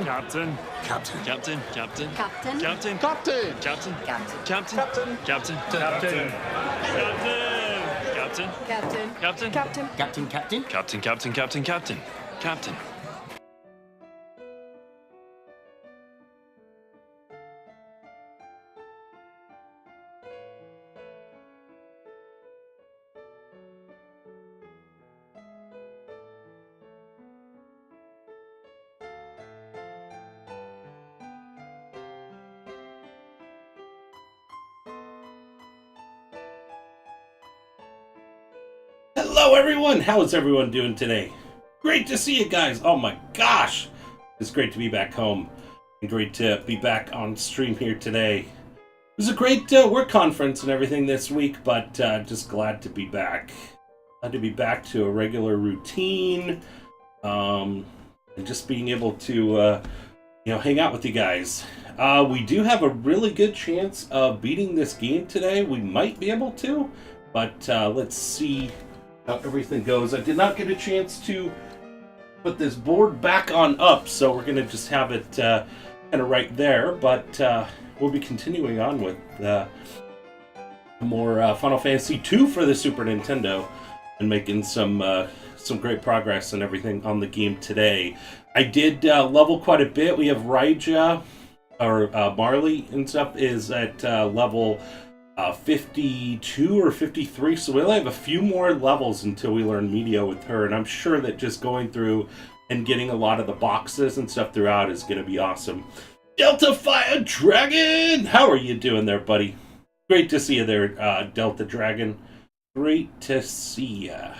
Captain. Captain. Captain. Captain. Captain. Captain. Captain. Captain. Captain. Captain. Captain. Captain. Captain. Captain. Captain. Captain. Captain. Captain, Captain. Captain. Captain. Captain. Captain. Captain. Hello everyone! How is everyone doing today? Great to see you guys! Oh my gosh! It's great to be back home. And great to be back on stream here today. It was a great work conference and everything this week, but just glad to be back. Glad to be back to a regular routine. And just being able to hang out with you guys. We do have a really good chance of beating this game today. We might be able to, but let's see how everything goes. I did not get a chance to put this board back on up, so we're going to just have it kind of right there, but we'll be continuing on with more Final Fantasy II for the Super Nintendo and making some great progress and everything on the game today. I did level quite a bit. We have Raija, or Marley and stuff, is at level 52 or 53, so we only have a few more levels until we learn Medio with her, and I'm sure that just going through and getting a lot of the boxes and stuff throughout is going to be awesome. Delta Fire Dragon! How are you doing there, buddy? Great to see you there, Delta Dragon. Great to see ya.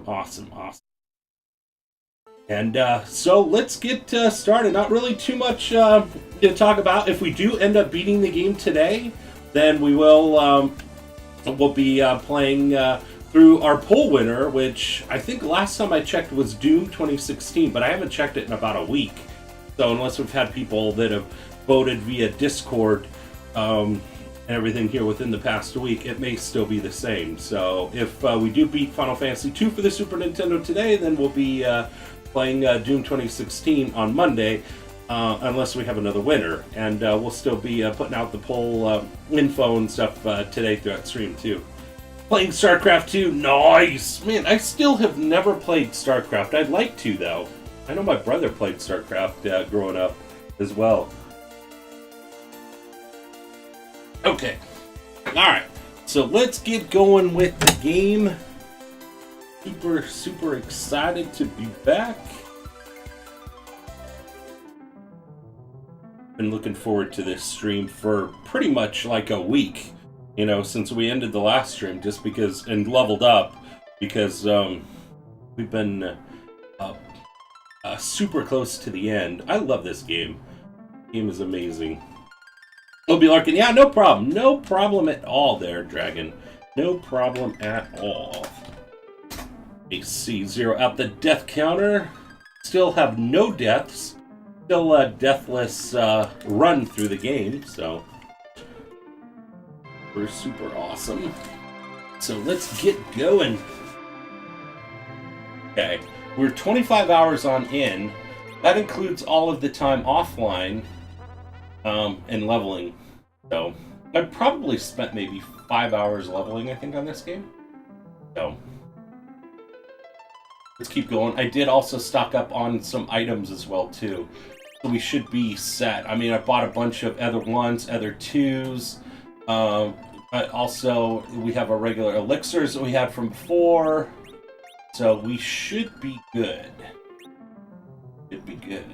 Awesome. And so let's get started. Not really too much to talk about. If we do end up beating the game today, then we will we'll be playing through our poll winner, which I think last time I checked was Doom 2016, but I haven't checked it in about a week. So unless we've had people that have voted via Discord and everything here within the past week, it may still be the same. So if we do beat Final Fantasy II for the Super Nintendo today, then we'll be playing Doom 2016 on Monday. Unless we have another winner, and we'll still be putting out the poll info and stuff today throughout stream too. Playing StarCraft 2, nice! Man, I still have never played StarCraft. I'd like to, though. I know my brother played StarCraft growing up as well. Okay. Alright, so let's get going with the game. Super excited to be back. Been looking forward to this stream for pretty much like a week, since we ended the last stream, just because, and leveled up, because we've been super close to the end. I love this game. The game is amazing. Obi Larkin, yeah, no problem at all there, Dragon. No problem at all. AC 0 out the death counter. Still have no deaths. Still a deathless run through the game, so we're super awesome. So let's get going. Okay, we're 25 hours on in. That includes all of the time offline and leveling. So I probably spent maybe 5 hours leveling, I think, on this game. So let's keep going. I did also stock up on some items as well, too. So we should be set. I mean, I bought a bunch of other 1s, other 2s. But also, we have our regular elixirs that we had from before. So we should be good. Should be good.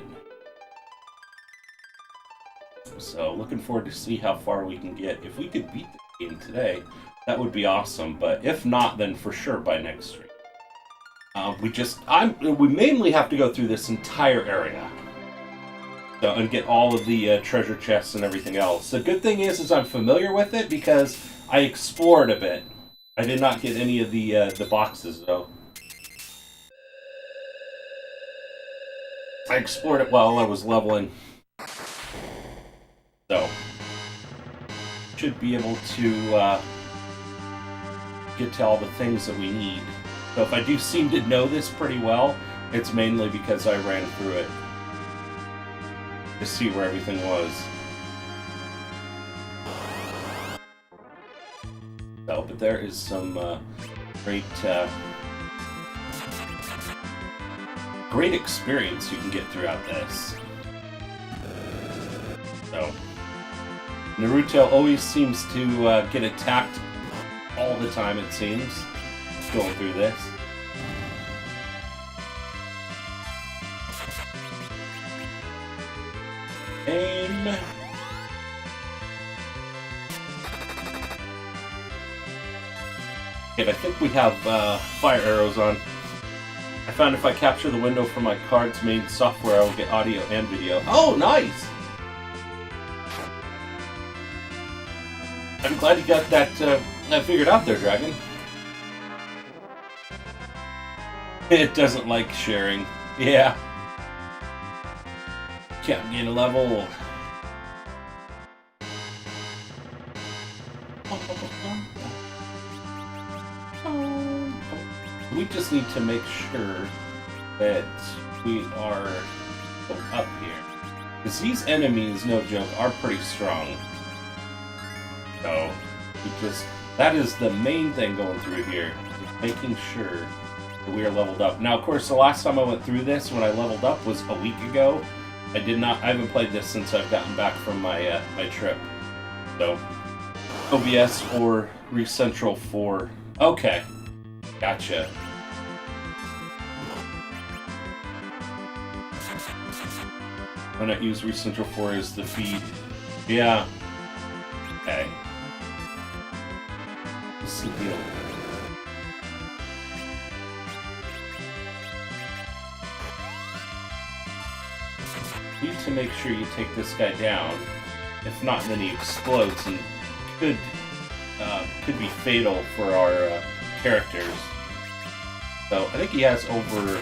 So looking forward to see how far we can get. If we could beat the game today, that would be awesome. But if not, then for sure by next stream. We mainly have to go through this entire area. And get all of the treasure chests and everything else. The good thing is I'm familiar with it because I explored a bit. I did not get any of the boxes though. I explored it while I was leveling, so should be able to get to all the things that we need. So if I do seem to know this pretty well, it's mainly because I ran through it. to see where everything was. So, but there is some great experience you can get throughout this. So, Naruto always seems to get attacked all the time, it seems, going through this. Aim. Okay, I think we have fire arrows on. I found if I capture the window from my card's main software, I will get audio and video. Oh, nice! I'm glad you got that figured out there, Dragon. It doesn't like sharing. Yeah. Can't gain a level. We just need to make sure that we are up here. Because these enemies, no joke, are pretty strong. So, that is the main thing going through here. Just making sure that we are leveled up. Now, of course, the last time I went through this, when I leveled up, was a week ago. I haven't played this since I've gotten back from my my trip. So, OBS or ReCentral 4. Okay. Gotcha. Why not use ReCentral 4 as the feed? Yeah. Okay. This is the deal. You need to make sure you take this guy down. If not, then he explodes and could be fatal for our characters. So I think he has over.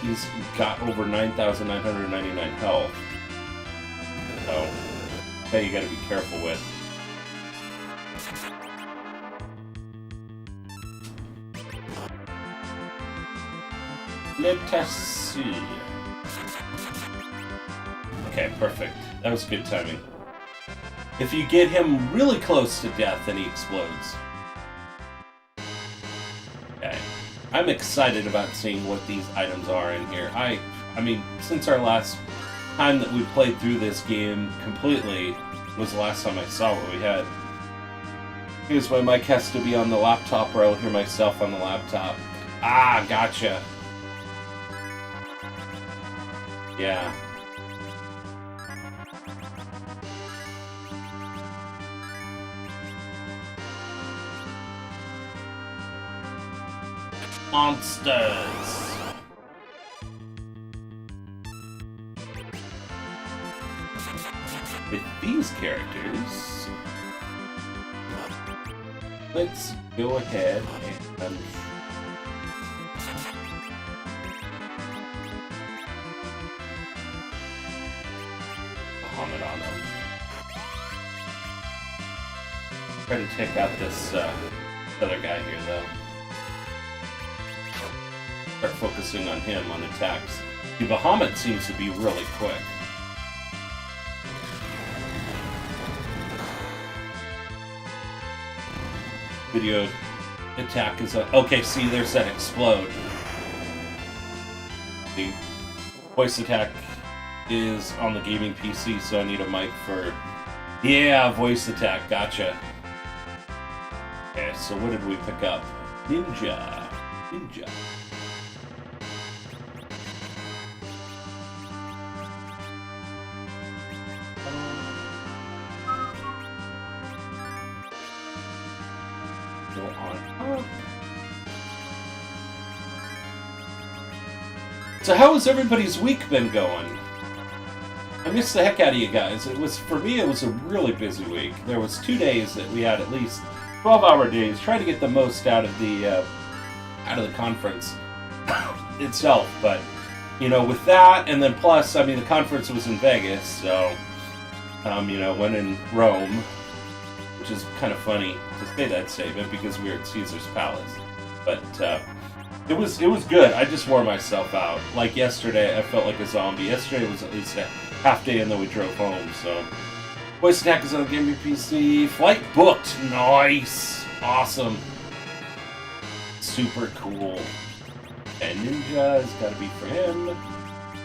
He's got over 9,999 health. So that you got to be careful with. Let us see. Okay, perfect. That was good timing. If you get him really close to death, then he explodes. Okay. I'm excited about seeing what these items are in here. I mean, since our last time that we played through this game completely was the last time I saw what we had. Here's why my mic has to be on the laptop or I'll hear myself on the laptop. Ah, gotcha. Yeah. Monsters. With these characters, let's go ahead and comment on them. Try to take out this other guy here, though. Start focusing on him on attacks. The Bahamut seems to be really quick. Video attack is okay. See, there's that explode. The voice attack is on the gaming PC, so I need a mic for. Yeah, voice attack. Gotcha. Okay, so what did we pick up? Ninja. Go on. So how has everybody's week been going? I missed the heck out of you guys. For me, it was a really busy week. There was 2 days that we had at least 12-hour days, trying to get the most out of the conference itself. But you know, with that, and then plus, I mean, the conference was in Vegas, so you know, when in Rome, which is kind of funny to say that statement because we were at Caesar's Palace. But It was good. I just wore myself out. Like yesterday, I felt like a zombie. Yesterday was at least a half day, and then we drove home. So, Voice Snack is on the Game PC. Flight booked. Nice. Awesome. Super cool. And Ninja has got to be for him.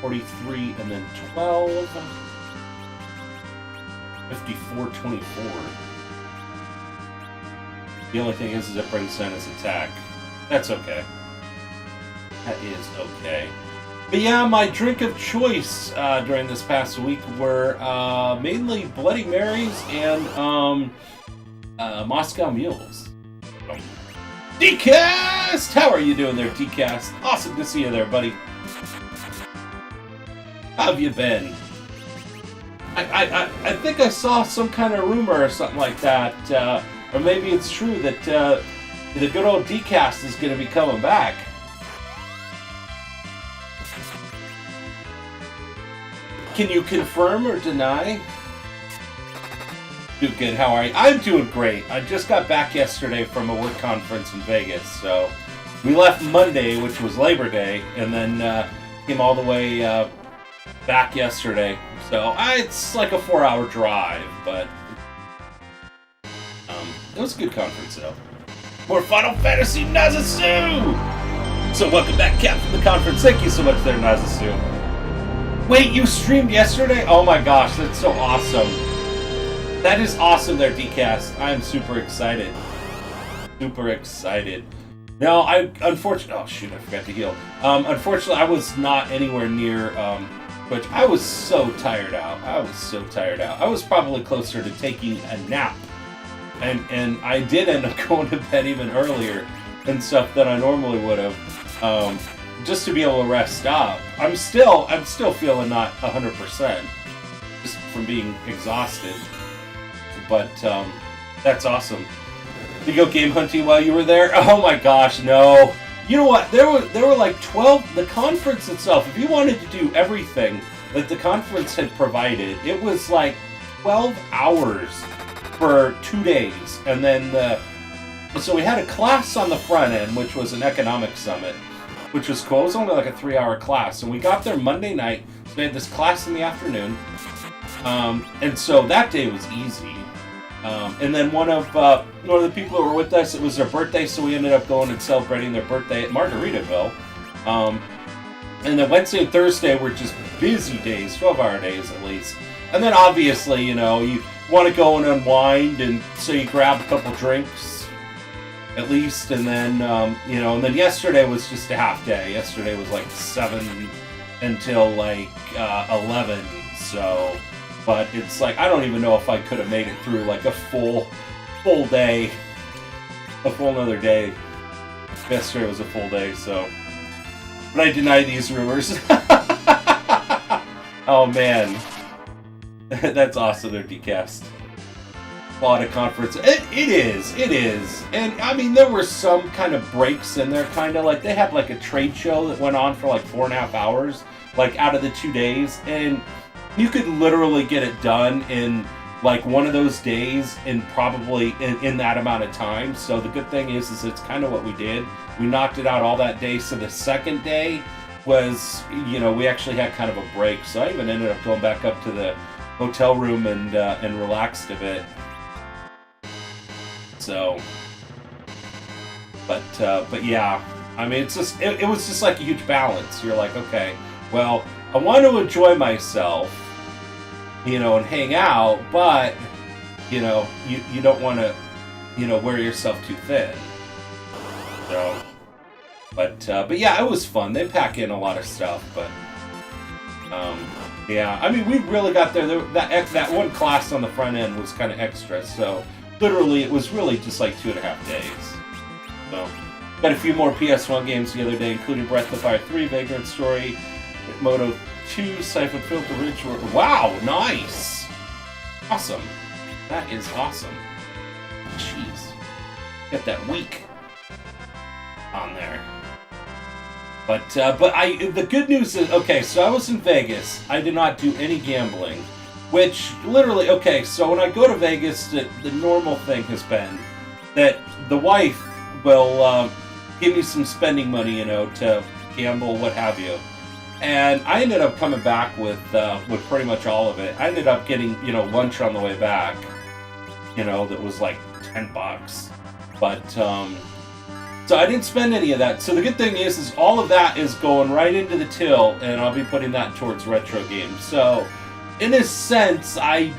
43 and then 12. 54-24. The only thing is it brings down his attack. That's okay. That is okay. But yeah, my drink of choice during this past week were mainly Bloody Marys and Moscow Mules. DCast! How are you doing there, DCast? Awesome to see you there, buddy. How have you been? I think I saw some kind of rumor or something like that, or maybe it's true that the good old DCast is going to be coming back. Can you confirm or deny? Do good. How are you? I'm doing great. I just got back yesterday from a work conference in Vegas, so we left Monday, which was Labor Day, and then came all the way back yesterday. So it's like a 4-hour drive, but it was a good conference, though. More Final Fantasy Nazasu! So welcome back, Cap, from the conference. Thank you so much there, Nazasu. Wait, you streamed yesterday? Oh my gosh, that's so awesome. That is awesome there, DCast. I am super excited. Super excited. No, unfortunately... Oh, shoot, I forgot to heal. Unfortunately, I was not anywhere near Twitch. I was so tired out. I was probably closer to taking a nap. And I did end up going to bed even earlier and stuff than I normally would have. Just to be able to rest up. I'm still feeling not 100%, just from being exhausted. But that's awesome. Did you go game hunting while you were there? Oh my gosh, no. You know what? There were like 12. The conference itself, if you wanted to do everything that the conference had provided, it was like 12 hours for 2 days, and then so we had a class on the front end, which was an economic summit. Which was cool. It was only like a 3-hour class. And we got there Monday night. So we had this class in the afternoon. And so that day was easy. And then one of the people that were with us, it was their birthday, so we ended up going and celebrating their birthday at Margaritaville. And then Wednesday and Thursday were just busy days, 12-hour days at least. And then obviously, you want to go and unwind, and so you grab a couple drinks. At least, and then, and then yesterday was just a half day. Yesterday was like 7 until like 11, so, but it's like, I don't even know if I could have made it through like a full day, a full another day. Yesterday was a full day, so, but I deny these rumors. Oh man, that's awesome, their DCast. At a conference. It is. And I mean, there were some kind of breaks in there, kind of like they had like a trade show that went on for like 4.5 hours, like out of the 2 days, and you could literally get it done in like one of those days in probably in that amount of time. So the good thing is it's kind of what we did. We knocked it out all that day. So the second day was, we actually had kind of a break. So I even ended up going back up to the hotel room and relaxed a bit. So, but yeah, I mean, it's just, it was just like a huge balance. You're like, okay, well, I want to enjoy myself, and hang out, but, you don't want to, wear yourself too thin. So, but yeah, it was fun. They pack in a lot of stuff, but, yeah, I mean, we really got there. That one class on the front end was kind of extra, so. Literally, it was really just like 2.5 days. So, got a few more PS1 games the other day, including Breath of Fire 3, Vagrant Story, Moto 2, Siphon Filter Ridge. Wow, nice! Awesome. That is awesome. Jeez. Got that week on there. But the good news is, okay, so I was in Vegas. I did not do any gambling. Which, literally, okay, so when I go to Vegas, the normal thing has been that the wife will give me some spending money, to gamble, what have you. And I ended up coming back with pretty much all of it. I ended up getting, lunch on the way back, that was like $10. But, so I didn't spend any of that. So the good thing is all of that is going right into the till, and I'll be putting that towards retro games. So, in a sense, I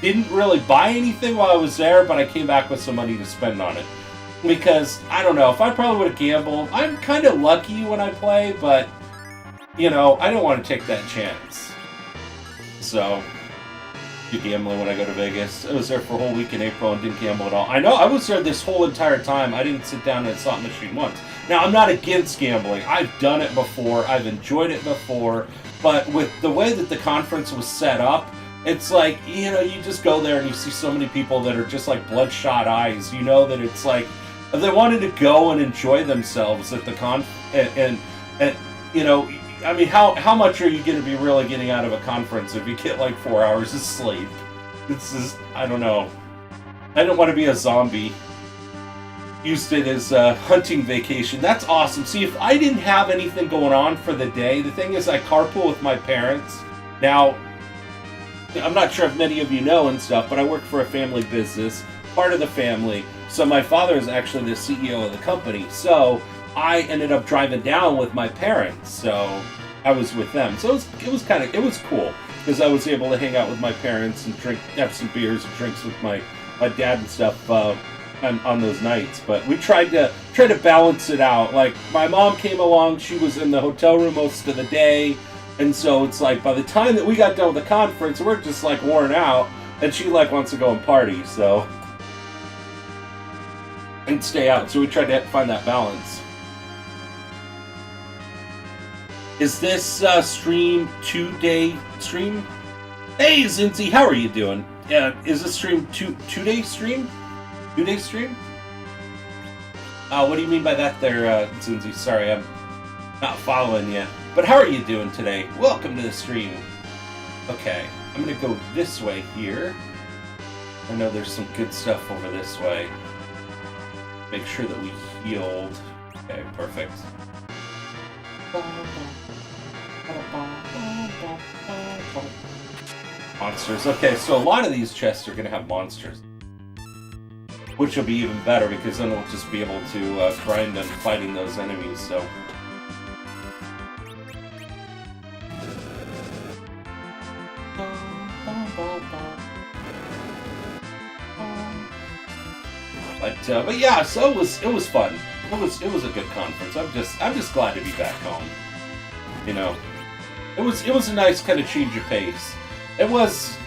didn't really buy anything while I was there, but I came back with some money to spend on it. Because, I don't know, if I probably would have gambled, I'm kind of lucky when I play, but, I don't want to take that chance. So, do gambling when I go to Vegas. I was there for a whole week in April and didn't gamble at all. I know, I was there this whole entire time. I didn't sit down at a slot machine once. Now, I'm not against gambling. I've done it before. I've enjoyed it before. But with the way that the conference was set up, it's like, you just go there and you see so many people that are just like bloodshot eyes. That it's like, if they wanted to go and enjoy themselves at the and I mean, how much are you going to be really getting out of a conference if you get like 4 hours of sleep? It's just, I don't know. I don't want to be a zombie. Used it as a hunting vacation. That's awesome. See, if I didn't have anything going on for the day, the thing is I carpool with my parents. Now, I'm not sure if many of you know and stuff, but I work for a family business, part of the family. So my father is actually the CEO of the company. So I ended up driving down with my parents. So I was with them. So it was cool because I was able to hang out with my parents and have some beers and drinks with my dad and stuff on those nights. But we tried to balance it out. Like, my mom came along, she was in the hotel room most of the day. And so it's like, by the time that we got done with the conference, we're just like worn out, and she like wants to go and party, so, and stay out. So we tried to find that balance. Is this stream 2-day stream? Hey Zinzi, how are you doing? Yeah, is this stream two-day stream? 2-day stream? What do you mean by that there, Zinzi? Sorry, I'm not following you. But how are you doing today? Welcome to the stream. Okay, I'm gonna go this way here. I know there's some good stuff over this way. Make sure that we healed. Okay, perfect. Monsters. Okay, so a lot of these chests are gonna have monsters. Which will be even better because then we'll just be able to grind and fighting those enemies, so. But yeah, so it was fun. It was a good conference. I'm just glad to be back home. It was a nice kind of change of pace. It was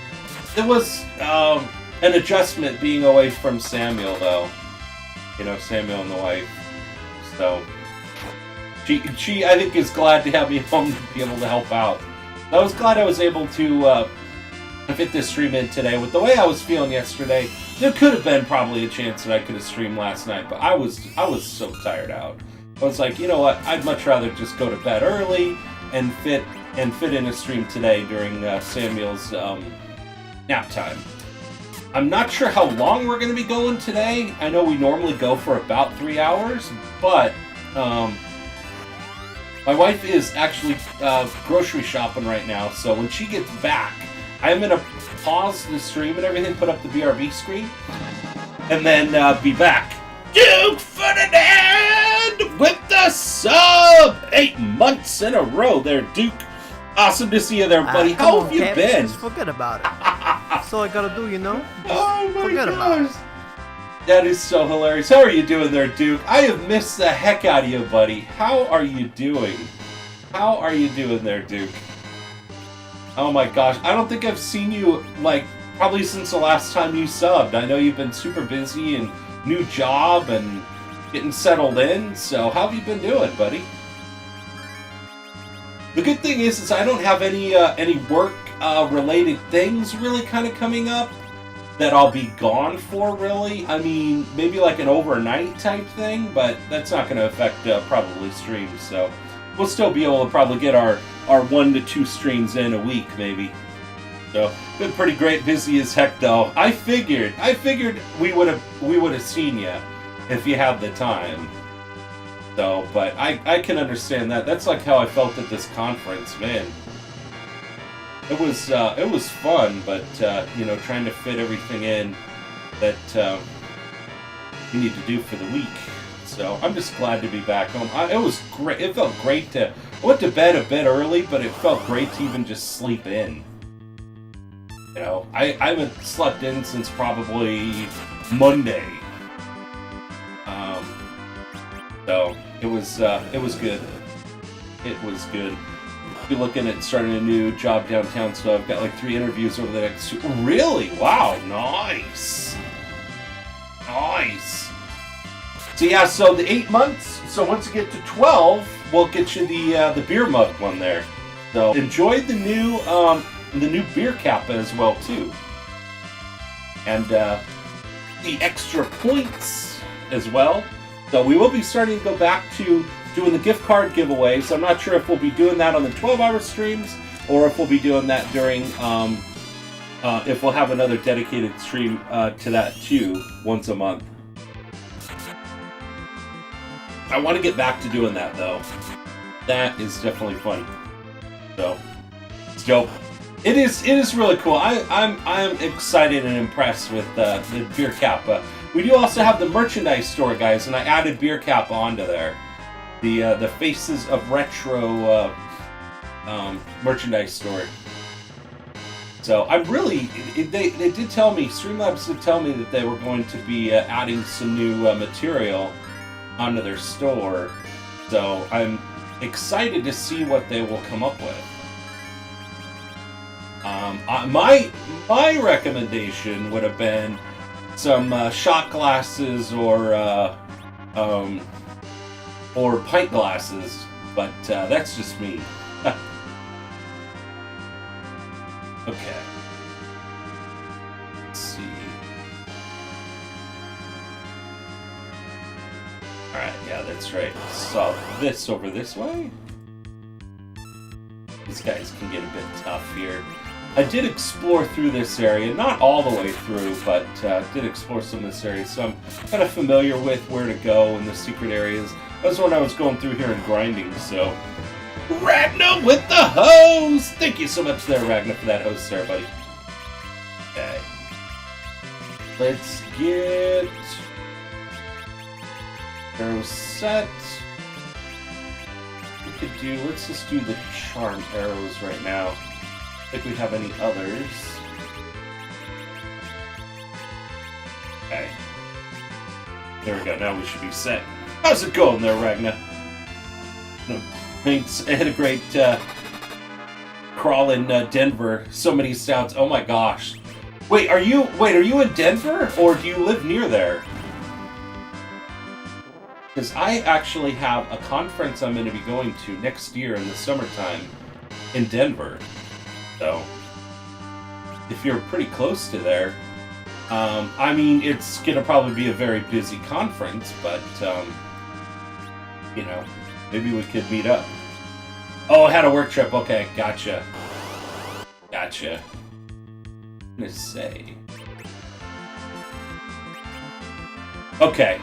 an adjustment being away from Samuel though. Samuel and the wife. So she I think is glad to have me home to be able to help out. I was glad I was able to fit this stream in today. With the way I was feeling yesterday, there could have been probably a chance that I could have streamed last night, but I was so tired out. I was like, you know what? I'd much rather just go to bed early and fit in a stream today during Samuel's nap time. I'm not sure how long we're going to be going today. I know we normally go for about 3 hours, but my wife is actually grocery shopping right now, so when she gets back, I'm going to pause the stream and everything, put up the BRB screen, and then be back. Duke Ferdinand with the sub! 8 months in a row there, Duke. Awesome to see you there, buddy. How have you been? Just forget about it. That's all I gotta do, Oh my forget about it. That is so hilarious. How are you doing there, Duke? I have missed the heck out of you, buddy. How are you doing? How are you doing there, Duke? Oh my gosh, I don't think I've seen you, like, probably since the last time you subbed. I know you've been super busy and new job and getting settled in, so how have you been doing, buddy? The good thing is I don't have any work related things really kind of coming up that I'll be gone for, really. I mean, maybe like an overnight type thing, but that's not going to affect probably streams, so we'll still be able to probably get our 1 to 2 streams in a week, maybe. So, been pretty great, busy as heck though. I figured we would have seen you if you had the time. So, but I can understand that. That's like how I felt at this conference, man. It was fun, but you know, trying to fit everything in that you need to do for the week. So I'm just glad to be back home. It was great. It felt great to. I went to bed a bit early, but it felt great to even just sleep in. You know, I haven't slept in since probably Monday. So it was good. It was good. Be looking at starting a new job downtown, so I've got like 3 interviews over the next. Really? Wow! Nice. Nice. So yeah, so the 8 months. So once you get to 12, we'll get you the beer mug one there. So enjoy the new beer kappa as well too, and the extra points as well. So we will be starting to go back to doing the gift card giveaways. I'm not sure if we'll be doing that on the 12-hour streams or if we'll be doing that during if we'll have another dedicated stream to that too once a month. I want to get back to doing that though. That is definitely fun. So it's dope. It is really cool. I'm excited and impressed with the beer kappa. We do also have the merchandise store, guys, and I added beer kappa onto there. The Faces of Retro merchandise store. So I'm really they did tell me, Streamlabs did tell me that they were going to be adding some new material onto their store. So I'm excited to see what they will come up with. My recommendation would have been some shot glasses or pint glasses, but that's just me. Okay. Let's see. Alright, yeah, that's right. Saw this over this way. These guys can get a bit tough here. I did explore through this area, not all the way through, but did explore some of this area, so I'm kind of familiar with where to go in the secret areas. That's when I was going through here and grinding, so... Ragna with the hose! Thank you so much there, Ragna, for that hose there, buddy. Okay. Let's get... arrow set. Let's just do the charm arrows right now. I think we have any others. Okay. There we go, now we should be set. How's it going there, Ragna? No, thanks. I had a great crawl in Denver. So many stouts. Oh my gosh. Wait, are you in Denver? Or do you live near there? Because I actually have a conference I'm going to be going to next year in the summertime in Denver. So, if you're pretty close to there, I mean, it's going to probably be a very busy conference, but, you know, maybe we could meet up. Oh, I had a work trip. Okay, gotcha. Gotcha. I'm going to say... Okay,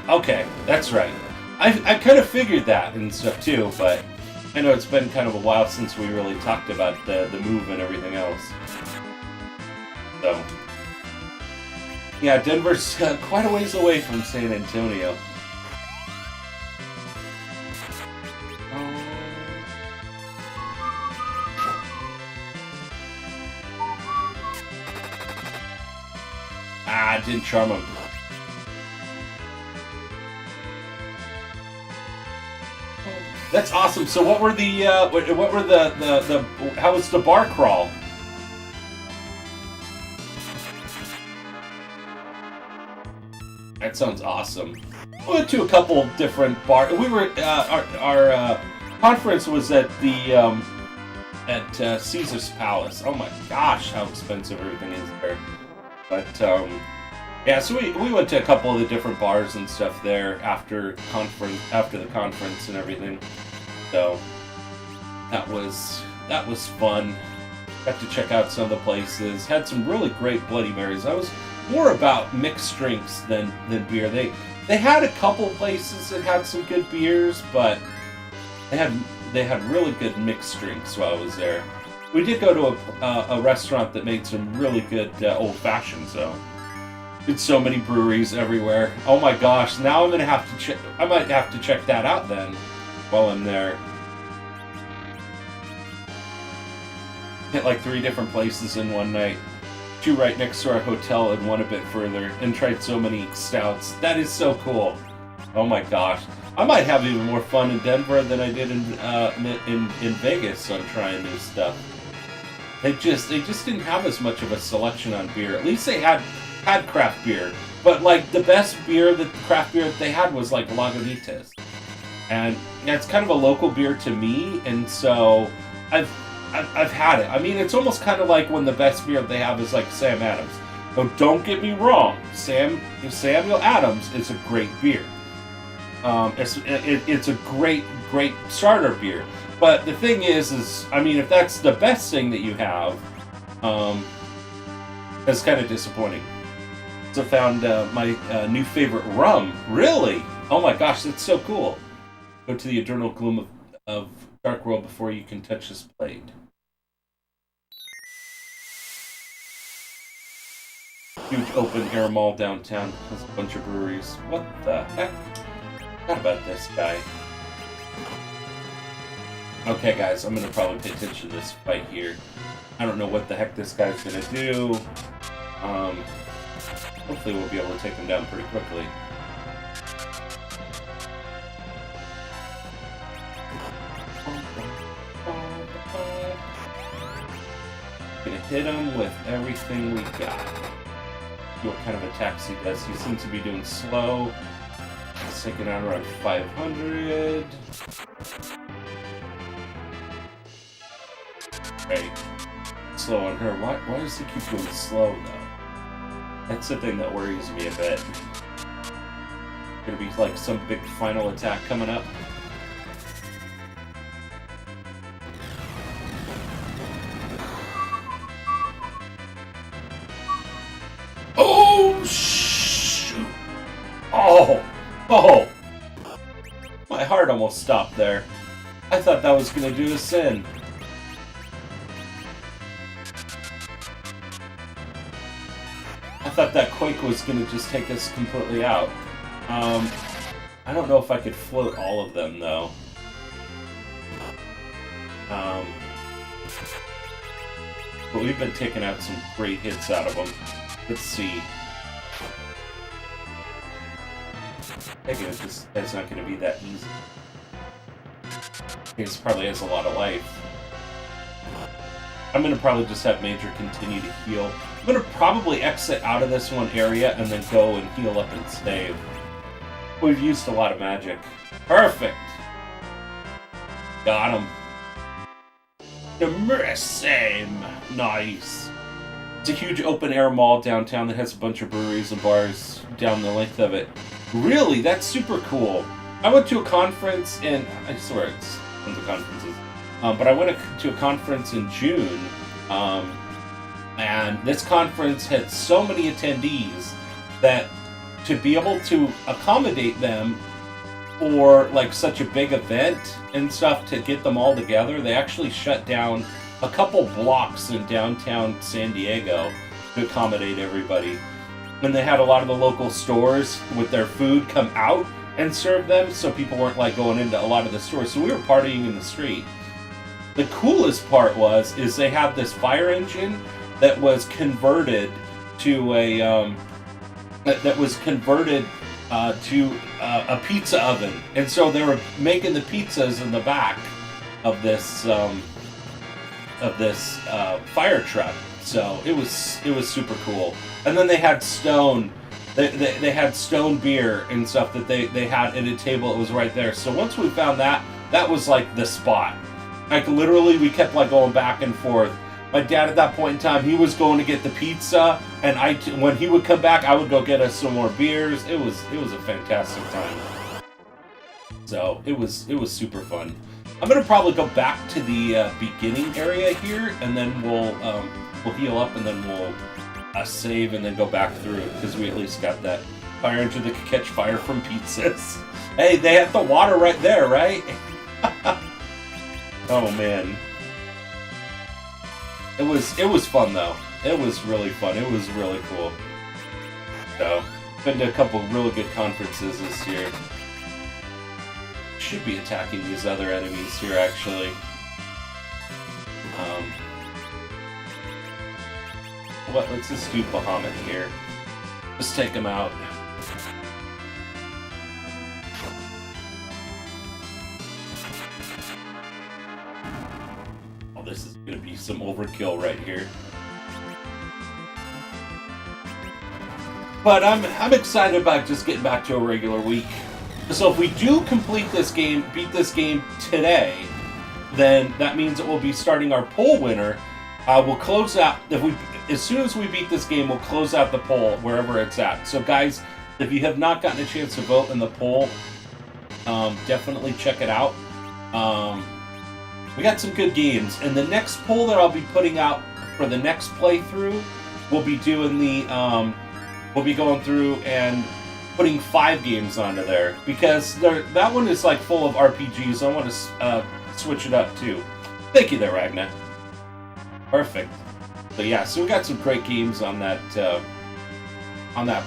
that's right. I kind of figured that and stuff too, but I know it's been kind of a while since we really talked about the move and everything else. So, yeah, Denver's quite a ways away from San Antonio. Didn't charm him. That's awesome. So what were the how was the bar crawl? That sounds awesome. We went to a couple different bars. We were our conference was at the at Caesar's Palace. Oh my gosh, how expensive everything is there. But yeah, so we went to a couple of the different bars and stuff there after the conference and everything. So that was fun. Got to check out some of the places. Had some really great Bloody Marys. I was more about mixed drinks than beer. They had a couple places that had some good beers, but they had really good mixed drinks while I was there. We did go to a restaurant that made some really good old fashions, though. It's so many breweries everywhere. Oh my gosh! Now I'm gonna have to check. I might have to check that out then, while I'm there. Hit like 3 different places in one night. 2 right next to our hotel and 1 a bit further, and tried so many stouts. That is so cool. Oh my gosh! I might have even more fun in Denver than I did in Vegas on trying new stuff. They just didn't have as much of a selection on beer. At least they had craft beer, but like the best beer craft beer that they had was like Lagunitas, and it's kind of a local beer to me, and so I've had it. I mean, it's almost kind of like when the best beer they have is like Sam Adams. But don't get me wrong, Samuel Adams is a great beer. It's a great starter beer. But the thing is I mean, if that's the best thing that you have, that's kind of disappointing. So I found my new favorite rum. Really? Oh my gosh, that's so cool. Go to the eternal gloom of Dark World before you can touch this blade. Huge open air mall downtown. Has a bunch of breweries. What the heck? Not about this guy. Okay, guys, I'm gonna probably pay attention to this fight here. I don't know what the heck this guy's gonna do. Hopefully we'll be able to take him down pretty quickly. Gonna hit him with everything we got. See what kind of attacks he does. He seems to be doing slow. He's taking out around 500. Right. Slow on her. Why does he keep going slow, though? That's the thing that worries me a bit. Gonna be like some big final attack coming up. Oh, shoot! Oh! My heart almost stopped there. I thought that was gonna do a sin. I thought that quake was going to just take us completely out. I don't know if I could float all of them, though. But we've been taking out some great hits out of them. Let's see. I think it's not going to be that easy. He probably has a lot of life. I'm going to probably just have Major continue to heal. I'm going to probably exit out of this one area and then go and heal up and save. We've used a lot of magic. Perfect! Got him. The same. Nice. It's a huge open-air mall downtown that has a bunch of breweries and bars down the length of it. Really? That's super cool. I went to a conference in... I swear it's one of the conferences. But I went to a conference in June, and this conference had so many attendees that to be able to accommodate them for like such a big event and stuff, to get them all together, they actually shut down a couple blocks in downtown San Diego to accommodate everybody. And they had a lot of the local stores with their food come out and serve them, so people weren't like going into a lot of the stores. So we were partying in the street. The coolest part is they had this fire engine that was converted to a a pizza oven, and so they were making the pizzas in the back of this fire truck. So it was super cool. And then they had Stone. They had Stone beer and stuff that they had at a table that was right there. So once we found that was like the spot. Like literally, we kept like going back and forth. My dad at that point in time, he was going to get the pizza, and when he would come back, I would go get us some more beers. It was a fantastic time. So it was super fun. I'm gonna probably go back to the beginning area here, and then we'll heal up, and then we'll save, and then go back through it because we at least got that Fire engine that can catch fire from pizzas. Hey, they have the water right there, right? Oh man. It was fun though. It was really fun. It was really cool. So, been to a couple really good conferences this year. Should be attacking these other enemies here actually. Let's just do Bahamut here. Just take him out. Oh, this is gonna be some overkill right here. But I'm excited about just getting back to a regular week. So if we do complete this game, beat this game today, then that means that we'll be starting our poll winner. We'll close out as soon as we beat this game. We'll close out the poll wherever it's at. So guys, if you have not gotten a chance to vote in the poll, definitely check it out. We got some good games, and the next poll that I'll be putting out for the next playthrough, we'll be doing the we'll be going through and putting 5 games onto there because that one is like full of RPGs. I want to switch it up too. Thank you there, Ragnar. Perfect. So yeah, so we got some great games on that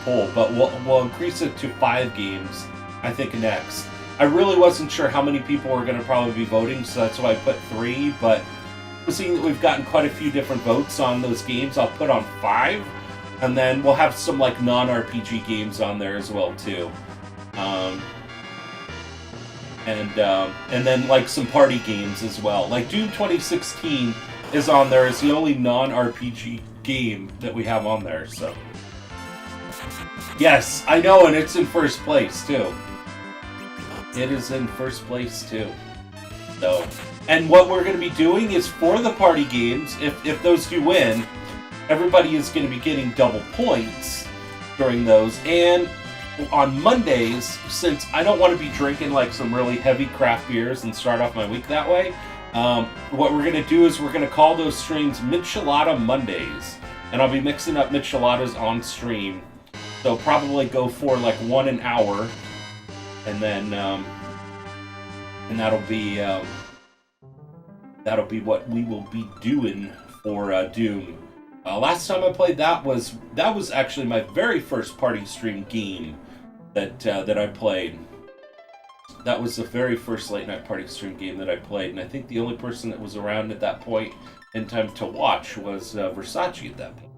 poll, but we'll increase it to 5 games, I think, next. I really wasn't sure how many people were going to probably be voting, so that's why I put 3, but seeing that we've gotten quite a few different votes on those games, I'll put on 5, and then we'll have some like non-RPG games on there as well too. And then like some party games as well. Like Doom 2016 is on there as the only non-RPG game that we have on there, so. Yes, I know, and it's in first place too. It is in first place too. So, and what we're going to be doing is for the party games, if those do win, everybody is going to be getting double points during those. And on Mondays, since I don't want to be drinking like some really heavy craft beers and start off my week that way, what we're going to do is we're going to call those streams Michelada Mondays. And I'll be mixing up micheladas on stream. So probably go for like 1 an hour. And then, and that'll be what we will be doing for Doom. Last time I played that was actually my very first party stream game that I played. That was the very first late night party stream game that I played, and I think the only person that was around at that point in time to watch was Versace at that point,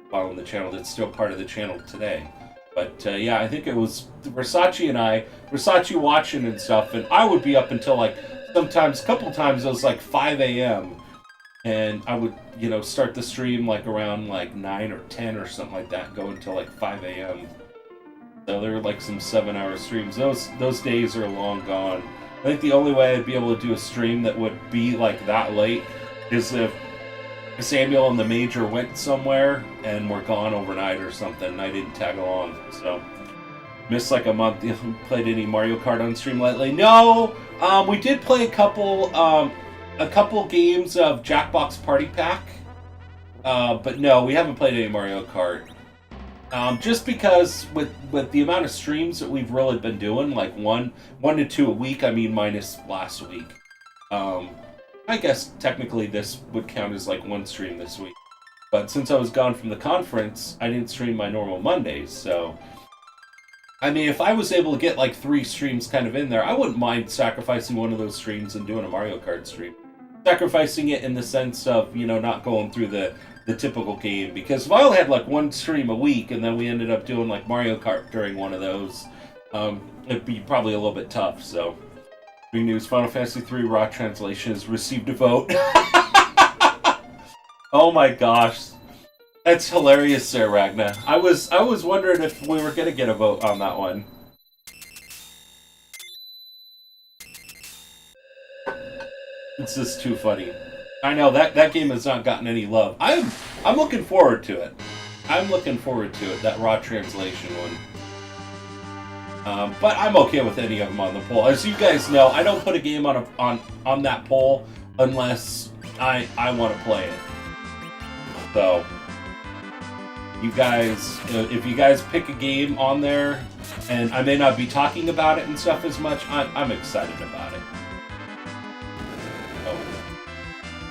following the channel. That's still part of the channel today. But yeah, I think it was Versace and Versace watching and stuff, and I would be up until like sometimes, a couple times it was like 5 a.m. and I would, start the stream like around like 9 or 10 or something like that, go until like 5 a.m. So there were like some 7-hour streams. Those days are long gone. I think the only way I'd be able to do a stream that would be like that late is if Samuel and the Major went somewhere and were gone overnight or something, and I didn't tag along. So, missed like a month. You haven't played any Mario Kart on stream lately? No! We did play a couple games of Jackbox Party Pack. But no, we haven't played any Mario Kart. Just because with the amount of streams that we've really been doing, like one to 2 a week, I mean minus last week. I guess technically this would count as like 1 stream this week. But since I was gone from the conference, I didn't stream my normal Mondays, so... I mean, if I was able to get like 3 streams kind of in there, I wouldn't mind sacrificing one of those streams and doing a Mario Kart stream. Sacrificing it in the sense of, not going through the typical game. Because if I only had like 1 stream a week and then we ended up doing like Mario Kart during one of those, it'd be probably a little bit tough, so... Big news, Final Fantasy III Raw Translation has received a vote. Oh my gosh. That's hilarious, Sir Ragnar. I was wondering if we were going to get a vote on that one. It's just too funny. I know, that game has not gotten any love. I'm looking forward to it. That Raw Translation one. But I'm okay with any of them on the poll. As you guys know, I don't put a game on that poll unless I want to play it. So, you guys, if you guys pick a game on there, and I may not be talking about it and stuff as much, I'm excited about it. So,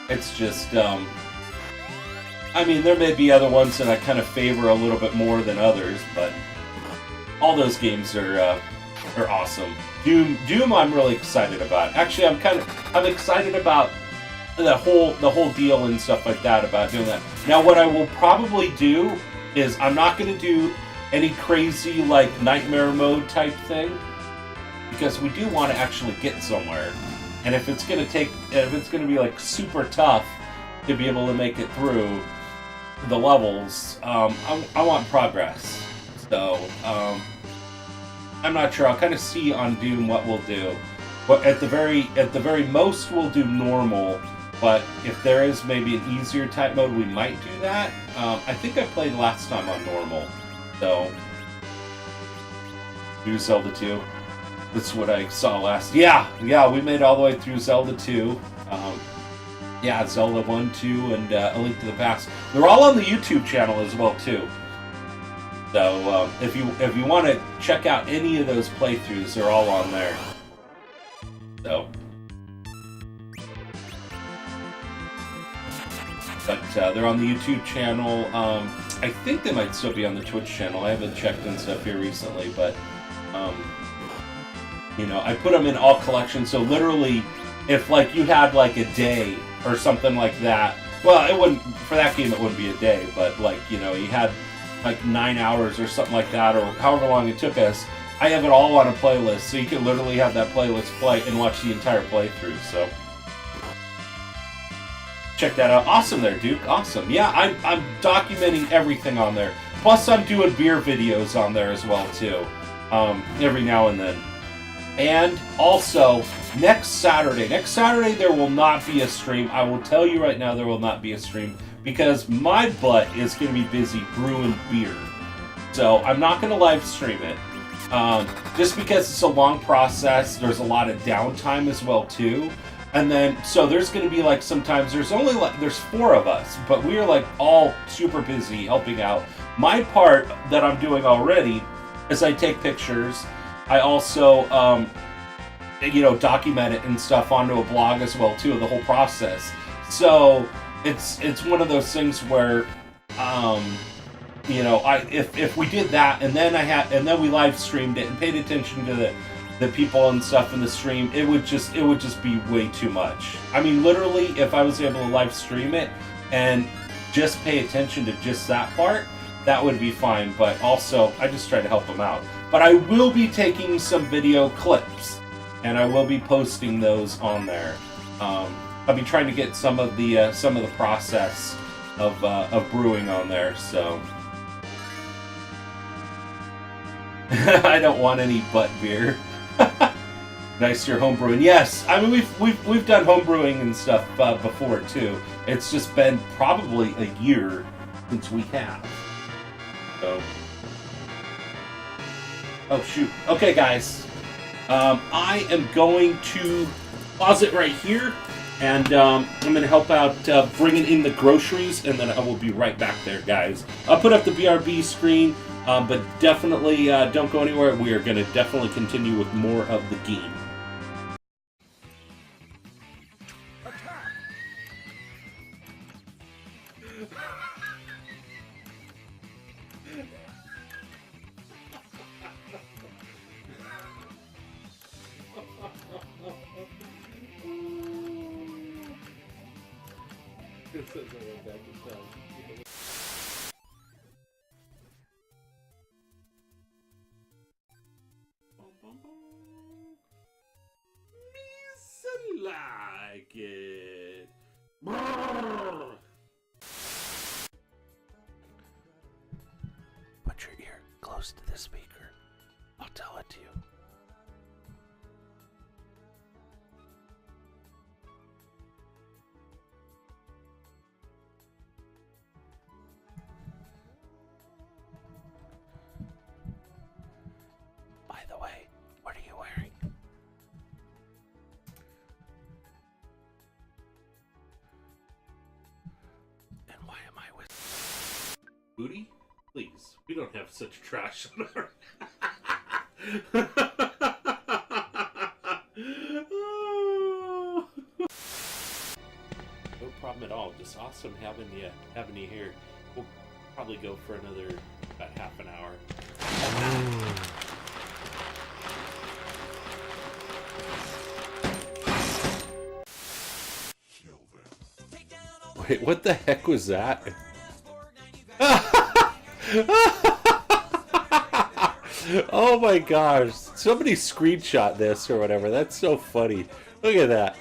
it's just, I mean, there may be other ones that I kind of favor a little bit more than others, but all those games are awesome. Doom, I'm really excited about. Actually, I'm excited about the whole deal and stuff like that about doing that. Now, what I will probably do is I'm not going to do any crazy like nightmare mode type thing, because we do want to actually get somewhere. And if it's going to be like super tough to be able to make it through the levels, I want progress. So I'm not sure. I'll kind of see on Doom what we'll do. But at the very most, we'll do normal. But if there is maybe an easier type mode, we might do that. I think I played last time on normal, so do Zelda 2. That's what I saw last. Yeah, we made it all the way through Zelda 2. Yeah, Zelda 1, 2, and A Link to the Past. They're all on the YouTube channel as well too. So if you want to check out any of those playthroughs, they're all on there. So. But they're on the YouTube channel. I think they might still be on the Twitch channel. I haven't checked and stuff here recently, but you know, I put them in all collections. So literally, if like you had like a day or something like that, well, it wouldn't for that game. It wouldn't be a day, but like you know, you had like 9 hours or something like that, or however long it took us. I have it all on a playlist, so you can literally have that playlist play and watch the entire playthrough. So. Check that out. Awesome there, Duke. Awesome. Yeah, I'm documenting everything on there. Plus, I'm doing beer videos on there as well, too. Every now and then. And also, next Saturday there will not be a stream. I will tell you right now there will not be a stream because my butt is going to be busy brewing beer. So, I'm not going to live stream it. Just because it's a long process, there's a lot of downtime as well, too. And then, so there's going to be like sometimes there's 4 of us, but we are like all super busy helping out. My part that I'm doing already is I take pictures. I also, you know, document it and stuff onto a blog as well too, of the whole process. So it's one of those things where, you know, if we did that and then we live streamed it and paid attention to the people and stuff in the stream, it would just be way too much. I mean, literally, if I was able to live stream it and just pay attention to just that part, that would be fine. But also, I just try to help them out. But I will be taking some video clips, and I will be posting those on there. I'll be trying to get some of the process of brewing on there. So I don't want any butt beer. Nice, you're homebrewing. Yes, I mean we've done homebrewing and stuff before too. It's just been probably a year since we have. So, oh shoot. Okay, guys, I am going to pause it right here, and I'm going to help out bringing in the groceries, and then I will be right back there, guys. I'll put up the BRB screen. But definitely don't go anywhere. We are going to definitely continue with more of the game. Like it. Put your ear close to the speaker. I'll tell it to you. By the way, what are you wearing? And why am I with Booty? Please, we don't have such trash on our... No problem at all. Just awesome having you here. We'll probably go for another about half an hour. Wait, what the heck was that? Oh my gosh! Somebody screenshot this or whatever. That's so funny. Look at that.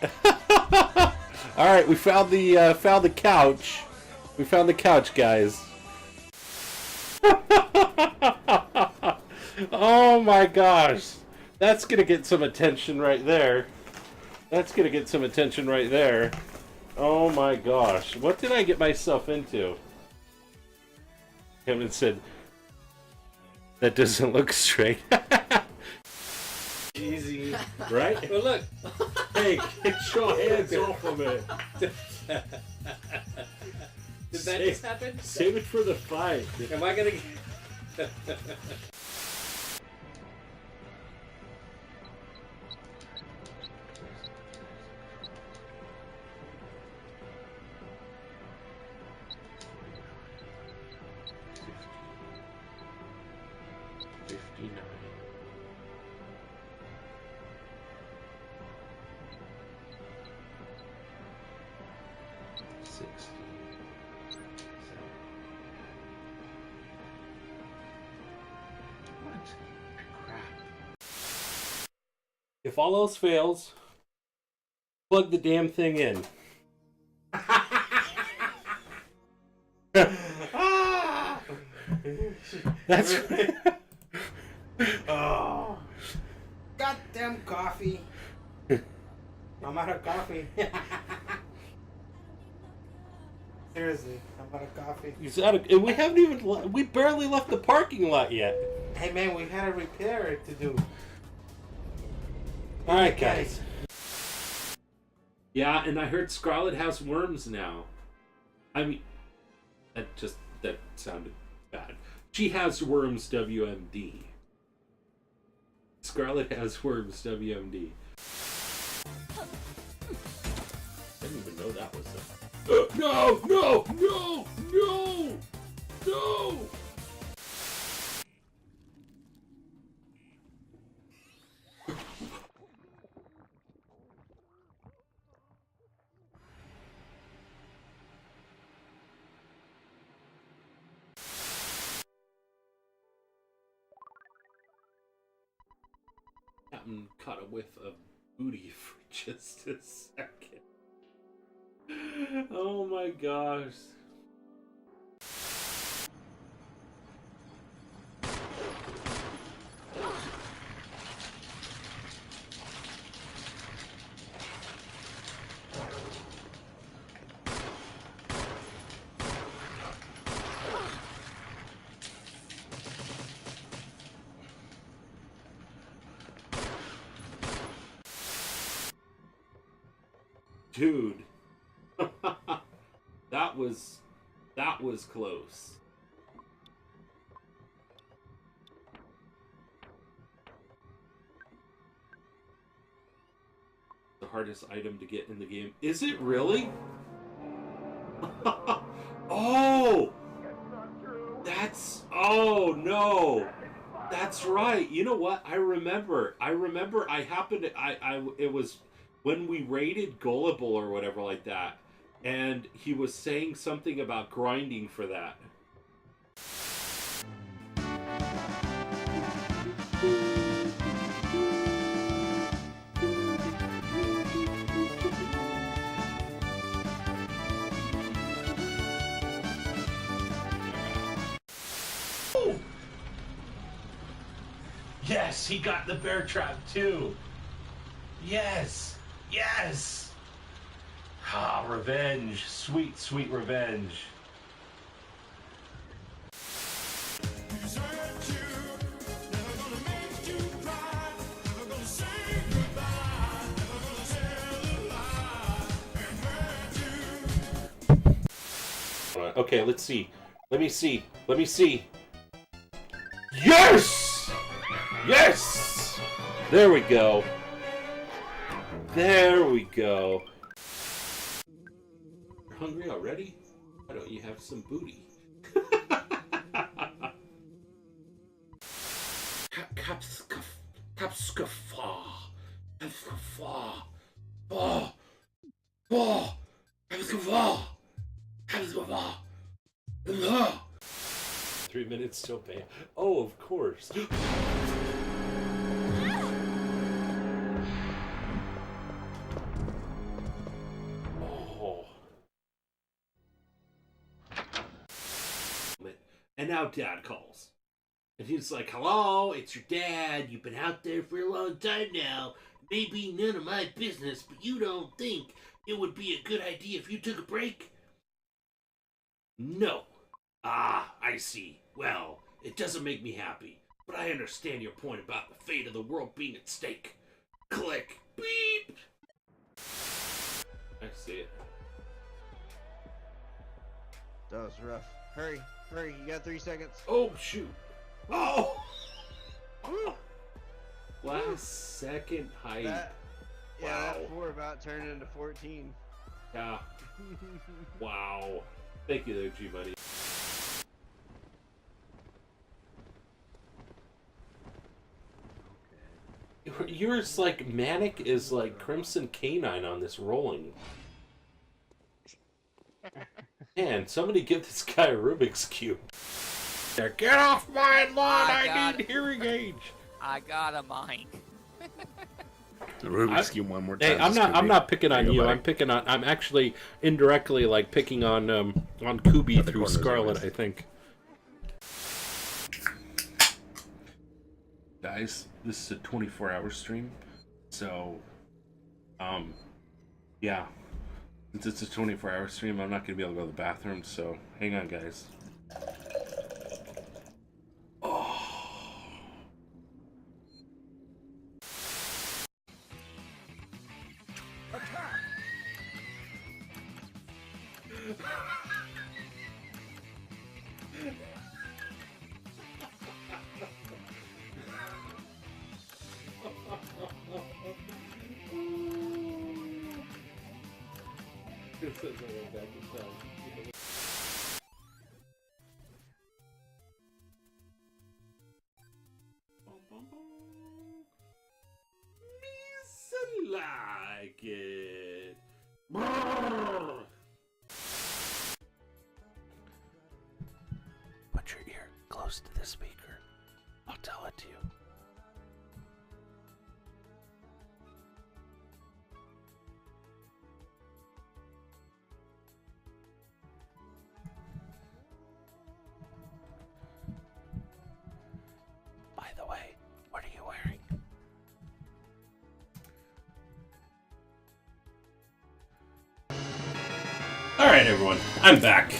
All right, we found the couch. We found the couch, guys. Oh my gosh! That's gonna get some attention right there. That's gonna get some attention right there. Oh my gosh! What did I get myself into? Kevin said, "That doesn't look straight." Easy. Right? Well, look. Hey, get your hands off of it. Did that just happen? Save it for the fight. Am I gonna get... If all else fails, plug the damn thing in. That's right. Oh. Goddamn coffee. I'm out of coffee. Seriously, I'm out of coffee. And we haven't even... We barely left the parking lot yet. Hey man, we had a repair to do. Alright, guys. Yeah, and I heard Scarlett has worms now. I mean, that sounded bad. She has worms, WMD. Scarlett has worms, WMD. I didn't even know that was a... No! No! No! No! No! Captain caught a whiff of booty for just a second. Oh my gosh. Dude, that was close. The hardest item to get in the game. Is it really? Oh! Oh no! That's right. You know what? I remember I happened to, it was when we raided Gullible or whatever like that, and he was saying something about grinding for that. Yes, he got the bear trap too. Yes. Yes! Ah, revenge. Sweet, sweet revenge. Okay, let's see. Let me see. Yes! Yes! There we go. There we go. Hungry already? Why don't you have some booty? Three minutes till pay. Oh, of course. Oh. And now Dad calls. And he's like, hello, it's your dad. You've been out there for a long time now. Maybe none of my business, but you don't think it would be a good idea if you took a break? No. Ah, I see. Well, it doesn't make me happy, but I understand your point about the fate of the world being at stake. Click. Beep. I see it. That was rough. Hurry, hurry, you got 3 seconds. Oh, shoot. Oh! Last second height. Yeah, Wow. that 4 about turned into 14. Yeah. Wow. Thank you there, G-Buddy. Yours, like, manic is like Crimson Canine on this rolling. Man, somebody give this guy a Rubik's Cube. Get off my lawn! I need hearing aids. I got a mic. The Rubik's Cube one more time. Hey, I'm not picking on you. I'm actually indirectly like picking on Kubi through Scarlet, I think. Guys, this is a 24-hour stream, so yeah. Since it's a 24-hour stream, I'm not gonna be able to go to the bathroom. So hang on, guys. Like it. Put your ear close to the speaker. I'll tell it to you. By the way, what are you wearing? Alright everyone, I'm back.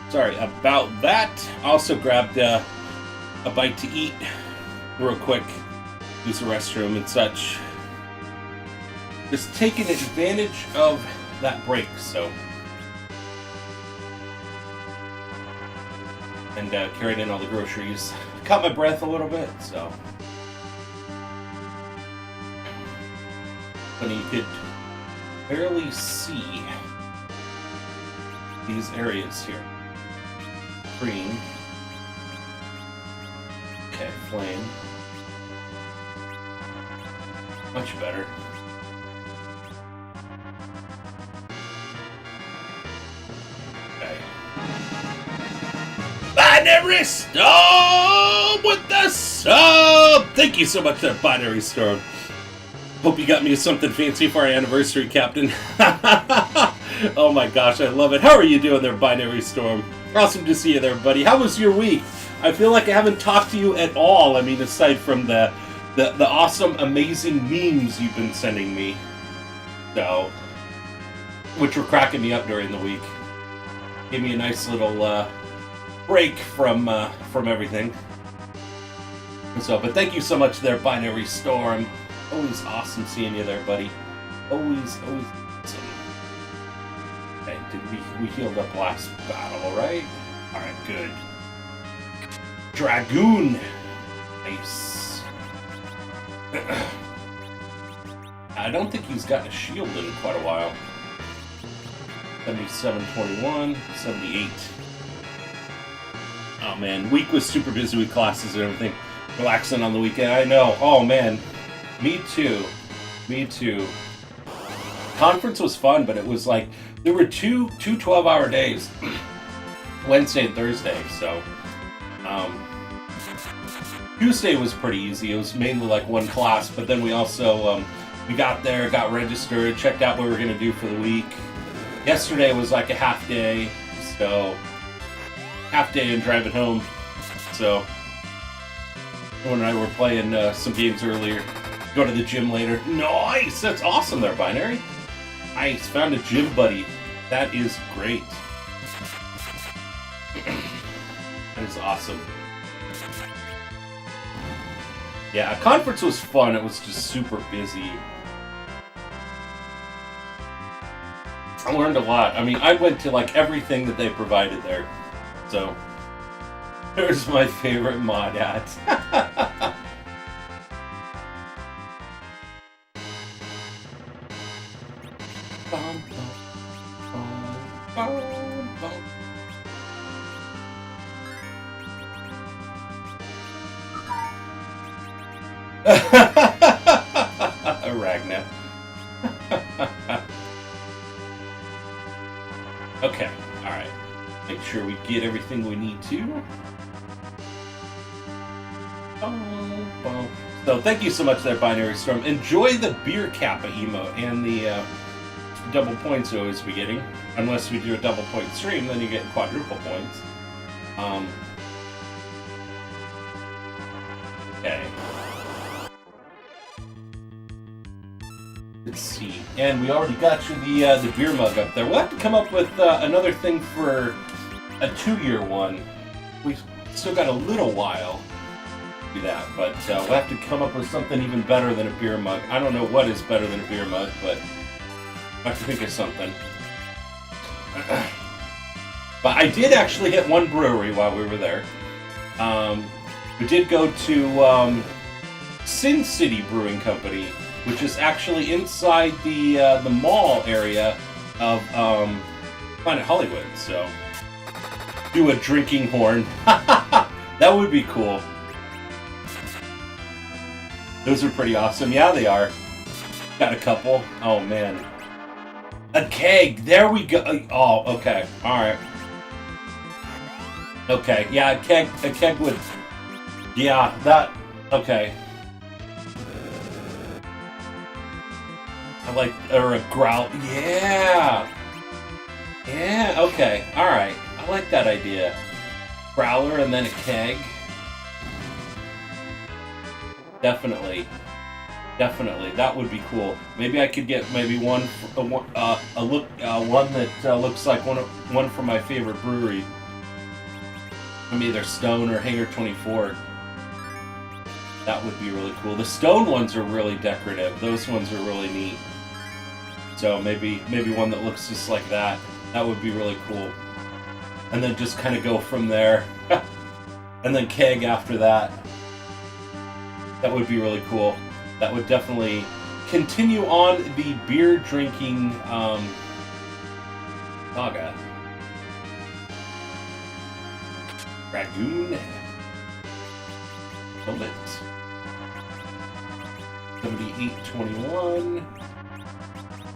Sorry about that. Also grabbed a bite to eat real quick. Use the restroom and such. Just taking advantage of that break, so. And carried in all the groceries. Caught my breath a little bit, so. Funny, you could barely see these areas here. Green. Okay, flame. Much better. Okay. Binary Storm with the sub! Thank you so much, there, Binary Storm. Hope you got me something fancy for our anniversary, Captain. Oh my gosh, I love it. How are you doing there, Binary Storm? Awesome to see you there, buddy. How was your week? I feel like I haven't talked to you at all. I mean, aside from the awesome, amazing memes you've been sending me. So, which were cracking me up during the week. Gave me a nice little break from everything. So, but thank you so much there, Binary Storm. Always awesome seeing you there, buddy. Always awesome. Okay, we healed up last battle, right? Alright, good. Dragoon. Nice. I don't think he's gotten a shield in quite a while. 77-21, 78. Oh man, week was super busy with classes and everything. Relaxing on the weekend, I know. Oh man, me too. Me too. Conference was fun, but it was like, there were two 12-hour days. Wednesday and Thursday, so. Tuesday was pretty easy. It was mainly like one class, but then we also, we got there, got registered, checked out what we were going to do for the week. Yesterday was like a half day, so half day and driving home. So, Owen and I were playing some games earlier. Go to the gym later. Nice! That's awesome there, Binary. Nice, found a gym buddy. That is great. That is awesome. Yeah, conference was fun. It was just super busy. I learned a lot. I mean, I went to like everything that they provided there. So, there's my favorite mod hat. Ragnar. Okay, alright. Make sure we get everything we need to. So thank you so much there, Binary Storm. Enjoy the beer kappa emote and the double points you always be getting. Unless we do a double point stream, then you get quadruple points. Okay. Let's see. And we already got you the beer mug up there. We'll have to come up with another thing for a 2-year one. We've still got a little while to do that, but we'll have to come up with something even better than a beer mug. I don't know what is better than a beer mug, but I have to think of something. But I did actually hit one brewery while we were there. We did go to Sin City Brewing Company, which is actually inside the mall area of Planet Hollywood. So, do a drinking horn. That would be cool. Those are pretty awesome. Yeah, they are. Got a couple. Oh man. A keg. There we go. Oh, okay. All right. Okay. Yeah, a keg would. Yeah, that. Okay. I like, or a growl. Yeah. Yeah. Okay. All right. I like that idea. Growler and then a keg. Definitely. Definitely, that would be cool. Maybe I could get maybe one that looks like one from my favorite brewery. From either Stone or Hangar 24. That would be really cool. The Stone ones are really decorative. Those ones are really neat. So maybe one that looks just like that. That would be really cool. And then just kind of go from there. And then keg after that. That would be really cool. That would definitely continue on the beer drinking saga. Dragoon. Bullet. 78-21.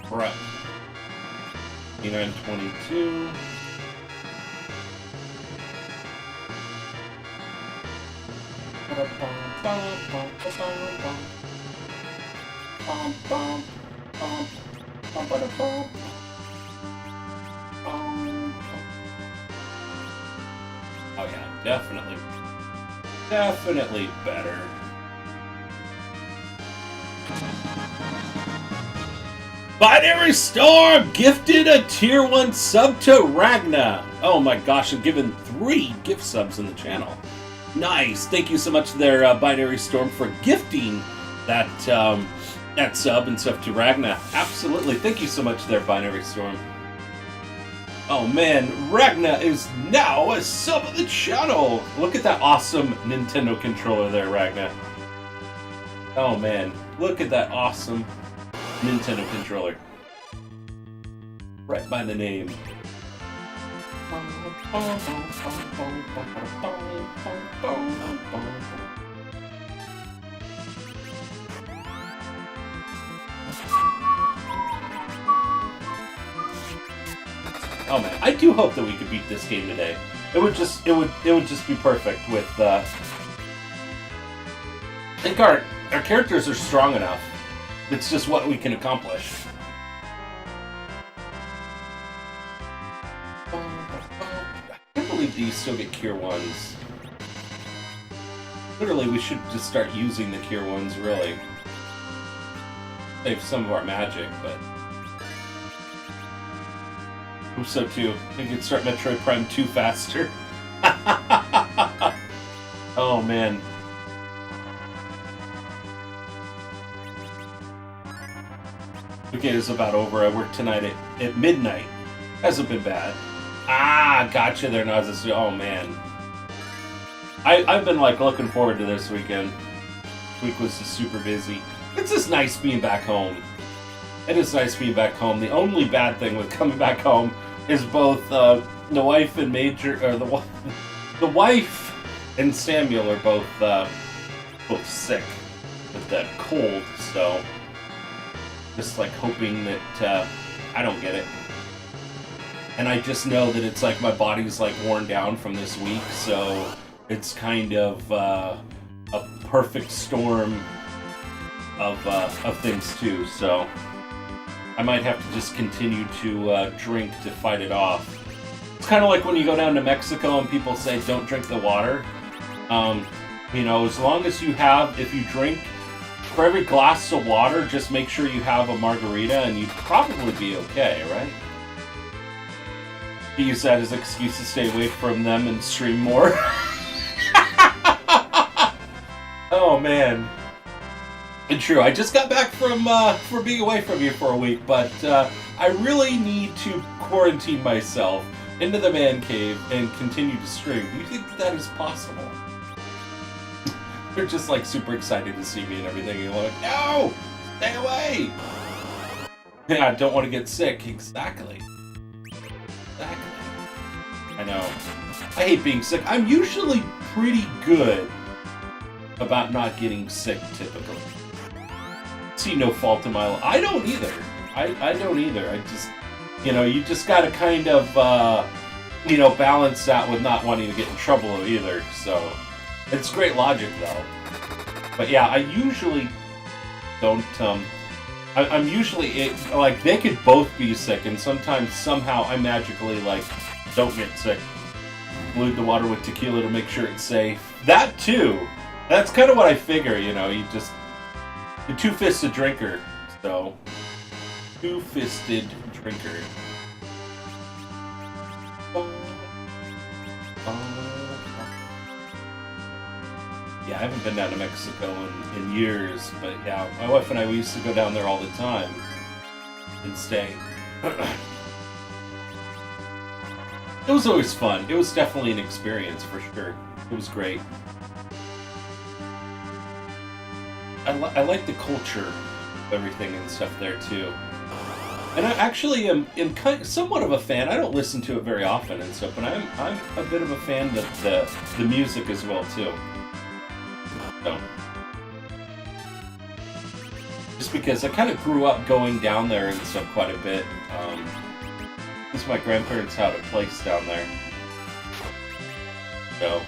Prep. 89-22. Oh yeah, definitely better. Binary Storm gifted a tier 1 sub to Ragna. Oh my gosh, I've given 3 gift subs in the channel. Nice. Thank you so much there, Binary Storm, for gifting that that sub and stuff to Ragna. Absolutely. Thank you so much there, Binary Storm. Oh man, Ragna is now a sub of the channel! Look at that awesome Nintendo controller there, Ragna. Oh man, look at that awesome Nintendo controller. Right by the name. Oh man, I do hope that we could beat this game today. It would just be perfect with I think our characters are strong enough. It's just what we can accomplish. I can't believe these still get Cure 1s. Literally, we should just start using the Cure 1s, really. Save some of our magic, but... I hope so too. We could start Metroid Prime 2 faster. Oh man. Weekend is about over. I work tonight at midnight. Hasn't been bad. Ah, gotcha there, Nazis. Oh man. I've been like looking forward to this weekend. This week was just super busy. It's just nice being back home. It is nice being back home. The only bad thing with coming back home is both the wife and the wife and Samuel are both sick with that cold. So just like hoping that I don't get it. And I just know that it's like my body's like worn down from this week, so it's kind of a perfect storm of things too. So I might have to just continue to drink to fight it off. It's kind of like when you go down to Mexico and people say don't drink the water. You know, as long as you have, if you drink, for every glass of water, just make sure you have a margarita and you'd probably be okay, right? You use that as an excuse to stay away from them and stream more. Oh man. And true, I just got back from being away from you for a week, but I really need to quarantine myself into the man cave and continue to stream. Do you think that is possible? They're just like super excited to see me and everything. You're like, no! Stay away! Yeah, I don't want to get sick. Exactly. Exactly. I know. I hate being sick. I'm usually pretty good about not getting sick, typically. See no fault in my life. I don't either. I don't either. I just, you know, you just gotta kind of, you know, balance that with not wanting to get in trouble either, so. It's great logic, though. But yeah, I usually don't, I'm usually, like, they could both be sick, and sometimes, somehow, I magically, like, don't get sick. Dilute the water with tequila to make sure it's safe. That, too! That's kind of what I figure, you know, you're two-fisted drinker, so. Two-fisted drinker. Yeah, I haven't been down to Mexico in years, but yeah, my wife and I, we used to go down there all the time and stay. It was always fun. It was definitely an experience, for sure. It was great. I like the culture of everything and stuff there, too. And I actually am somewhat of a fan. I don't listen to it very often and stuff, but I'm a bit of a fan of the music as well, too. So, just because I kind of grew up going down there and stuff quite a bit. Because my grandparents had a place down there. So.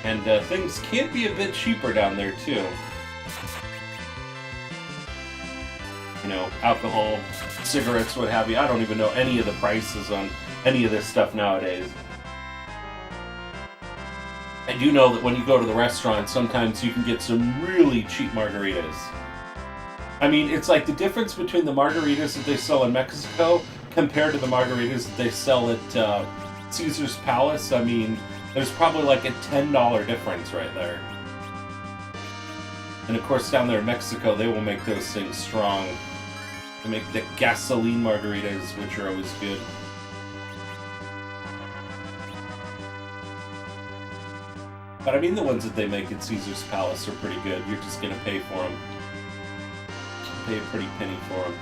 And things can be a bit cheaper down there, too. You know, alcohol, cigarettes, what have you. I don't even know any of the prices on any of this stuff nowadays. I do know that when you go to the restaurant, sometimes you can get some really cheap margaritas. I mean, it's like the difference between the margaritas that they sell in Mexico compared to the margaritas that they sell at Caesar's Palace. I mean, there's probably like a $10 difference right there. And of course, down there in Mexico, they will make those things strong. They make the gasoline margaritas, which are always good. But I mean, the ones that they make at Caesar's Palace are pretty good. You're just gonna pay for them. Pay a pretty penny for them.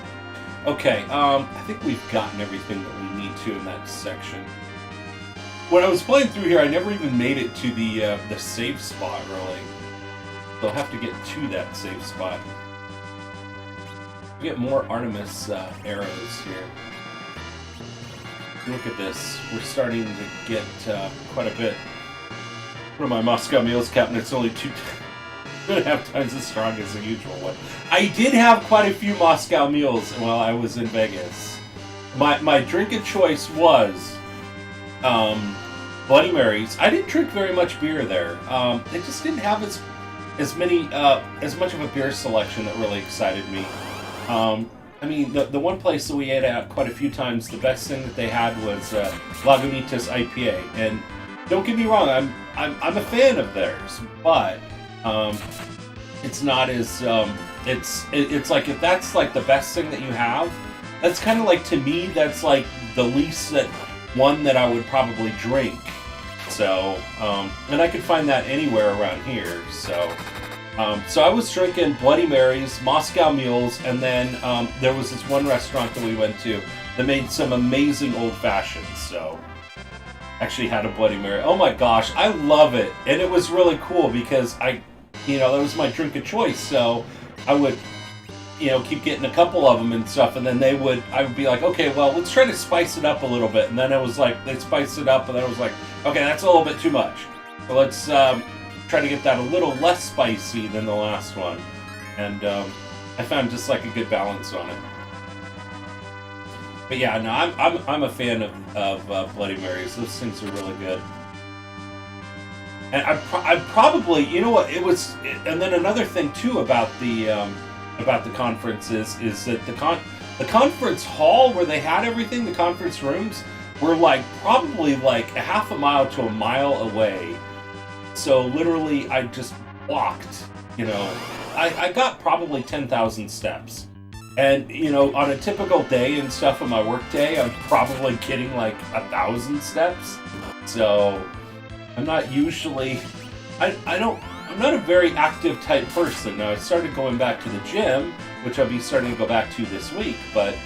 Okay, I think we've gotten everything that we need to in that section. When I was playing through here, I never even made it to the save spot, really. So I'll have to get to that save spot. We get more Artemis arrows here. Look at this. We're starting to get quite a bit. One of my Moscow Mules, Captain, it's only 2.5 times as strong as the usual one. I did have quite a few Moscow Mules while I was in Vegas. My drink of choice was Bloody Marys. I didn't drink very much beer there. They just didn't have as much of a beer selection that really excited me. I mean, the one place that we ate at quite a few times, the best thing that they had was Lagunitas IPA. And don't get me wrong, I'm a fan of theirs, but it's not as it's like, if that's like the best thing that you have, that's kind of like, to me, that's like the least one that I would probably drink. So and I could find that anywhere around here. So I was drinking Bloody Marys, Moscow Mules, and then there was this one restaurant that we went to that made some amazing old fashions. So actually had a Bloody Mary. Oh my gosh, I love it. And it was really cool because that was my drink of choice. So I would, keep getting a couple of them and stuff, and then I would be like, okay, well, let's try to spice it up a little bit. And then it was like, they spiced it up, and then I was like, okay, that's a little bit too much. So let's try to get that a little less spicy than the last one. And I found just like a good balance on it. But yeah, no, I'm a fan of Bloody Marys. Those things are really good. And I probably, you know what, it was, and then another thing too about the conference is that the conference hall where they had everything, the conference rooms, were like probably like a half a mile to a mile away. So literally, I just walked. I got probably 10,000 steps. And, on a typical day and stuff on my work day, I'm probably getting like 1,000 steps. So I'm not usually, I'm not a very active type person. Now I started going back to the gym, which I'll be starting to go back to this week, but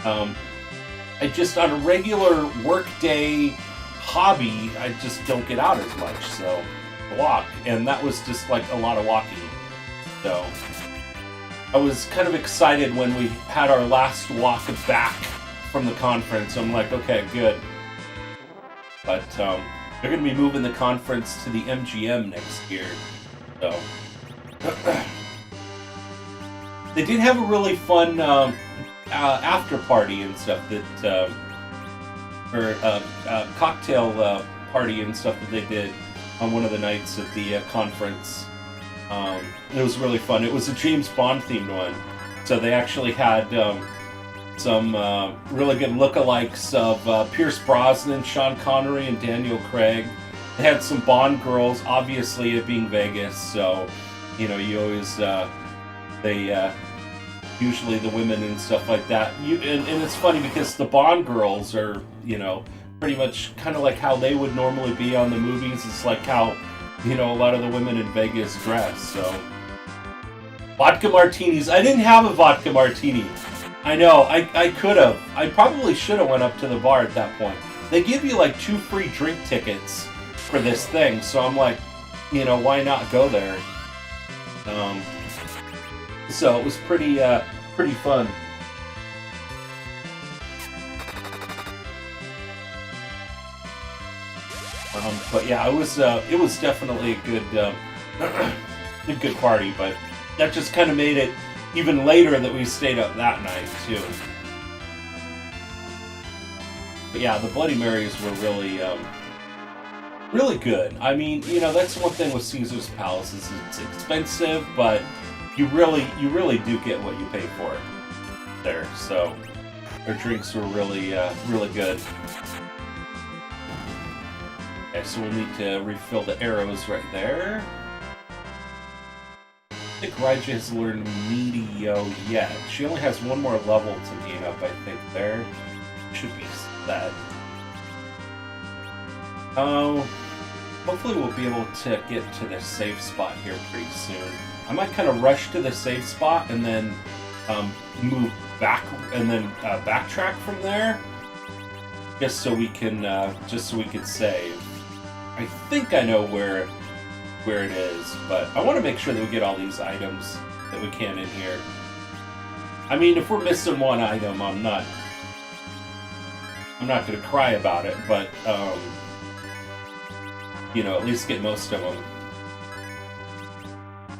I just, on a regular work day hobby, I just don't get out as much. So I walk, and that was just like a lot of walking. So I was kind of excited when we had our last walk back from the conference. I'm like, okay, good. But they're going to be moving the conference to the MGM next year. So they did have a really fun after party and stuff or cocktail party and stuff that they did on one of the nights at the conference. It was really fun. It was a James Bond themed one. So they actually had some really good lookalikes of Pierce Brosnan, Sean Connery, and Daniel Craig. They had some Bond girls, obviously it being Vegas, so you always usually the women and stuff like that. And it's funny because the Bond girls are pretty much kind of like how they would normally be on the movies. It's like how a lot of the women in Vegas dress. So vodka martinis. I didn't have a vodka martini. I know, I could have. I probably should have went up to the bar at that point. They give you like 2 free drink tickets for this thing, so I'm like, why not go there? So it was pretty fun. But yeah, it was definitely a good party, but that just kind of made it even later that we stayed up that night too. But yeah, the Bloody Marys were really good. I mean, that's one thing with Caesar's Palace is it's expensive, but you really do get what you pay for there. So their drinks were really good. Okay, so we'll need to refill the arrows right there. think Raija has learned Meteor yet. She only has one more level to gain up, I think. There should be set. Hopefully we'll be able to get to the safe spot here pretty soon. I might kind of rush to the safe spot and then move back and then backtrack from there, just so we can save. I think I know where it is, but I want to make sure that we get all these items that we can in here. I mean, if we're missing one item, I'm not going to cry about it, but you know, at least get most of them.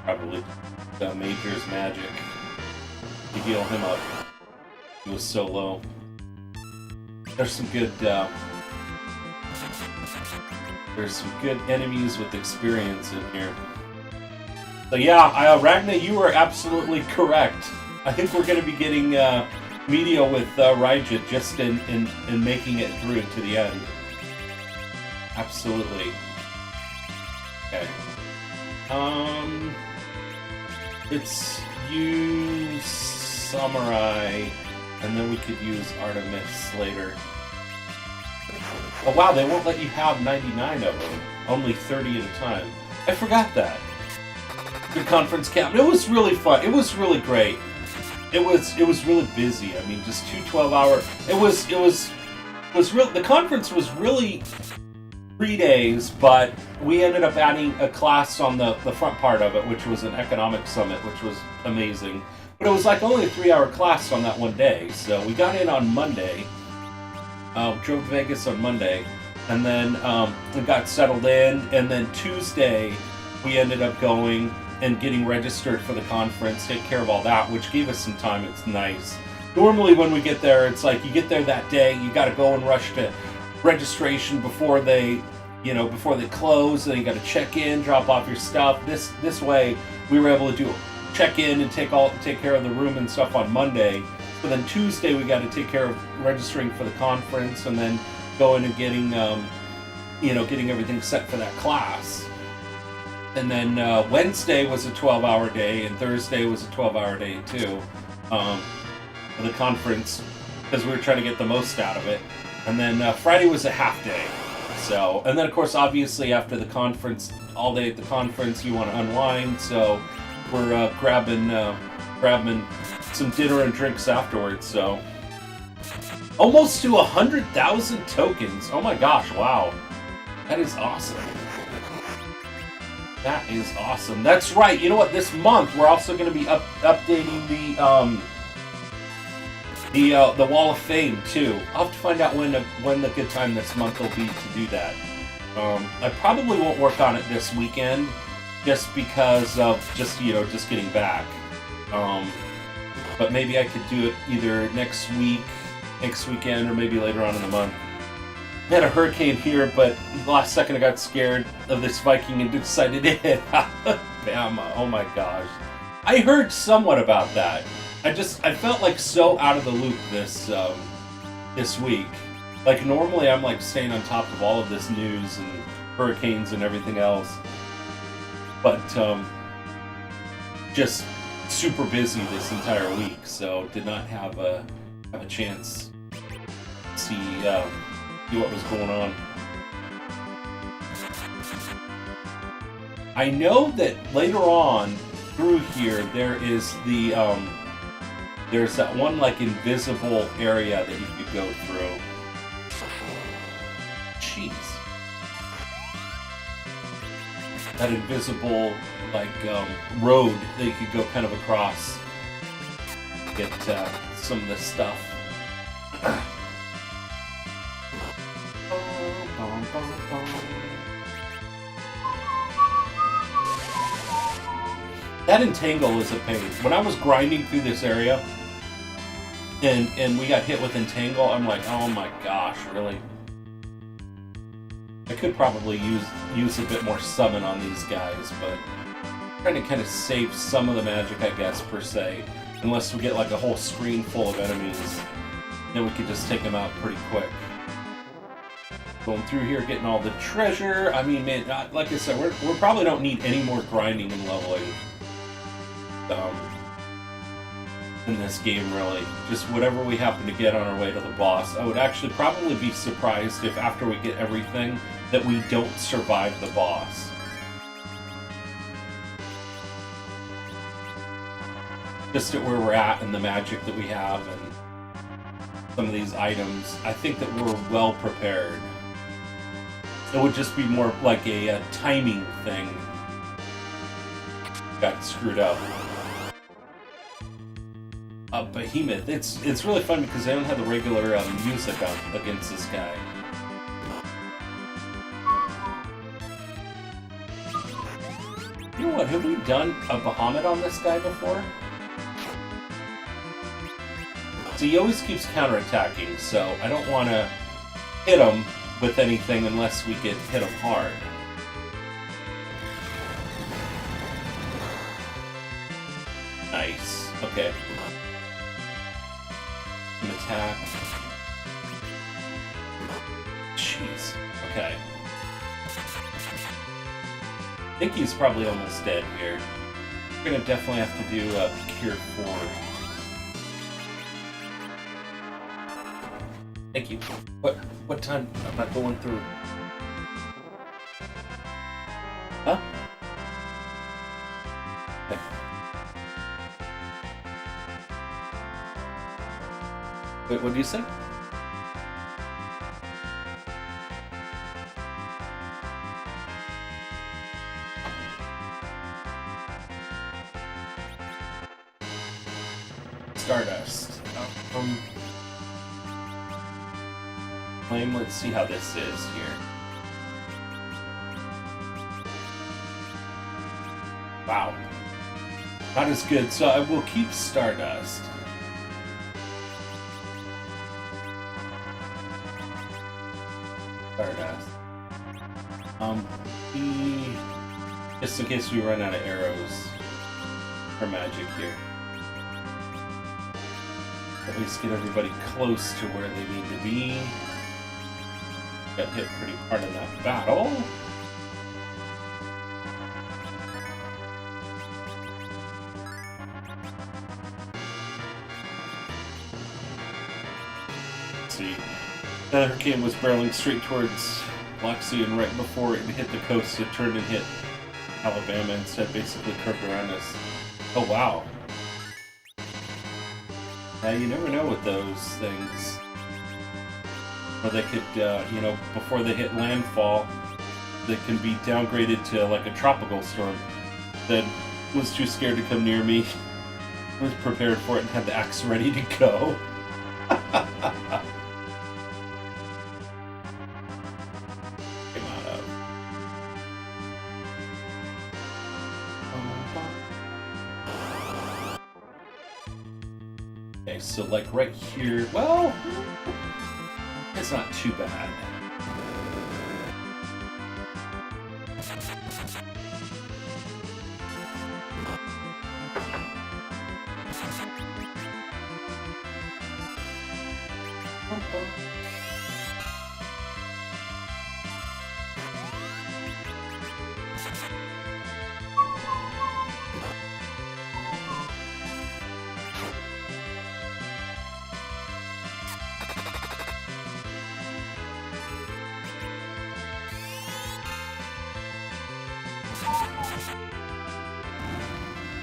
Probably the Major's magic to heal him up. He was so low. There's some good enemies with experience in here. So yeah, Ragna, you are absolutely correct. I think we're going to be getting Meteor with Raija just in making it through to the end. Absolutely. Okay. Let's use Samurai, and then we could use Artemis later. Oh wow, they won't let you have 99 of them. Only 30 at a time. I forgot that. The conference camp. It was really fun. It was really great. It was really busy. I mean, just 2 12-hour. It was real. The conference was really 3 days, but we ended up adding a class on the front part of it, which was an economic summit, which was amazing. But it was like only a 3-hour class on that one day. So we got in on Monday. Drove to Vegas on Monday, and then we got settled in, and then Tuesday we ended up going and getting registered for the conference, take care of all that, which gave us some time. It's nice. Normally when we get there, it's like you get there that day, you got to go and rush to registration before they close, and you got to check in, drop off your stuff. This way we were able to check in and take care of the room and stuff on Monday. But then Tuesday we got to take care of registering for the conference, and then going and getting getting everything set for that class. And then Wednesday was a 12-hour day, and Thursday was a 12-hour day too, for the conference, because we were trying to get the most out of it. And then Friday was a half day. So, and then of course, obviously after the conference, all day at the conference, you want to unwind. So we're grabbing some dinner and drinks afterwards. So almost to 100,000 tokens. Oh my gosh! Wow, that is awesome. That is awesome. That's right. You know what? This month we're also going to be updating the Wall of Fame too. I'll have to find out when the good time this month will be to do that. I probably won't work on it this weekend, just because of just getting back. But maybe I could do it either next weekend, or maybe later on in the month. We had a hurricane here, but the last second I got scared of this Viking and decided to hit Alabama. Oh my gosh. I heard somewhat about that. I felt like so out of the loop this week. Like normally I'm like staying on top of all of this news and hurricanes and everything else. But just super busy this entire week, so did not have a chance to see what was going on. I know that later on through here there is there's that one like invisible area that you could go through. Jeez. That invisible like road that you could go kind of across, get some of this stuff. That entangle is a pain. When I was grinding through this area and we got hit with entangle, I'm like, oh my gosh, really? I could probably use a bit more summon on these guys, but I'm trying to kind of save some of the magic, I guess, per se. Unless we get like a whole screen full of enemies, then we could just take them out pretty quick. Going through here, getting all the treasure. I mean, man, like I said, we probably don't need any more grinding and leveling. in this game, really. Just whatever we happen to get on our way to the boss. I would actually probably be surprised if after we get everything that we don't survive the boss. Just at where we're at and the magic that we have and some of these items, I think that we're well prepared. It would just be more like a timing thing. Got screwed up. Behemoth. It's really fun because I don't have the regular music on against this guy. You know what? Have we done a Bahamut on this guy before? So he always keeps counterattacking, so I don't want to hit him with anything unless we get hit him hard. Nice. Okay. Attack. Jeez. Okay. I think he's probably almost dead here. We're gonna definitely have to do a Cure 4. Thank you. What time am I going through? Huh? Okay. Wait, what did you say? Stardust. Flame, let's see how this is here. Wow. Not as good, so I will keep Stardust. Stardust. Just in case we run out of arrows or magic here. At least get everybody close to where they need to be. Got hit pretty hard in that battle. Let's see. The hurricane was barreling straight towards Loxie, and right before it hit the coast, it turned and hit Alabama instead, basically curved around us. Oh, wow. Now, you never know with those things. Or they could, you know, before they hit landfall, they can be downgraded to like a tropical storm. That was too scared to come near me. I was prepared for it and had the axe ready to go. Came out of. Okay, so like right here, well, it's not too bad.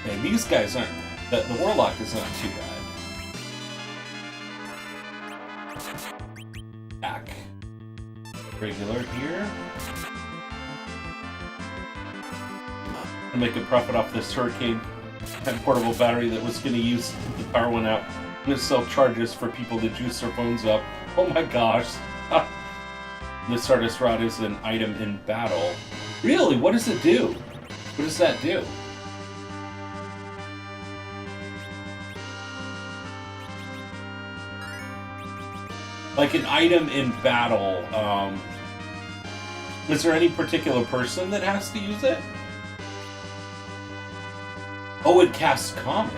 And these guys aren't. The Warlock is not too bad. Back. Regular here. I'll make a profit off this Hurricane and portable battery that was going to use the power went out. I'm going to sell charges for people to juice their phones up. Oh my gosh. The Stardust Rod is an item in battle. Really? What does it do? What does that do? Like an item in battle, is there any particular person that has to use it? Oh, it casts Comet.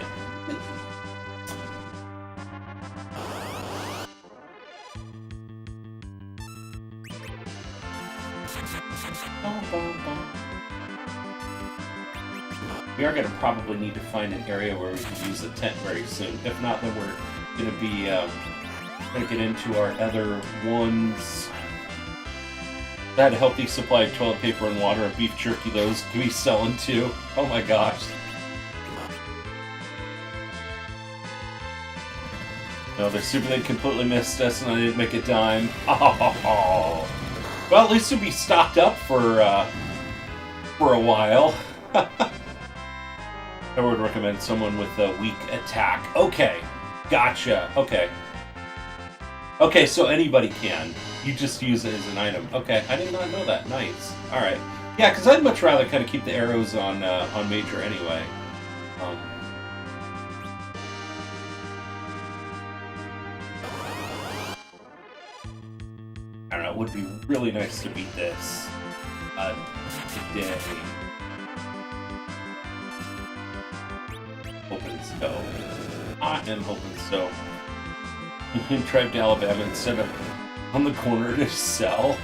we are going to probably need to find an area where we can use a tent very soon. If not, then we're going to be going to get into our other ones. I had a healthy supply of toilet paper and water and beef jerky those to be selling too. Oh my gosh. No, they're super. They completely missed us, and I didn't make a dime. Oh. Well, at least we'll be stocked up for a while. I would recommend someone with a weak attack. Okay, gotcha. Okay. Okay, so anybody can. You just use it as an item. Okay, I did not know that. Nice. All right. Yeah, because I'd much rather kind of keep the arrows on Major anyway. I don't know, it would be really nice to beat this today. Hoping so. I am hoping so. Drive to Alabama instead of on the corner to sell.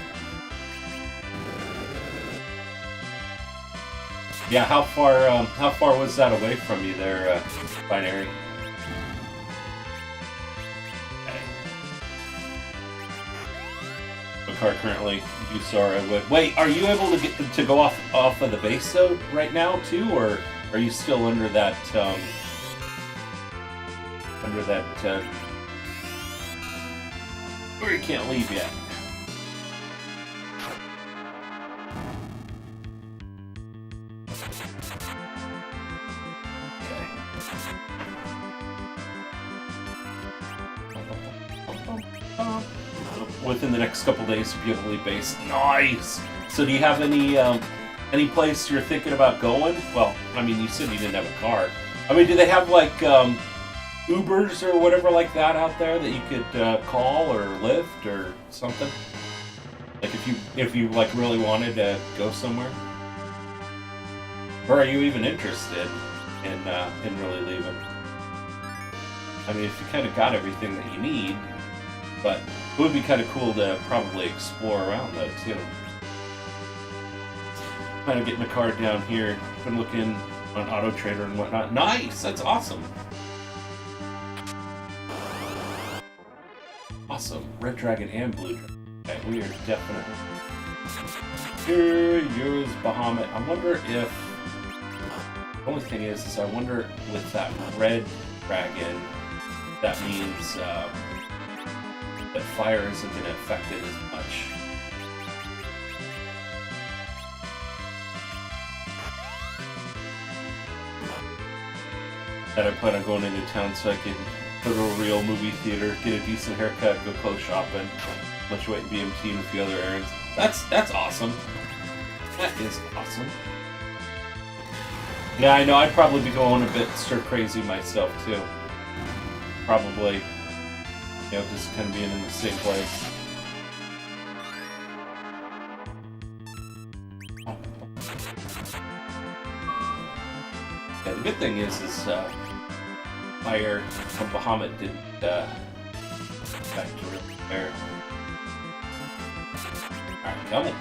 Yeah, how far was that away from you there, Binary? Car currently you saw I would. Wait, are you able to get to go off of the base though right now too, or are you still under that or you can't leave yet? Within the next couple days, you'll be able to leave base. Nice. So, do you have any place you're thinking about going? Well, I mean, you said you didn't have a car. I mean, do they have like Ubers or whatever like that out there that you could call or Lyft or something? Like if you like really wanted to go somewhere, or are you even interested in really leaving? I mean, if you kind of got everything that you need, but it would be kind of cool to probably explore around though too. Kind of getting a car down here. Been looking on Auto Trader and whatnot. Nice, that's awesome. Awesome, Red Dragon and Blue Dragon. Okay, we are definitely. Here's Bahamut. I wonder if. The only thing is I wonder with that Red Dragon, that means. That fire isn't going to affect it as much. That I plan on going into town so I can go to a real movie theater, get a decent haircut, go clothes shopping, much weight in BMT and a few other errands. That's awesome. That is awesome. Yeah, I know. I'd probably be going a bit stir crazy myself too. Probably. You know, just kind of being in the same place. Yeah, the good thing is fire from Bahamut didn't affect the repair. Alright, coming.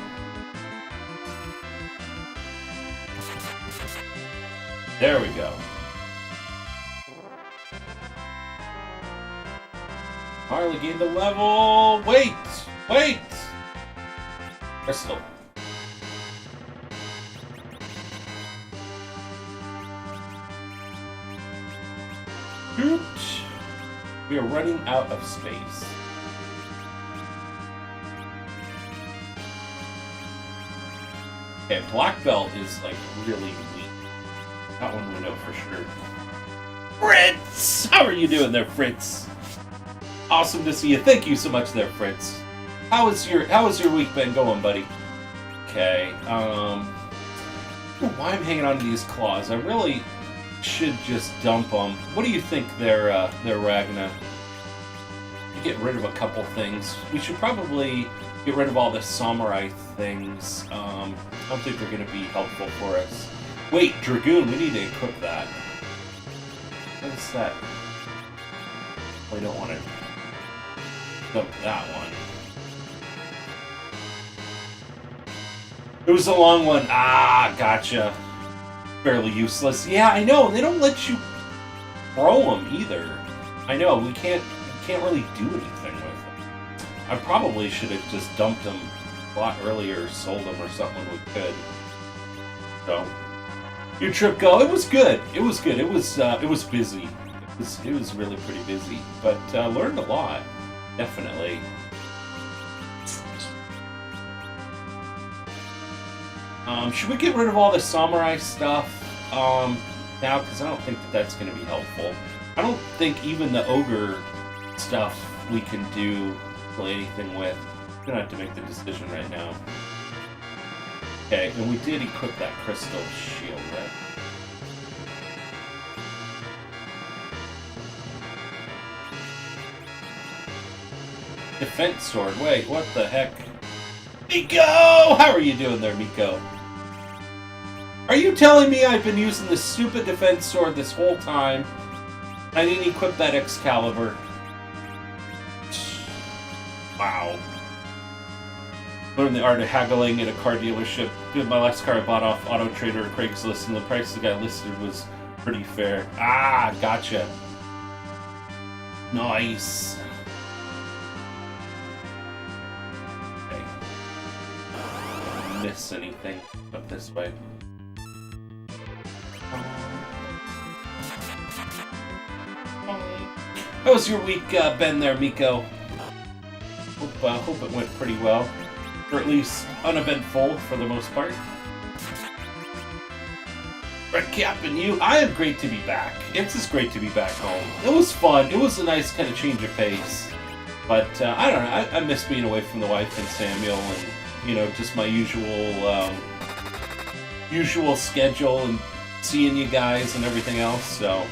There we go. Harley gained a level. Wait! Crystal. Shoot! We are running out of space. Okay, Black Belt is like really weak. That one we know for sure. Fritz! How are you doing there, Fritz? Awesome to see you. Thank you so much there, Fritz. How is your week been going, buddy? Okay, I don't know why I'm hanging on to these claws. I really should just dump them. What do you think there, Ragna? Get rid of a couple things. We should probably get rid of all the samurai things. I don't think they're going to be helpful for us. Wait, Dragoon, we need to equip that. What is that? We don't want to dump that one. It was a long one. Ah, gotcha. fairly useless. Yeah, I know. They don't let you throw them either. I know. We can't really do anything with them. I probably should have just dumped them a lot earlier, sold them or something when we could. So, your trip go? It was good. It was good. It was busy. It was really pretty busy, but learned a lot. Definitely. Should we get rid of all the samurai stuff now? Because I don't think that's going to be helpful. I don't think even the ogre stuff we can play anything with. I'm going to have to make the decision right now. Okay, and we did equip that crystal shield, right? Defense sword. Wait, what the heck? Miko! How are you doing there, Miko? Are you telling me I've been using this stupid defense sword this whole time? I didn't equip that Excalibur. Wow. Learned the art of haggling at a car dealership. My last car I bought off Auto Trader or Craigslist, and the price the guy listed was pretty fair. Ah, gotcha. Nice. Miss anything up this way. How was your week been there, Miko? Hope it went pretty well. Or at least uneventful for the most part. Red Cap and you, I am great to be back. It's just great to be back home. It was fun. It was a nice kind of change of pace. But I don't know, I miss being away from the wife and Samuel and you know, just my usual schedule and seeing you guys and everything else, so.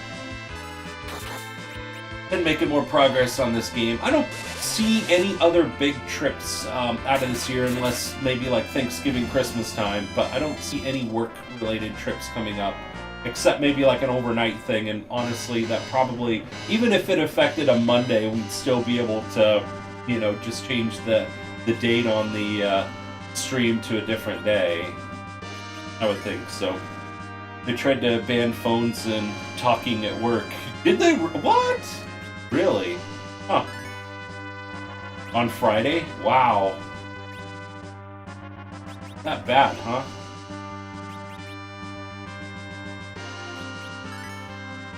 And making more progress on this game. I don't see any other big trips out of this year unless maybe like Thanksgiving, Christmas time, but I don't see any work-related trips coming up, except maybe like an overnight thing, and honestly, that probably, even if it affected a Monday, we'd still be able to, you know, just change the date on the stream to a different day. I would think so. They tried to ban phones and talking at work. Did they? What? Really? Huh. On Friday? Wow. Not bad, huh?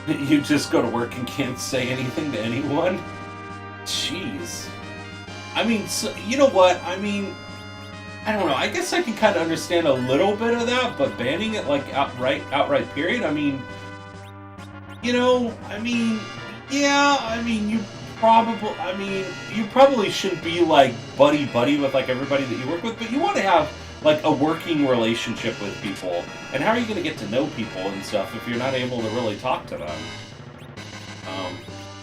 You just go to work and can't say anything to anyone? Jeez. I mean, so, you know what? I mean, I don't know. I guess I can kind of understand a little bit of that, but banning it like outright period. I mean, you know, I mean, yeah. I mean, you probably shouldn't be like buddy with like everybody that you work with, but you want to have like a working relationship with people. And how are you going to get to know people and stuff if you're not able to really talk to them?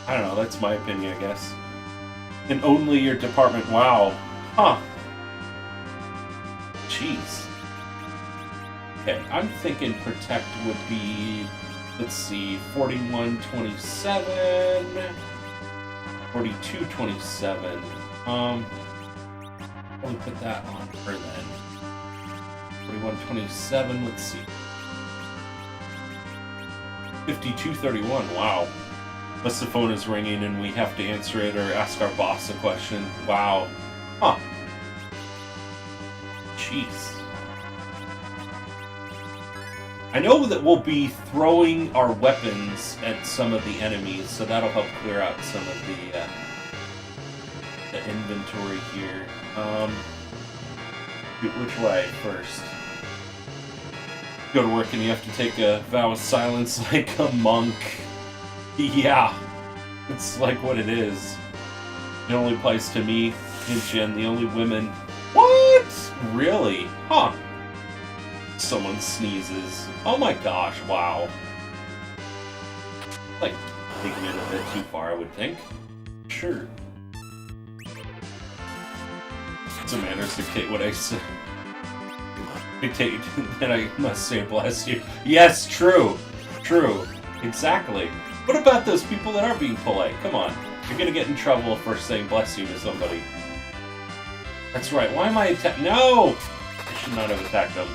I don't know. That's my opinion, I guess. And only your department. Wow. Huh. Jeez. Okay, I'm thinking Protect would be, let's see, 4127, 4227. Let me put that on her then. 4127, let's see. 5231, wow. Unless the phone is ringing and we have to answer it or ask our boss a question. Wow. Huh. Jeez. I know that we'll be throwing our weapons at some of the enemies, so that'll help clear out some of the inventory here. Which way first? Go to work and you have to take a vow of silence like a monk. Yeah, it's like what it is. It only applies to me and Jen, the only women. What? Really? Huh. Someone sneezes. Oh my gosh, wow. Like, taking it a bit too far, I would think. Sure. Some manners dictate what I say. Dictate that I must say bless you. Yes, true. True. Exactly. What about those people that are being polite? Come on. You're gonna get in trouble for saying bless you to somebody. That's right. Why am I No! I should not have attacked them.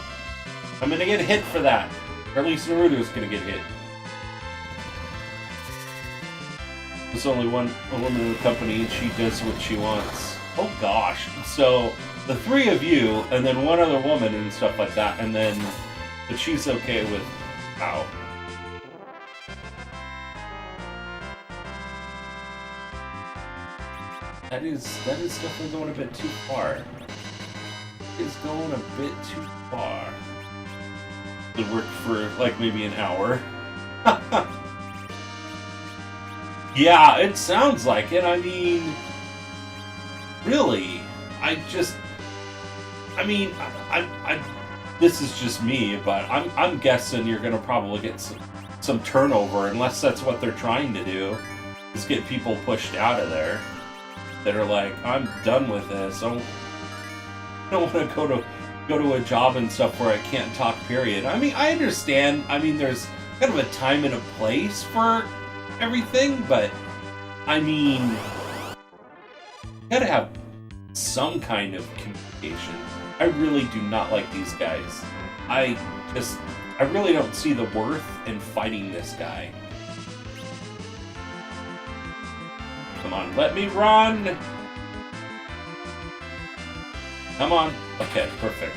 I'm gonna get hit for that. Or at least Naruto's gonna get hit. There's only a woman in the company, and she does what she wants. Oh gosh. So, the three of you, and then one other woman and stuff like that, and then... But she's okay with... Ow. That is definitely going a bit too far. It is going a bit too far. It worked for, like, maybe an hour. Yeah, it sounds like it. I mean... Really? I this is just me, but I'm guessing you're gonna probably get some turnover, unless that's what they're trying to do, is get people pushed out of there that are like, I'm done with this. I don't want to go to a job and stuff where I can't talk. Period. I mean, I understand. I mean, there's kind of a time and a place for everything, but I mean, you gotta have some kind of communication. I really do not like these guys. I really don't see the worth in fighting this guy. Come on, let me run! Come on. Okay, perfect.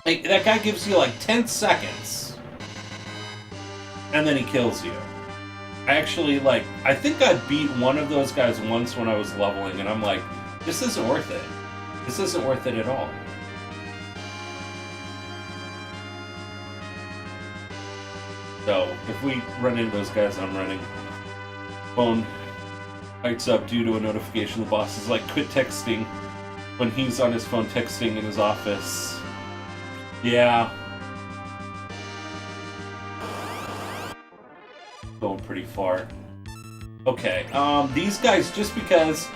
Like, that guy gives you like 10 seconds. And then he kills you. I actually, like, I think I beat one of those guys once when I was leveling, and I'm like, this isn't worth it. This isn't worth it at all. So, if we run into those guys, I'm running. Phone lights up due to a notification. The boss is like, quit texting when he's on his phone texting in his office. Yeah. Going pretty far. Okay, these guys, just because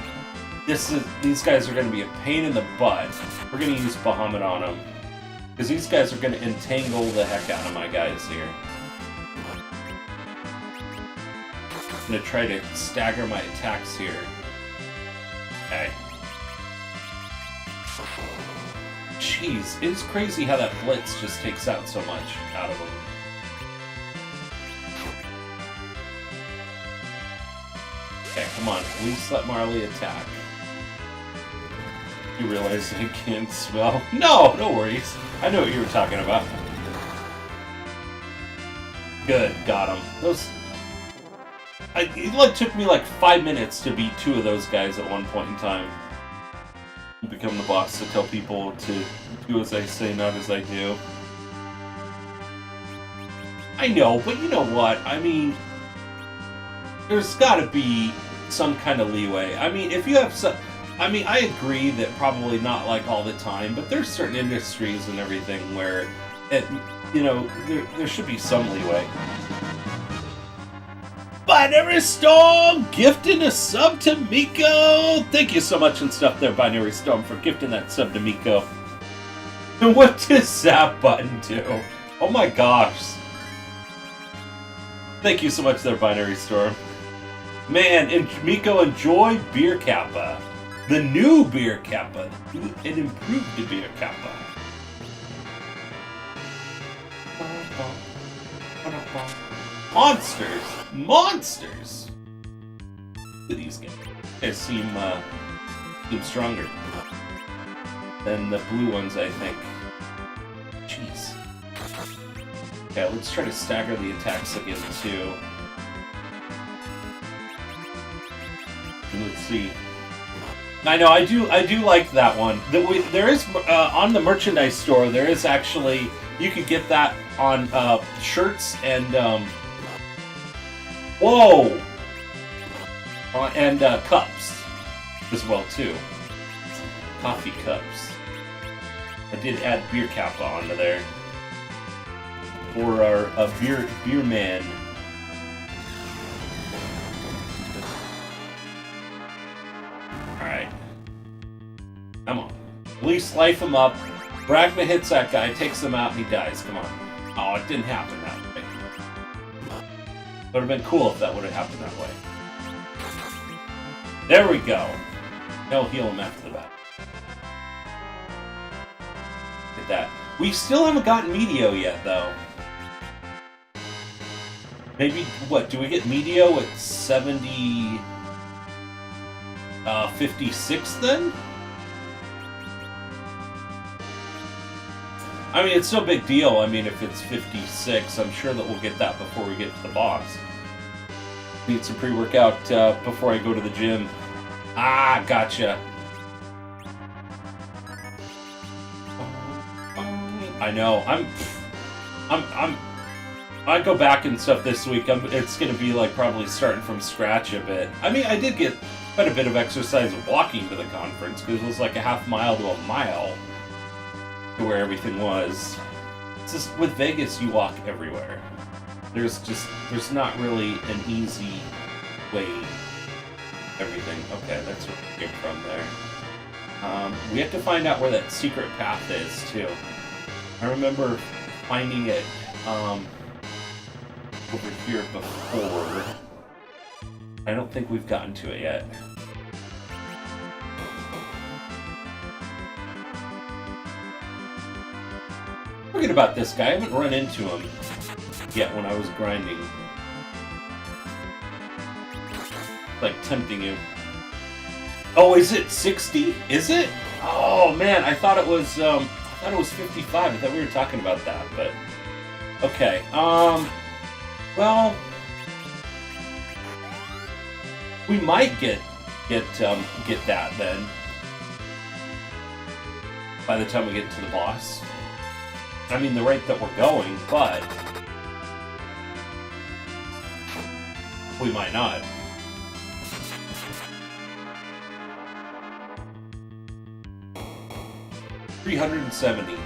these guys are going to be a pain in the butt, we're going to use Bahamut on them. Because these guys are going to entangle the heck out of my guys here. I'm going to try to stagger my attacks here. Okay. Jeez, it's crazy how that blitz just takes out so much out of them. Okay, come on, at least let Marley attack. You realize I can't smell? No, no worries. I know what you were talking about. Good, got him. It took me like 5 minutes to beat 2 of those guys at one point in time. Become the boss to tell people to do as I say, not as I do. I know, but you know what? I mean, there's gotta be some kind of leeway. I mean, if you have some... I mean, I agree that probably not like all the time, but there's certain industries and everything where, there should be some leeway. Binary Storm gifting a sub to Miko! Thank you so much and stuff there, Binary Storm, for gifting that sub to Miko. And what does that button do? Oh my gosh. Thank you so much there, Binary Storm. Man, and Miko, enjoy Beer Kappa. The new Beer Kappa. It improved the Beer Kappa. Monsters! Monsters! Look at these guys. They seem stronger than the blue ones, I think. Jeez. Okay, let's try to stagger the attacks again, too. And let's see. I know, I do like that one. There is, on the merchandise store, there is actually, you could get that on shirts and, whoa! And cups as well, too. Coffee cups. I did add Beer Kappa onto there. For our beer man. Alright. Come on. At least life him up. Bragma hits that guy, takes him out, and he dies. Come on. Oh, it didn't happen that way. Would have been cool if that would have happened that way. There we go. He'll heal him after the battle. Look at that. We still haven't gotten Meteo yet, though. Maybe, what, do we get Medio at 70... 56 then? I mean, it's no big deal. I mean, if it's 56, I'm sure that we'll get that before we get to the boss. Need some pre-workout before I go to the gym. Ah, gotcha. I know. I go back and stuff this week. It's gonna be like probably starting from scratch a bit. I mean, I did get quite a bit of exercise walking to the conference because it was like a half mile to a mile to where everything was. It's just with Vegas, you walk everywhere. There's not really an easy way. Everything. Okay, that's where we came from there. We have to find out where that secret path is too. I remember finding it over here before. I don't think we've gotten to it yet. Forget about this guy. I haven't run into him yet when I was grinding. Like tempting you. Oh, is it 60? Is it? Oh man, I thought it was 55. I thought we were talking about that, but okay. Well, we might get that then by the time we get to the boss. I mean, the rate that we're going, but we might not. $370.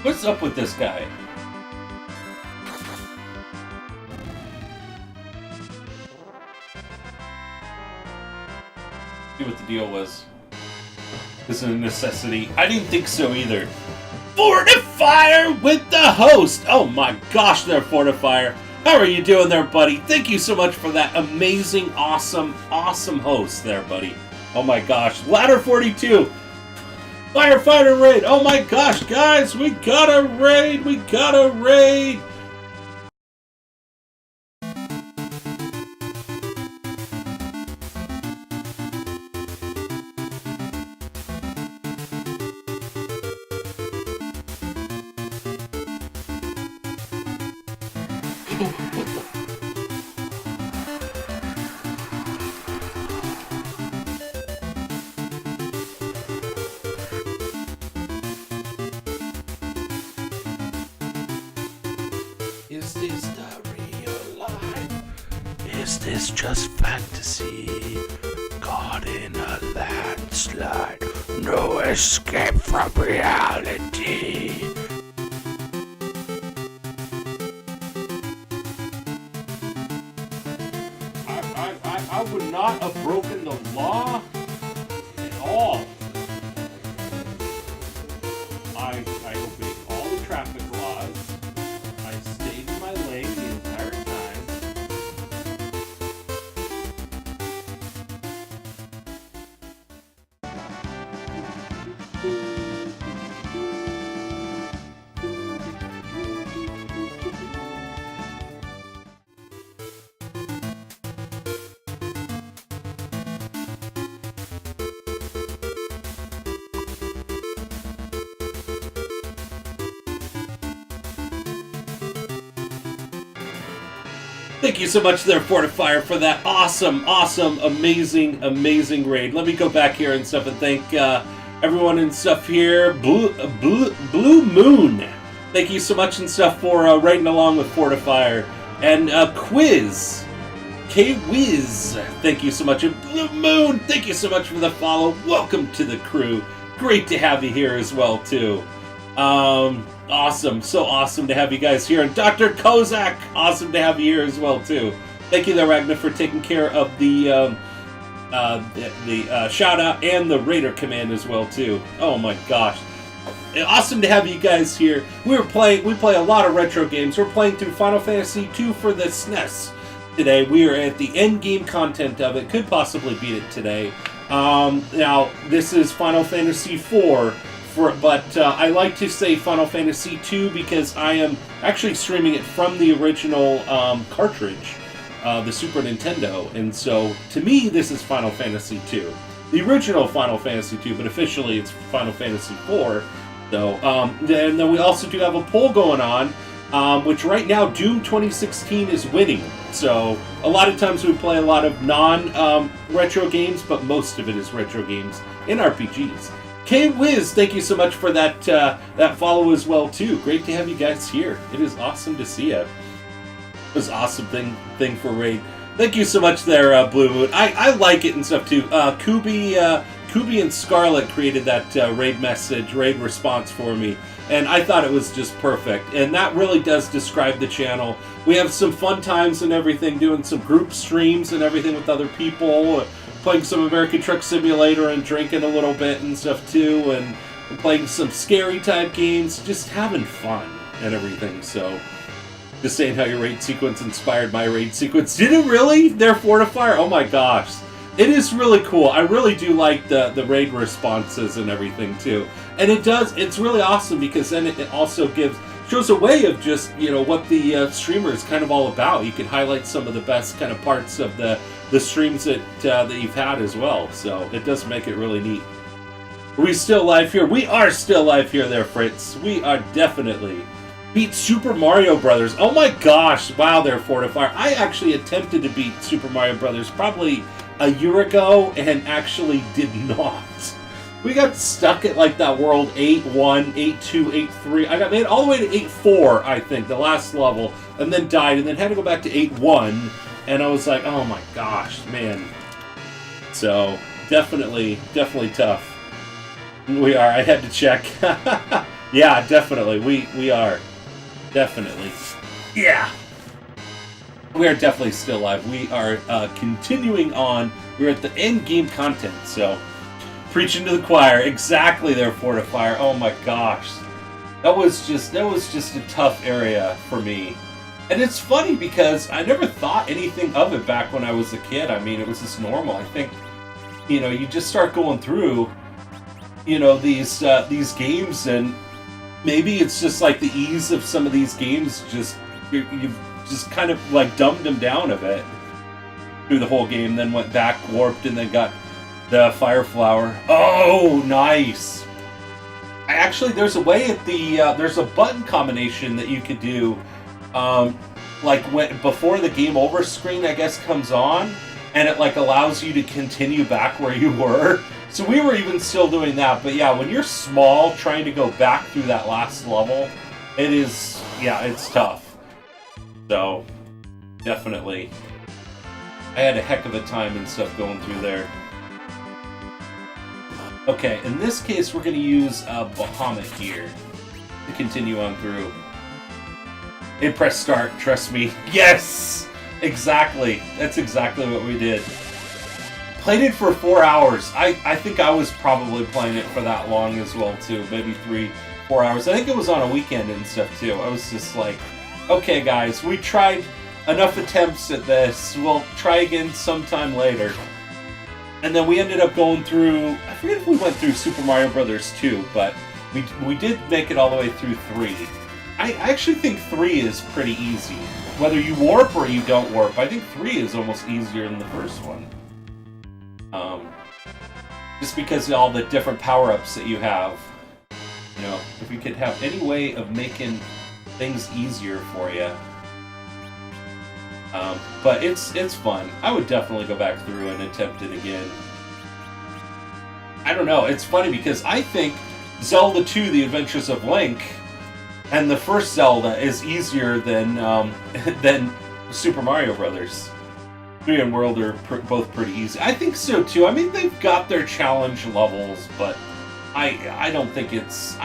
What's up with this guy? See what the deal was. This is a necessity. I didn't think so either. Fortifier with the host! Oh my gosh there, Fortifier. How are you doing there, buddy? Thank you so much for that amazing, awesome host there, buddy. Oh my gosh. Ladder 42! Firefighter raid! Oh my gosh, guys! We got a raid! We got a raid! Is this the real life? Is this just fantasy? Caught in a landslide, no escape from reality. I would not have broken the law at all. I obeyed all the traffic laws. I stayed in my lane the entire time. Thank you so much there, Fortifier, for that awesome, amazing raid. Let me go back here and stuff and thank everyone and stuff here. Blue Moon, thank you so much and stuff for raiding along with Fortifier. And Quiz, K-Wiz, thank you so much. And Blue Moon, thank you so much for the follow. Welcome to the crew. Great to have you here as well, too. Awesome. So awesome to have you guys here. And Dr. Kozak, awesome to have you here as well, too. Thank you there, Ragnar, for taking care of the shout-out and the Raider command as well, too. Oh, my gosh. Awesome to have you guys here. We play a lot of retro games. We're playing through Final Fantasy II for the SNES today. We are at the end game content of it. Could possibly beat it today. Now, this is Final Fantasy IV but I like to say Final Fantasy II because I am actually streaming it from the original cartridge, the Super Nintendo, and so to me this is Final Fantasy II, the original Final Fantasy II, but officially it's Final Fantasy IV. So then we also do have a poll going on, which right now Doom 2016 is winning. So a lot of times we play a lot of non-retro games, but most of it is retro games in RPGs. K-Wiz, thank you so much for that that follow as well too. Great to have you guys here. It is awesome to see you. It was an awesome thing for Raid. Thank you so much there, Blue Moon. I like it and stuff too. Kubi and Scarlet created that raid response for me, and I thought it was just perfect. And that really does describe the channel. We have some fun times and everything, doing some group streams and everything with other people, playing some American Truck Simulator and drinking a little bit and stuff too, and playing some scary type games, just having fun and everything. So, just saying how your raid sequence inspired my raid sequence. Did it really? Their Fortifier? Oh my gosh. It is really cool. I really do like the raid responses and everything too. And it's really awesome because then it also shows a way of just, what the streamer is kind of all about. You can highlight some of the best kind of parts of the streams that you've had as well. So it does make it really neat. Are we still live here? We are still live here there, Fritz. We are definitely. Beat Super Mario Brothers. Oh my gosh. Wow, there, Fortifier. I actually attempted to beat Super Mario Brothers probably a year ago and actually did not. We got stuck at like that world 8-1, 8-2, 8-3. I got made all the way to 8-4, I think, the last level, and then died, and then had to go back to 8-1, and I was like, oh my gosh, man. So, definitely tough. We are. I had to check. Yeah, definitely. We are. Definitely. Yeah. We are definitely still live. We are continuing on. We're at the end game content, so preaching to the choir. Exactly there, Fortifier. Oh my gosh. That was just a tough area for me. And it's funny because I never thought anything of it back when I was a kid. I mean, it was just normal. I think, you just start going through, these games, and maybe it's just like the ease of some of these games, you've just kind of like dumbed them down a bit through the whole game, then went back, warped, and then got the Fire Flower. Oh, nice! There's a way at there's a button combination that you could do, before the game over screen, I guess, comes on, and it like allows you to continue back where you were. So we were even still doing that, but yeah, when you're small, trying to go back through that last level, it's tough. So, definitely. I had a heck of a time and stuff going through there. Okay, in this case, we're going to use Bahamut here to continue on through. Hit press start, trust me. Yes! Exactly. That's exactly what we did. Played it for 4 hours. I think I was probably playing it for that long as well, too. Maybe 3-4 hours. I think it was on a weekend and stuff, too. I was just like, okay, guys, we tried enough attempts at this. We'll try again sometime later. And then we ended up going through, I forget if we went through Super Mario Brothers 2, but we did make it all the way through 3. I actually think 3 is pretty easy. Whether you warp or you don't warp, I think 3 is almost easier than the first one. Just because of all the different power-ups that you have. If we could have any way of making things easier for you. But it's fun. I would definitely go back through and attempt it again. I don't know, it's funny because I think Zelda 2, The Adventures of Link, and the first Zelda is easier than Super Mario Brothers. 3 and World are both pretty easy. I think so too. I mean, they've got their challenge levels, but I don't think it's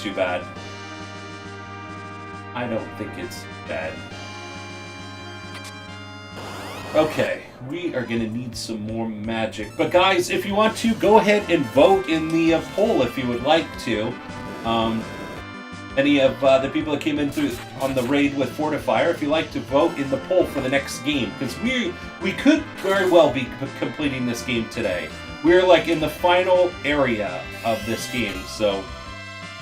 too bad. I don't think it's bad. Okay, we are going to need some more magic. But guys, if you want to, go ahead and vote in the poll if you would like to. Any of the people that came in on the raid with Fortifier, if you'd like to vote in the poll for the next game, because we could very well be completing this game today. we're like in the final area of this game, so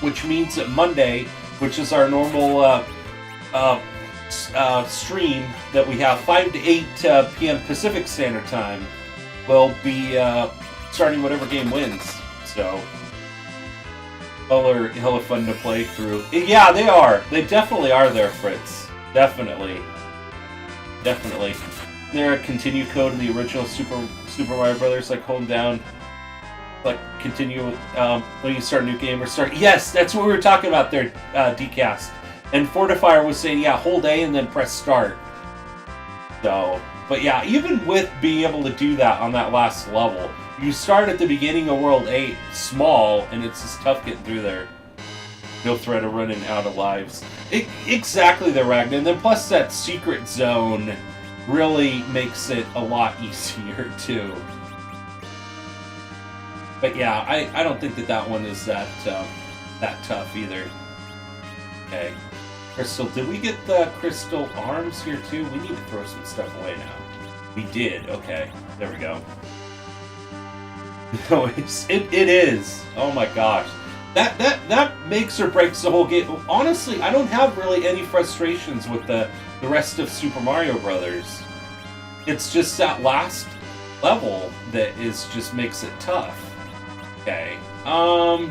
which means that Monday, which is our normal stream that we have 5 to 8 p.m. Pacific Standard Time, will be starting whatever game wins. So hella fun to play through. Yeah, they are. They definitely are there, Fritz. Definitely. They're a continue code in the original Super Mario Brothers, like holding down, like continue when you start a new game or start. Yes, that's what we were talking about there, Dcast. And Fortifier was saying, yeah, hold A and then press start. So, but yeah, even with being able to do that on that last level, you start at the beginning of World 8 small, and it's just tough getting through there. No threat of running out of lives. Exactly the Ragnar. And then plus that secret zone really makes it a lot easier too. But yeah, I don't think that one is that tough either. Okay. Crystal, did we get the crystal arms here too? We need to throw some stuff away now. We did, okay. There we go. No, it is. Oh my gosh. That makes or breaks the whole game. Honestly, I don't have really any frustrations with the rest of Super Mario Brothers. It's just that last level that just makes it tough. Okay. I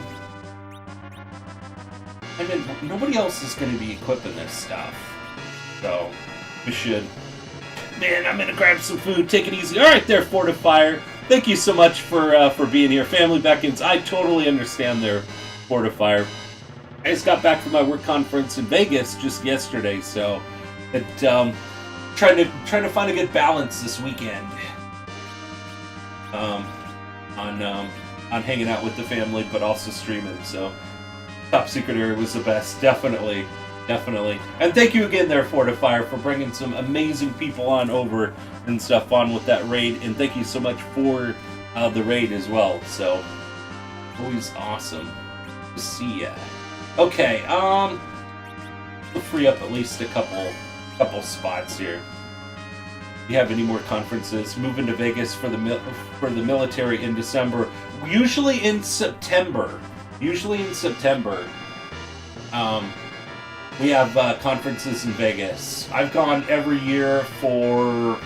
mean, nobody else is going to be equipping this stuff. So, we should. Man, I'm going to grab some food. Take it easy. All right there, Fortifier. Thank you so much for being here. Family beckons. I totally understand there, Fortifier. I just got back from my work conference in Vegas just yesterday, so trying to find a good balance this weekend on hanging out with the family, but also streaming. So Top Secret Area was the best, definitely. And thank you again there, Fortifier, for bringing some amazing people on over and stuff on with that raid, and thank you so much for the raid as well. So always awesome to see ya. Okay, we'll free up at least a couple spots here. If you have any more conferences, moving to Vegas for the military in December. Usually in September. We have conferences in Vegas. I've gone every year for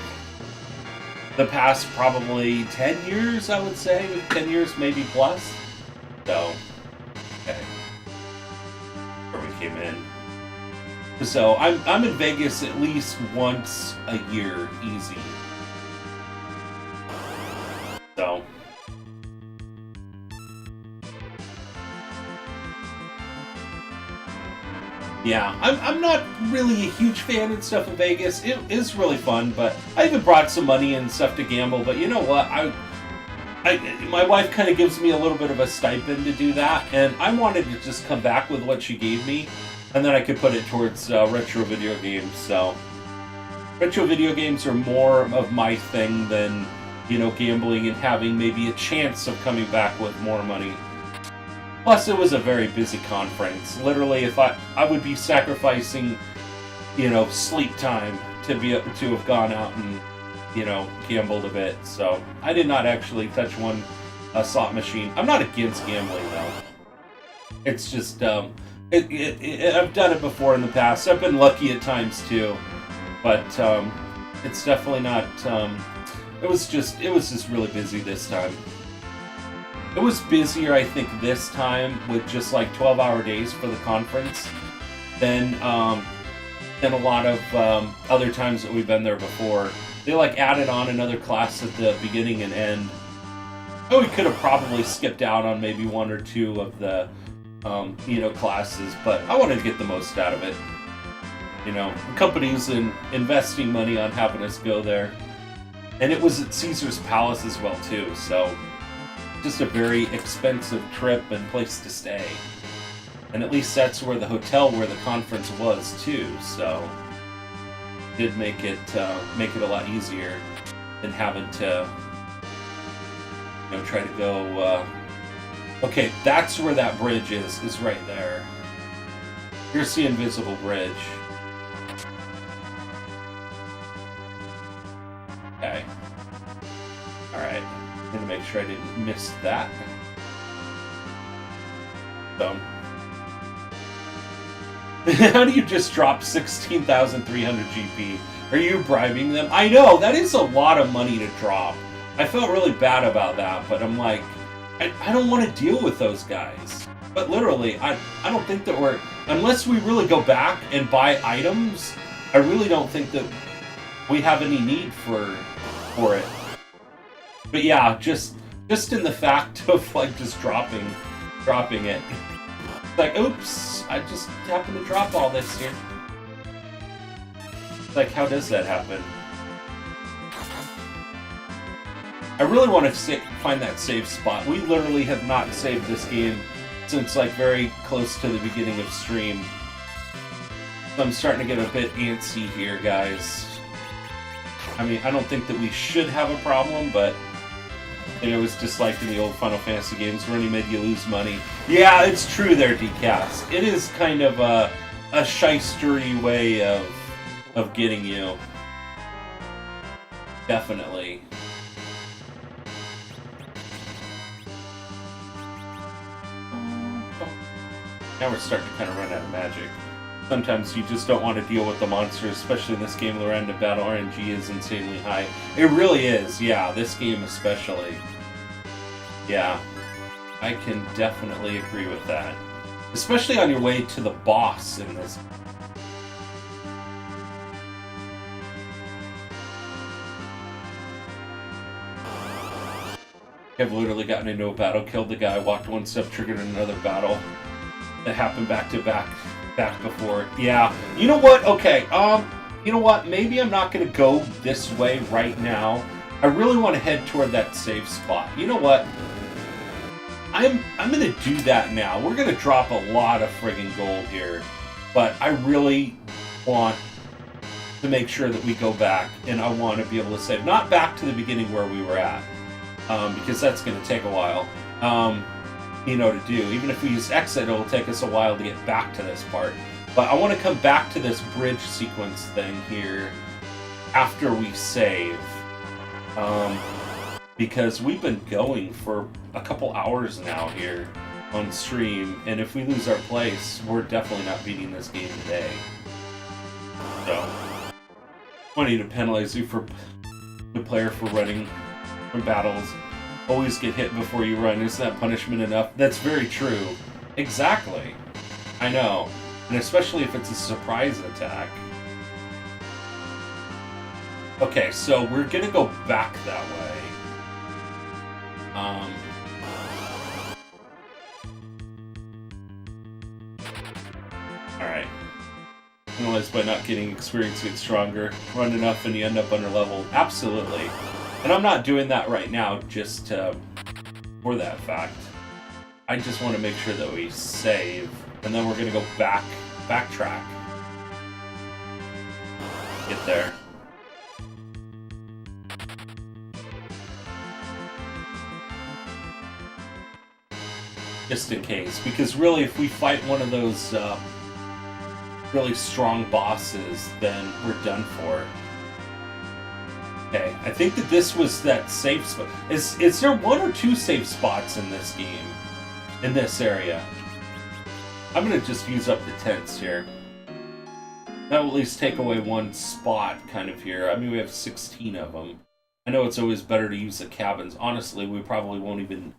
the past probably 10 years, I would say. 10 years, maybe plus. So, okay. Where we came in. So, I'm in Vegas at least once a year, easy. So. Yeah, I'm not really a huge fan and stuff in Vegas. It is really fun, but I even brought some money and stuff to gamble. But you know what? My wife kind of gives me a little bit of a stipend to do that, and I wanted to just come back with what she gave me, and then I could put it towards retro video games. So retro video games are more of my thing than, you know, gambling and having maybe a chance of coming back with more money. Plus, it was a very busy conference. Literally, if I would be sacrificing, you know, sleep time to be able to have gone out and, you know, gambled a bit. So I did not actually touch one slot machine. I'm not against gambling though. It's just I've done it before in the past. I've been lucky at times too, but it's definitely not. It was just really busy this time. It was busier, I think, this time with just like 12-hour days for the conference than a lot of other times that we've been there before. They like added on another class at the beginning and end. Oh, we could have probably skipped out on maybe one or two of the you know, classes, but I wanted to get the most out of it. You know, companies and investing money on having us go there, and it was at Caesar's Palace as well too. So. Just a very expensive trip and place to stay, and at least that's where the hotel where the conference was too. So it did make it a lot easier than having to, you know, try to go. Okay, that's where that bridge is right there. Here's the invisible bridge. Okay. All right. I'm gonna make sure I didn't miss that. So, how do you just drop 16,300 GP? Are you bribing them? I know, that is a lot of money to drop. I felt really bad about that, but I'm like, I don't want to deal with those guys. But literally, I don't think that we're... Unless we really go back and buy items, I really don't think that we have any need for it. But yeah, just in the fact of like just dropping it. It's like, oops, I just happened to drop all this here. It's like, how does that happen? I really want to find that save spot. We literally have not saved this game since like very close to the beginning of stream. So I'm starting to get a bit antsy here, guys. I mean, I don't think that we should have a problem, but it was just like in the old Final Fantasy games, running mid, you lose money. Yeah, it's true there, Decast. It is kind of a shystery way of getting you. Definitely. Now we're starting to kind of run out of magic. Sometimes you just don't want to deal with the monsters, especially in this game. Loren, the battle RNG is insanely high. It really is, yeah, this game especially. Yeah, I can definitely agree with that. Especially on your way to the boss in this. I've literally gotten into a battle, killed the guy, walked one step, triggered another battle. That happened back to back before. Yeah. You know what? Okay. You know what? Maybe I'm not going to go this way right now. I really want to head toward that safe spot. You know what? I'm going to do that now. We're going to drop a lot of friggin' gold here, but I really want to make sure that we go back, and I want to be able to save. Not back to the beginning where we were at, because that's going to take a while. To do. Even if we use exit, it'll take us a while to get back to this part. But I want to come back to this bridge sequence thing here after we save. Because we've been going for a couple hours now here on stream, and if we lose our place, we're definitely not beating this game today. So, I need to penalize you for the player for running from battles. Always get hit before you run. Isn't that punishment enough? That's very true. Exactly. I know. And especially if it's a surprise attack. Okay, so we're gonna go back that way. Alright. Penalized by not getting experience, get stronger. Run enough and you end up under level. Absolutely. And I'm not doing that right now just for that fact. I just want to make sure that we save, and then we're going to go backtrack. Get there. Just in case, because really if we fight one of those really strong bosses, then we're done for. Okay, I think that this was that safe spot. Is there one or two safe spots in this game? In this area? I'm gonna just use up the tents here. That will at least take away one spot kind of here. I mean, we have 16 of them. I know it's always better to use the cabins. Honestly, we probably won't even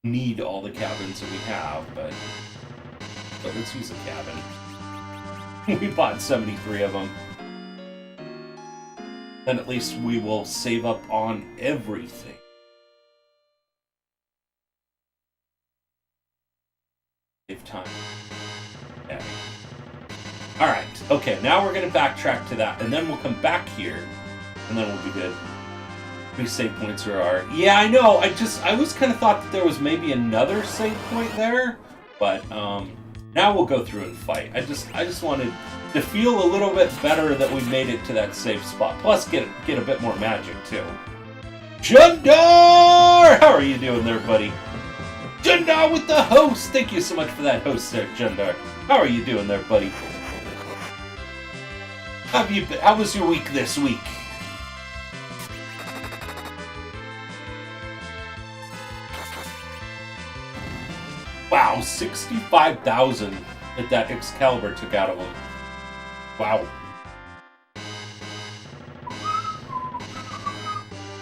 need all the cabins that we have, but let's use a cabin. We bought 73 of them. Then at least we will save up on everything. Save time. Okay. Alright, okay, now we're going to backtrack to that, and then we'll come back here, and then we'll be good. How many save points there are? Yeah, I know, I always kind of thought that there was maybe another save point there, but, now we'll go through and fight. I just wanted to feel a little bit better that we made it to that safe spot. Plus, get a bit more magic, too. Jundar! How are you doing there, buddy? Jundar with the host! Thank you so much for that host there, Jundar. How are you doing there, buddy? How was your week this week? Wow, 65,000 that Excalibur took out of him. Wow.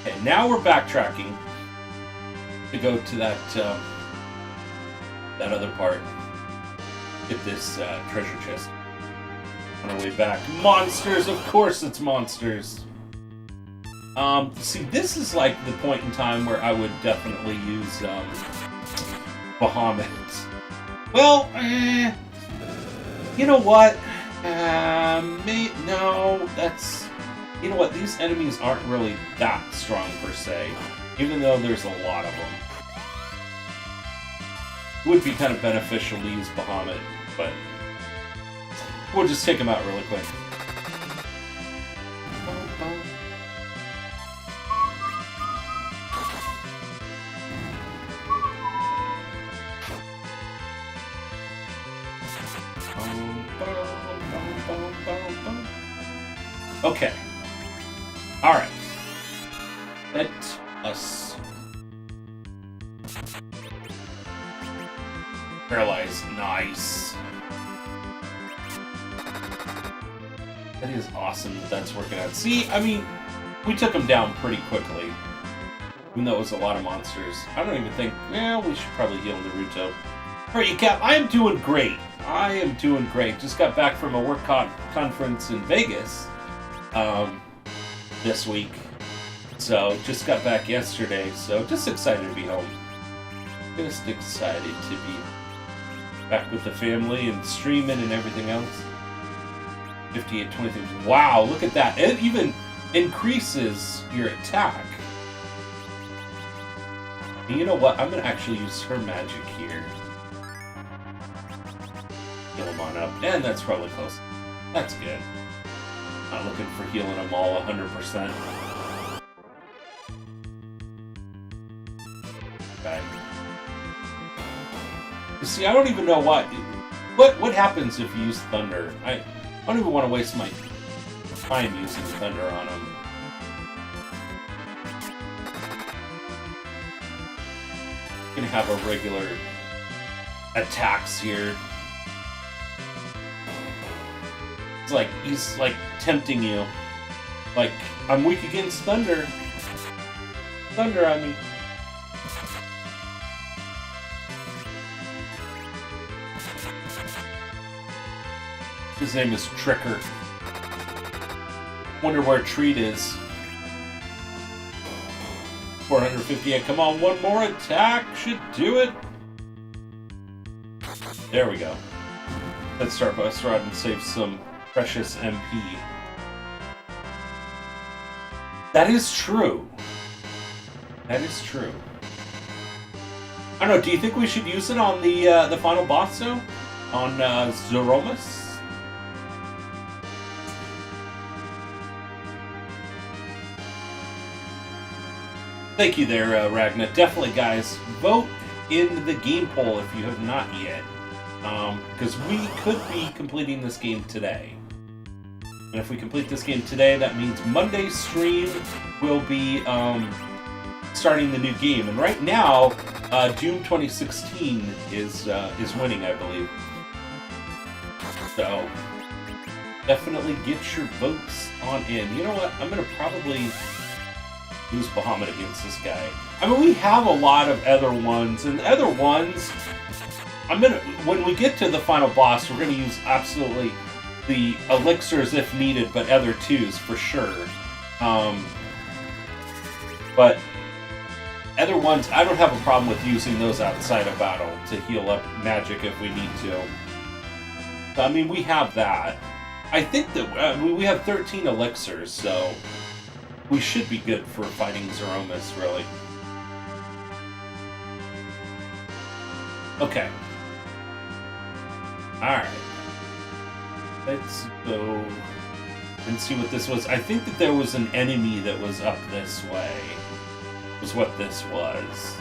Okay, now we're backtracking to go to that that other part. Get this treasure chest. On our way back. Monsters! Of course it's monsters! See, this is like the point in time where I would definitely use Bahamut. Well, you know what? No, that's... You know what? These enemies aren't really that strong per se, even though there's a lot of them. It would be kind of beneficial to use Bahamut, but we'll just take him out really quick. Okay. Alright. Let us paralyze. Nice. That is awesome that that's working out. See, I mean, we took them down pretty quickly. Even though it was a lot of monsters. I don't even think... Yeah, we should probably heal Naruto. Alright, Cap, I am doing great. I am doing great. Just got back from a work conference in Vegas this week. So, just got back yesterday. So, just excited to be home. Just excited to be back with the family and streaming and everything else. 58-23. Wow, look at that. It even increases your attack. And you know what? I'm going to actually use her magic here. Heal him on up. And that's probably close. That's good. Not looking for healing them all 100%. Okay. You see, I don't even know what happens if you use Thunder. I don't even want to waste my time using Thunder on him. Gonna have a regular attacks here. It's like he's like tempting you. Like, I'm weak against Thunder. Thunder, I mean. His name is Tricker. Wonder where Treat is. 458. Come on, one more attack should do it. There we go. Let's start Bus Rod and save some precious MP. That is true. That is true. I don't know. Do you think we should use it on the final boss though? On Zoromus? Thank you there, Ragna. Definitely, guys, vote in the game poll if you have not yet. Because we could be completing this game today. And if we complete this game today, that means Monday's stream will be starting the new game. And right now, Doom 2016 is winning, I believe. So, definitely get your votes on in. You know what? I'm going to probably use Bahamut against this guy. I mean, we have a lot of other ones, and the other ones, when we get to the final boss, we're gonna use absolutely the elixirs if needed, but other twos for sure. But other ones, I don't have a problem with using those outside of battle to heal up magic if we need to. I mean, we have that. I think that we have 13 elixirs, so we should be good for fighting Zoromus, really. Okay. Alright. Let's go and see what this was. I think that there was an enemy that was up this way. Was what this was.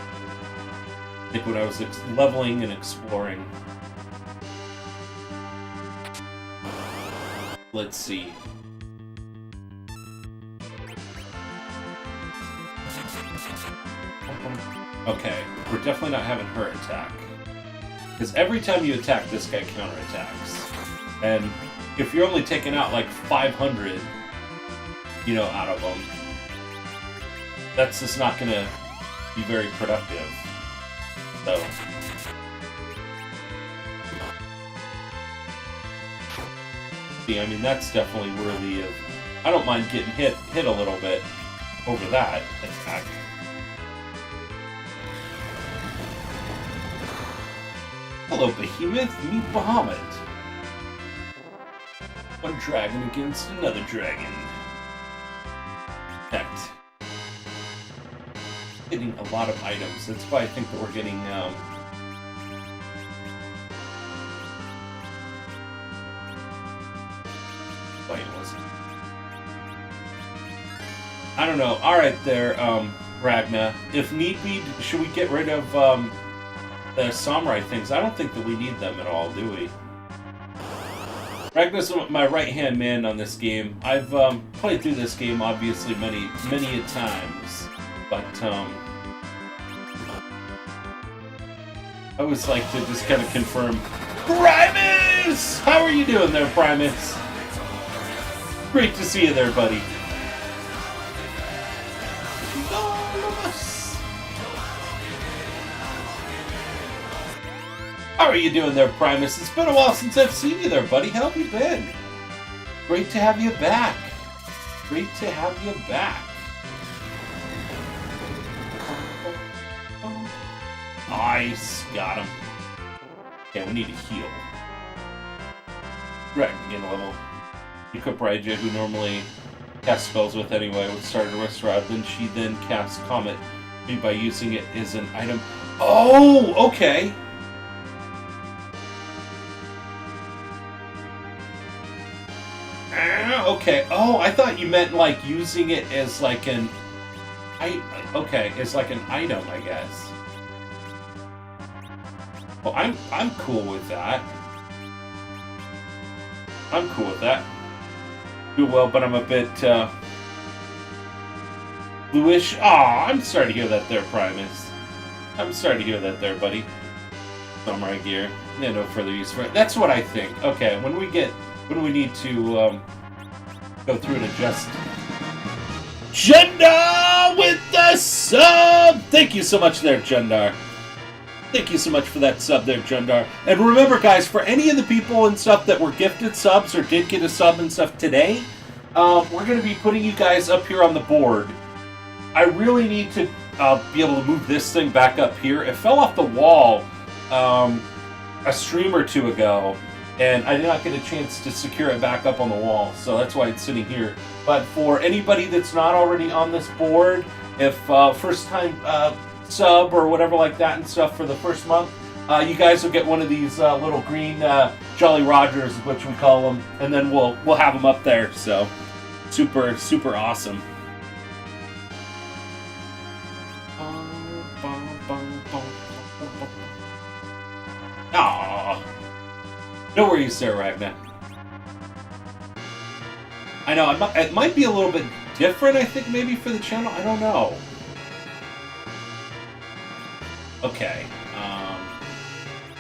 I think when I was leveling and exploring. Let's see. Okay, we're definitely not having her attack. Because every time you attack, this guy counterattacks. And if you're only taking out like 500, you know, out of them, that's just not going to be very productive. So... I mean, that's definitely worthy of... I don't mind getting hit a little bit over that attack. Hello, Behemoth. Meet Bahamut. One dragon against another dragon. Protect. Getting a lot of items. That's why I think that we're getting... I don't know. Alright there, Ragna. If need be, should we get rid of the samurai things? I don't think that we need them at all, do we? Ragna's my right-hand man on this game. I've played through this game, obviously, many a times. But, I always like to just kind of confirm... Primus! How are you doing there, Primus? Great to see you there, buddy. How are you doing there, Primus? It's been a while since I've seen you there, buddy. How have you been? Great to have you back. Great to have you back. Nice. Got him. Okay, we need to heal. Right, gain a level. Equip Raija, who normally casts spells with anyway, would start a Rest Rod. Then she then casts Comet by using it as an item. Oh, okay. Okay. Oh, I thought you meant like using it as like an... Okay, as like an item, I guess. Well, I'm cool with that. I'm cool with that. Do well, but I'm a bit bluish. Aw, I'm sorry to hear that there, Primus. I'm sorry to hear that there, buddy. Samurai gear. Yeah, no further use for it. That's what I think. Okay, when we need to go through and adjust. Jundar with the sub! Thank you so much there, Jundar. Thank you so much for that sub there, Jundar. And remember, guys, for any of the people and stuff that were gifted subs or did get a sub and stuff today, we're going to be putting you guys up here on the board. I really need to be able to move this thing back up here. It fell off the wall a stream or two ago, and I did not get a chance to secure it back up on the wall, so that's why it's sitting here. But for anybody that's not already on this board, if first time sub or whatever like that and stuff for the first month, you guys will get one of these little green Jolly Rogers, which we call them, and then we'll have them up there. So super awesome. Aww. No worries there, Ragna. I know, it might be a little bit different, I think, maybe for the channel. I don't know. Okay.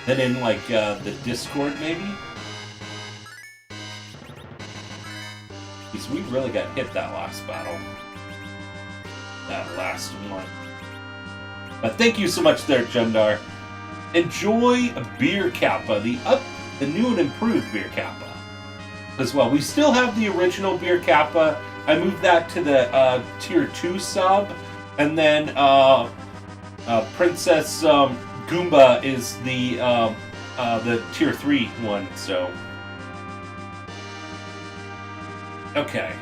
Then in, like, the Discord, maybe? Because we really got hit that last battle. That last one. But thank you so much there, Jundar. Enjoy Beer Kappa, the new and improved Beer Kappa as well. We still have the original Beer Kappa. I moved that to the tier 2 sub, and then Princess Goomba is the tier 3 one. So okay,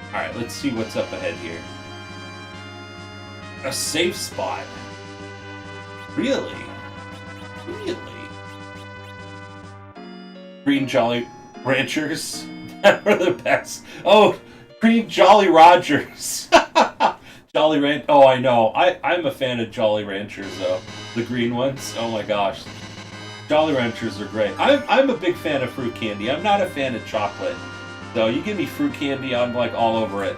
all right. Let's see what's up ahead here. A safe spot. Really? Really? Green Jolly Ranchers are the best. Oh, Green Jolly Rogers. Jolly Ranch. Oh, I know. I'm a fan of Jolly Ranchers, though. The green ones. Oh my gosh. Jolly Ranchers are great. I'm a big fan of fruit candy. I'm not a fan of chocolate. So you give me fruit candy, I'm like all over it.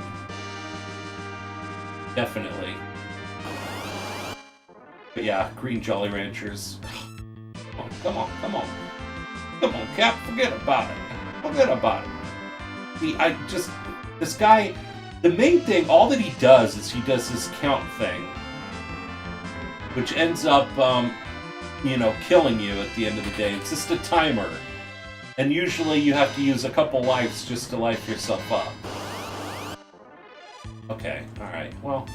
Definitely. But yeah, Green Jolly Ranchers. Come on, come on. Come on, Cap, forget about it. Forget about it. See, this guy, the main thing, all that he does is he does this count thing, which ends up, killing you at the end of the day. It's just a timer. And usually you have to use a couple lives just to life yourself up. Okay, alright, well,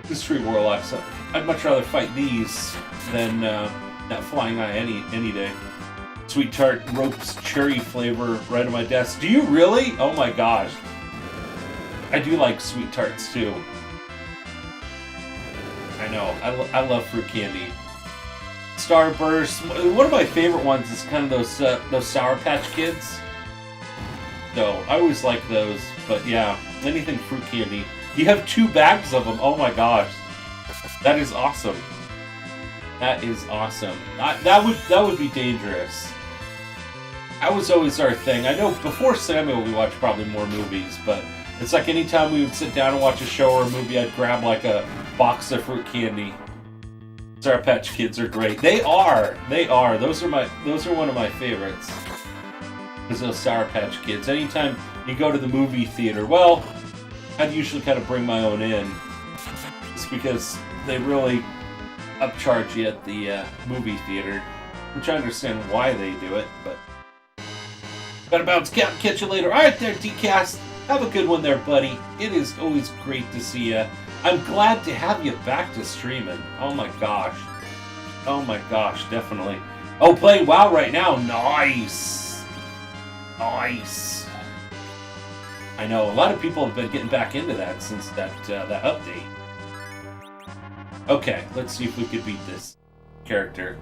this tree warlocks. I'd much rather fight these than that flying eye any day. Sweet tart ropes cherry flavor right on my desk. Do you really? Oh my gosh. I do like sweet tarts too. I know. I love fruit candy. Starburst. One of my favorite ones is kind of those Sour Patch Kids. So I always like those. But yeah, anything fruit candy. You have 2 bags of them. Oh my gosh, that is awesome. That is awesome. That would be dangerous. That was always our thing. I know before Samuel we watched probably more movies, but it's like anytime we would sit down and watch a show or a movie, I'd grab like a box of fruit candy. Sour Patch Kids are great. They are. Those are one of my favorites. Is those Sour Patch Kids. Anytime you go to the movie theater, well, I'd usually kind of bring my own in, just because they really upcharge you at the movie theater, which I understand why they do it, but gotta bounce, Cap. Catch you later. All right, there, DCast. Have a good one there, buddy. It is always great to see you. I'm glad to have you back to streaming. Oh my gosh. Oh my gosh, definitely. Oh, playing WoW right now. Nice. Nice. I know a lot of people have been getting back into that since that update. Okay, let's see if we could beat this character.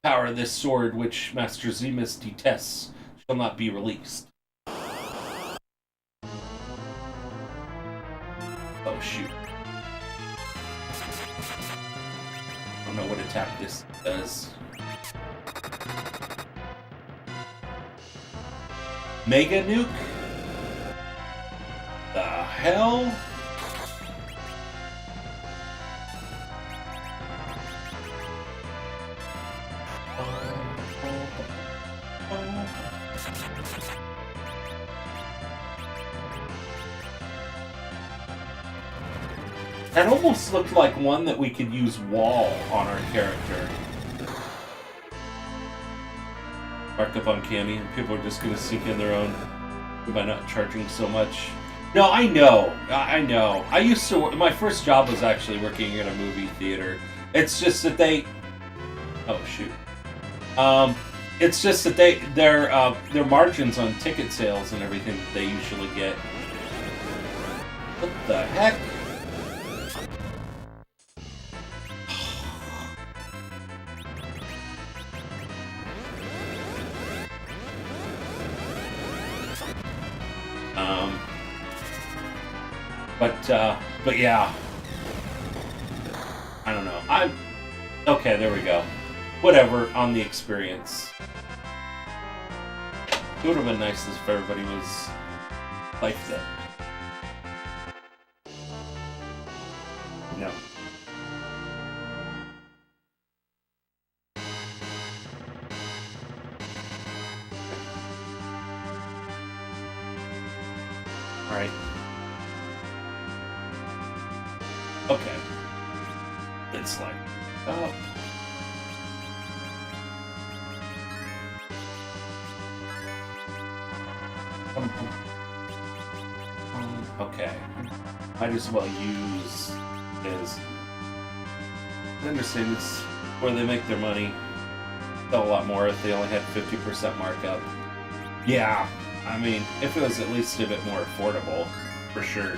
Power of this sword, which Master Zemus detests, shall not be released. Oh shoot. I don't know what attack this does. Mega Nuke? The hell? That almost looked like one that we could use wall on our character. Mark up Uncanny, and people are just going to sink in their own by not charging so much. No, I know. I used to. My first job was actually working in a movie theater. It's just that they. Oh shoot. It's just that their margins on ticket sales and everything that they usually get. What the heck? But yeah. I don't know. Okay, there we go. Whatever, on the experience. It would have been nice if everybody was like that. No. Alright. Okay. It's like, oh. Okay. Might as well use is. I understand it's where they make their money. Sell a lot more if they only had 50% markup. Yeah, I mean, if it was at least a bit more affordable, for sure.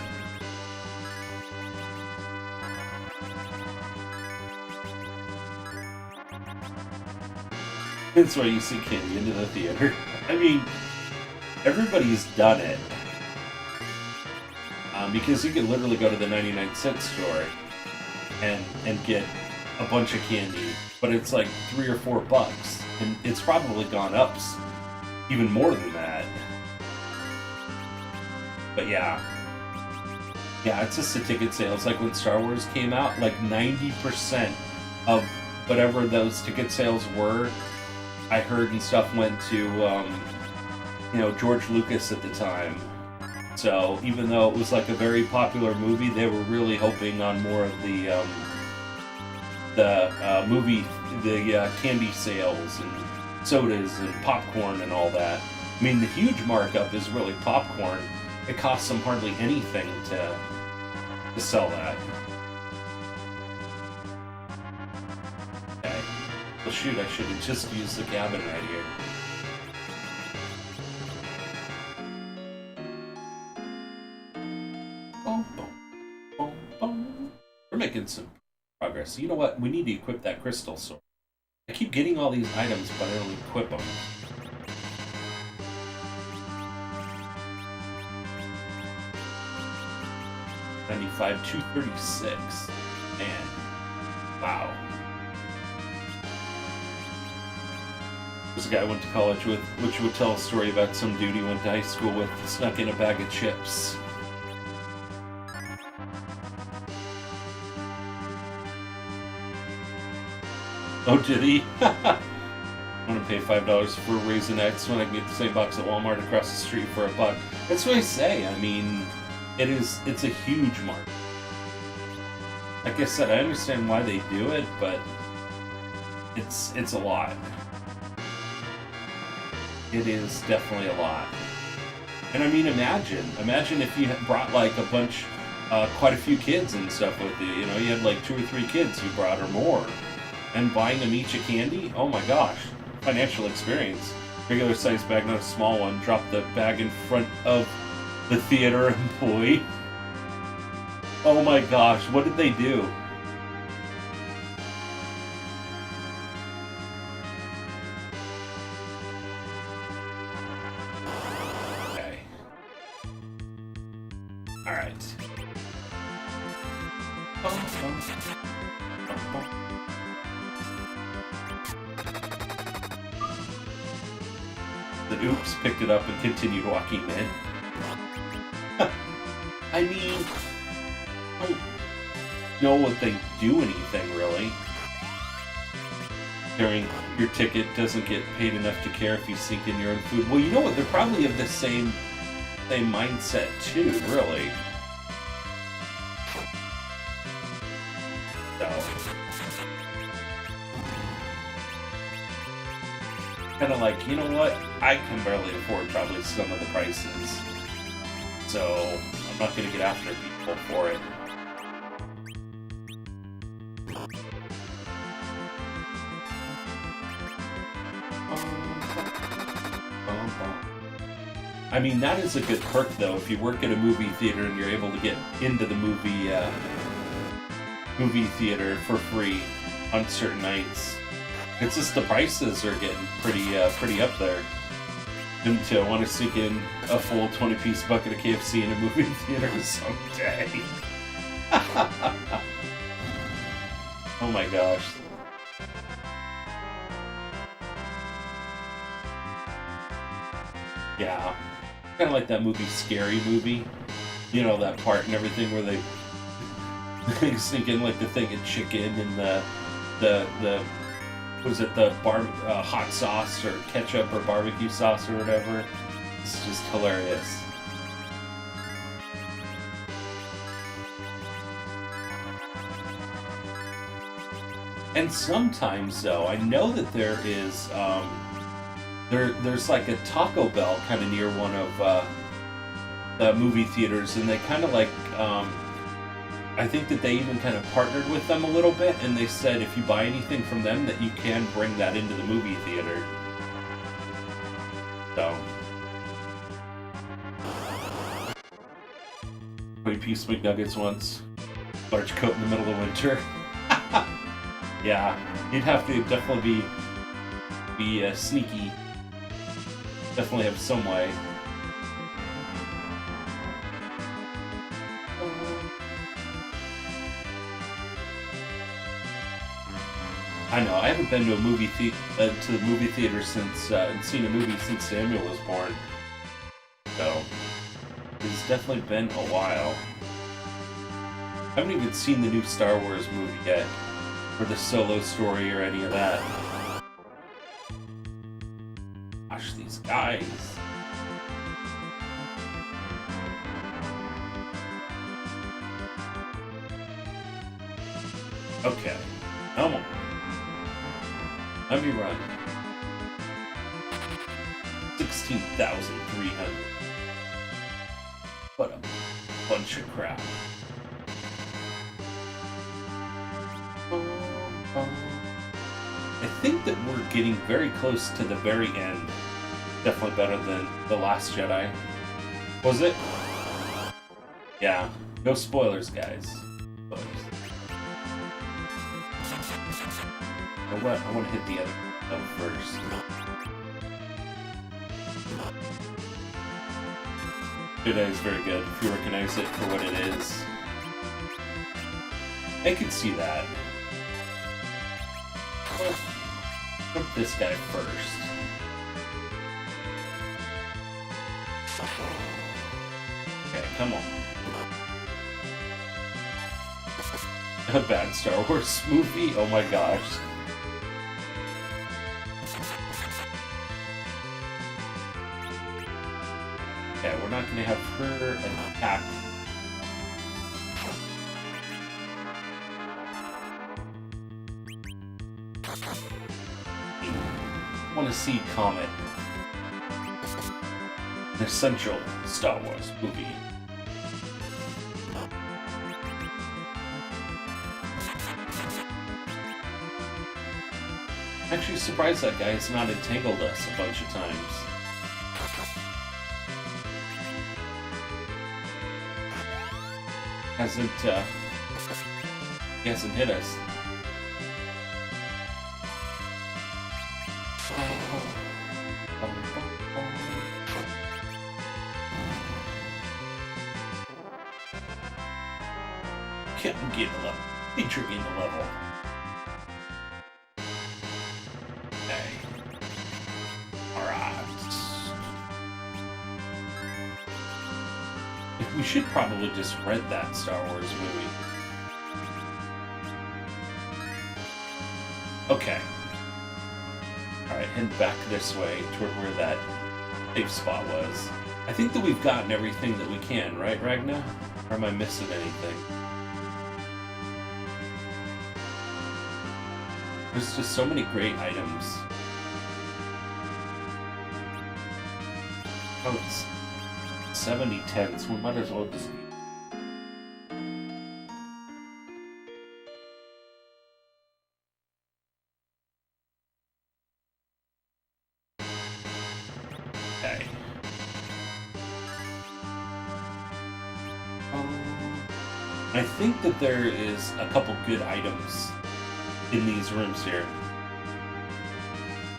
That's why you see candy into the theater. I mean, everybody's done it. Because you can literally go to the 99-cent store and get a bunch of candy, but it's like $3 or $4, and it's probably gone up even more than that. But yeah, it's just the ticket sales. Like when Star Wars came out, like 90% of whatever those ticket sales were, I heard and stuff went to, George Lucas at the time. So even though it was like a very popular movie, they were really hoping on more of the candy sales and sodas and popcorn and all that. I mean, the huge markup is really popcorn. It costs them hardly anything to sell that. Okay. Well, shoot, I should have just used the cabin right here. We're making some progress. You know what? We need to equip that crystal sword. I keep getting all these items, but I don't equip them. $95, $236. Man. Wow. This guy I went to college with, which would tell a story about some dude he went to high school with, snuck in a bag of chips. Oh, did he? I'm gonna pay $5 for Raisin X when I can get the same box at Walmart across the street for $1. That's what I say. I mean, it's a huge market. Like I said, I understand why they do it, but it's a lot. It is definitely a lot. And I mean, imagine if you had brought like a bunch, quite a few kids and stuff with you. You know, you had like 2 or 3 kids you brought or more. And buying them each a candy? Oh my gosh. Financial experience. Regular size bag, not a small one. Drop the bag in front of the theater employee. Oh my gosh, what did they do? Okay. Alright. The oops picked it up and continued walking in. I mean, I don't know what they do anything really. Carrying your ticket doesn't get paid enough to care if you sink in your own food. Well, you know what? They're probably of the same mindset too, really. So, kind of like, you know what? I can barely afford probably some of the prices, so I'm not going to get after people for it. I mean, that is a good perk, though. If you work at a movie theater and you're able to get into the movie theater for free on certain nights, it's just the prices are getting pretty up there. And to want to sneak in a full 20-piece bucket of KFC in a movie theater someday. Oh my gosh. Yeah. Kind of like that movie, Scary Movie. You know, that part and everything where they sneak in like the thing of chicken and the was it the hot sauce or ketchup or barbecue sauce or whatever. It's just hilarious. And sometimes, though, I know that there is there's like a Taco Bell kind of near one of the movie theaters, and they kind of like I think that they even kind of partnered with them a little bit, and they said if you buy anything from them that you can bring that into the movie theater. So 20-piece McNuggets once, large coat in the middle of winter. Yeah, you'd have to definitely be sneaky. Definitely have some way. I know, I haven't been to a movie to the movie theater since and seen a movie since Samuel was born. So it's definitely been a while. I haven't even seen the new Star Wars movie yet. or the solo story or any of that. Gosh, these guys. Okay, come on. Let me run. 16,300. What a bunch of crap. I think that we're getting very close to the very end. Definitely better than The Last Jedi. Was it? Yeah. No spoilers, guys. Spoilers. You know what? I want to hit the other note first. Jedi is very good if you recognize it for what it is. I could see that. Well, jump this guy first. Okay, come on. A bad Star Wars movie? Oh my gosh. Okay, we're not gonna have her attack. I want to see Comet. An essential Star Wars movie. I'm actually surprised that guy has not entangled us a bunch of times. He hasn't hit us. Can't get a level. Feature gain a level. Okay. Alright. We should probably just rent that Star Wars movie. Okay. Alright, head back this way toward where that safe spot was. I think that we've gotten everything that we can, right, Ragna? Or am I missing anything? There's just so many great items. Oh, it's 70-10, so we might as well just... Okay. I think that there is a couple good items in these rooms here.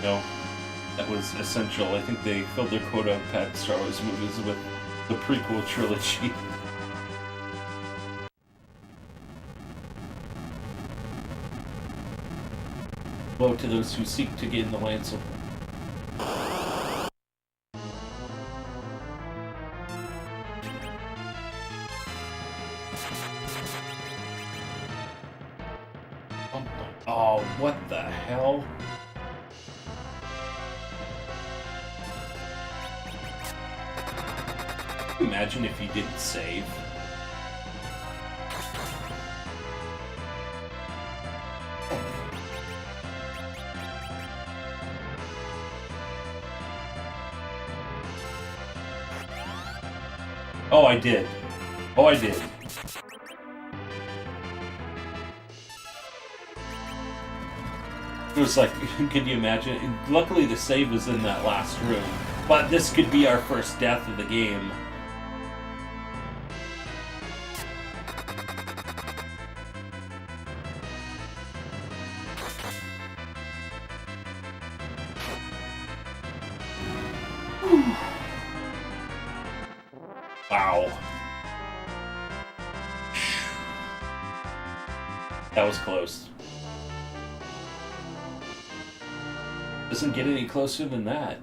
No, that was essential. I think they filled their quota of bad Star Wars movies with the prequel trilogy. Woe to those who seek to gain the lance of... Oh, what the hell? Can you imagine if he didn't save? Oh, I did. Oh, I did. It was like, can you imagine? Luckily the save was in that last room. But this could be our first death of the game. Wow. That was close. Doesn't get any closer than that.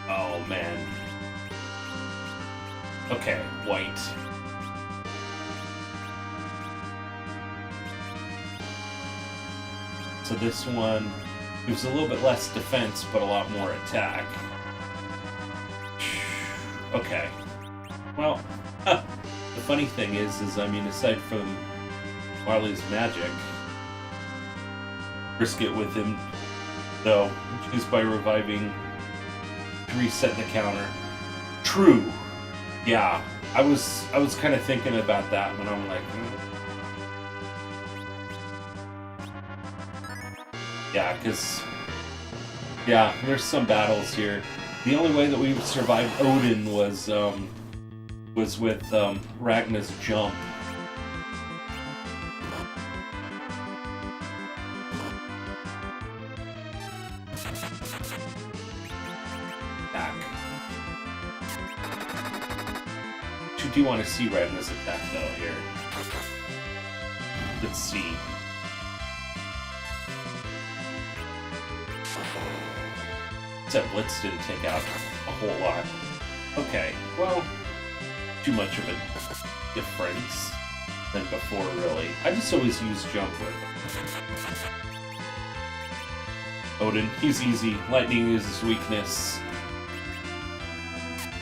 Oh man. Okay, white. So this one gives a little bit less defense, but a lot more attack. Okay. Well, the funny thing is I mean, aside from Marley's magic, risk it with him, though, just by reviving to reset the counter. True. Yeah, I was kind of thinking about that when I'm like, yeah, because there's some battles here. The only way that we survived Odin was with Ragnar's jump. You do want to see Ragnar's attack though here. Let's see. Except Blitz didn't take out a whole lot. Okay, well, too much of a difference than before, really. I just always use jump with him. Odin, he's easy. Lightning is his weakness.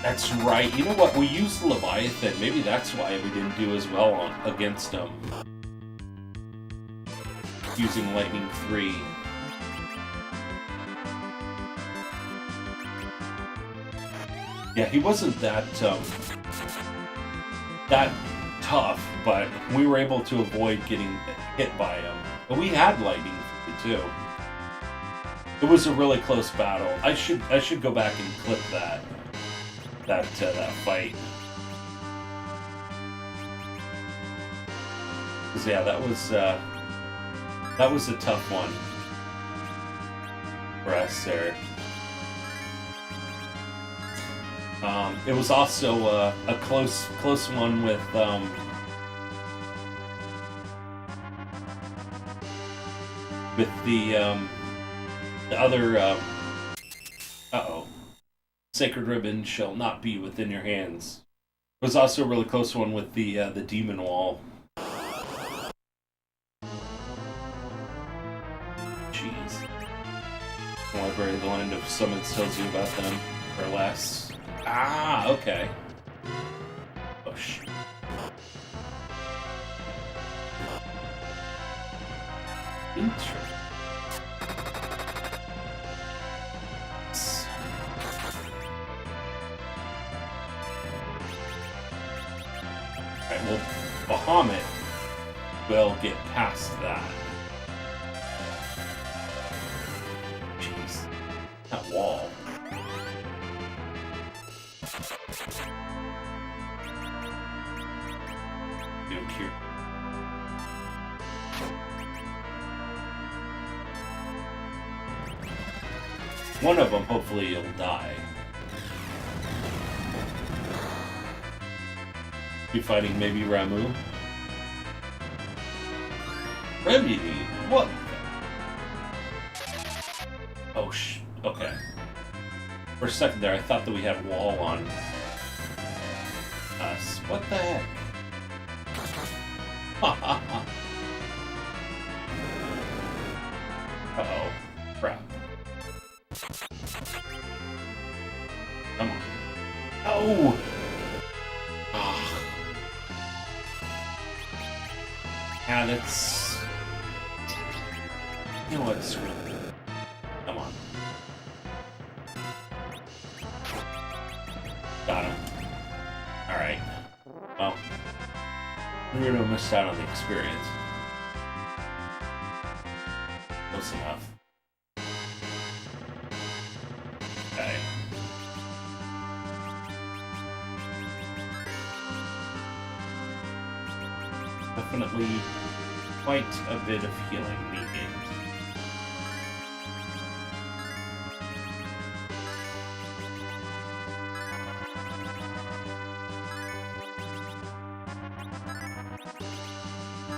That's right. You know what? We used Leviathan. Maybe that's why we didn't do as well against him. Using Lightning 3. Yeah, he wasn't that tough, but we were able to avoid getting hit by him. But we had Lightning 3 too. It was a really close battle. I should go back and clip that fight. 'Cause yeah, that was a tough one for us there. It was also a close one with the other. Uh-oh. Sacred Ribbon shall not be within your hands. It was also a really close one with the Demon Wall. Jeez. Library of the Land of Summons tells you about them, or less. Ah, okay. Push. Interesting. Alright, well, Bahamut will get past that. Jeez. That wall. Dude, here. One of them, hopefully, will die. Be fighting maybe Ramu. Remedy? What? Oh, okay. For a second there, I thought that we had wall on us. What the heck? Uh-oh. Crap. Come on. Oh! Yeah, that's... You know what? Screw it. Come on. Got him. Alright. Well, Naruto missed out on the experience. Close enough. Okay. Definitely quite a bit of healing needed.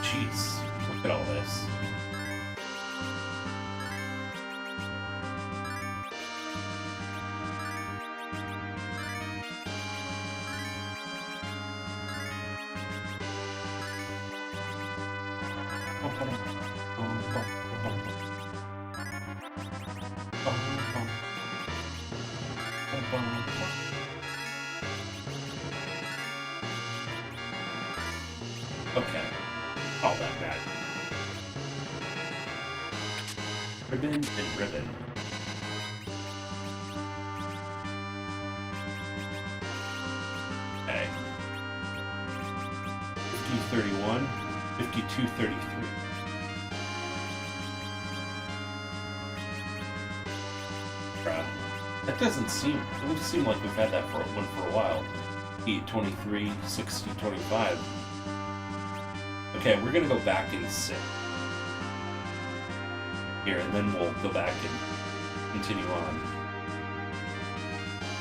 Jeez, look at all this. Ribbon and ribbon. Okay. 5031, 5233. That doesn't seem. It would seem like we've had that for a while. 823, 60, 25. Okay, we're gonna go back and sit here, and then we'll go back and continue on.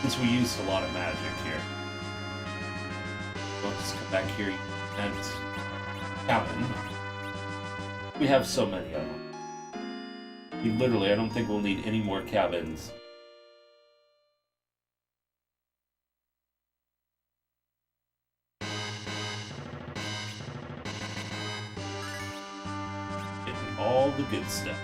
Since we used a lot of magic here, we'll just come back here and cabin. We have so many of them. We literally, I don't think we'll need any more cabins. Getting all the good stuff.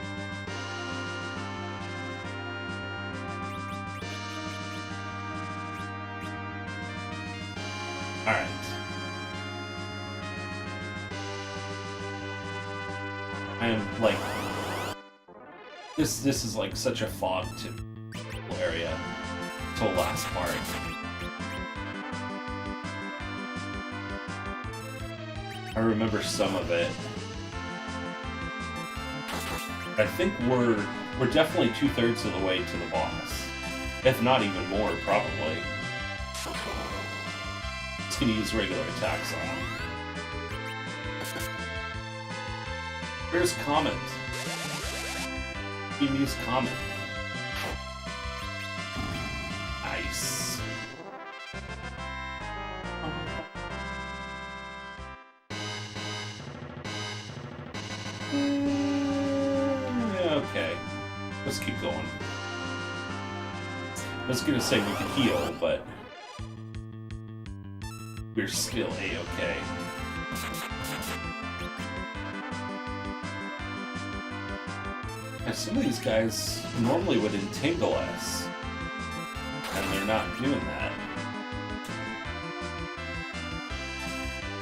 Alright. I am like... This is like such a fog to area till last part. I remember some of it. I think we're definitely 2/3 of the way to the boss, if not even more, probably. Just gonna use regular attacks on him. Where's Comet? You can use Comet. Nice. Okay. Let's keep going. I was gonna say we could heal, but we're still A-okay. Some of these guys normally would entangle us, and they're not doing that.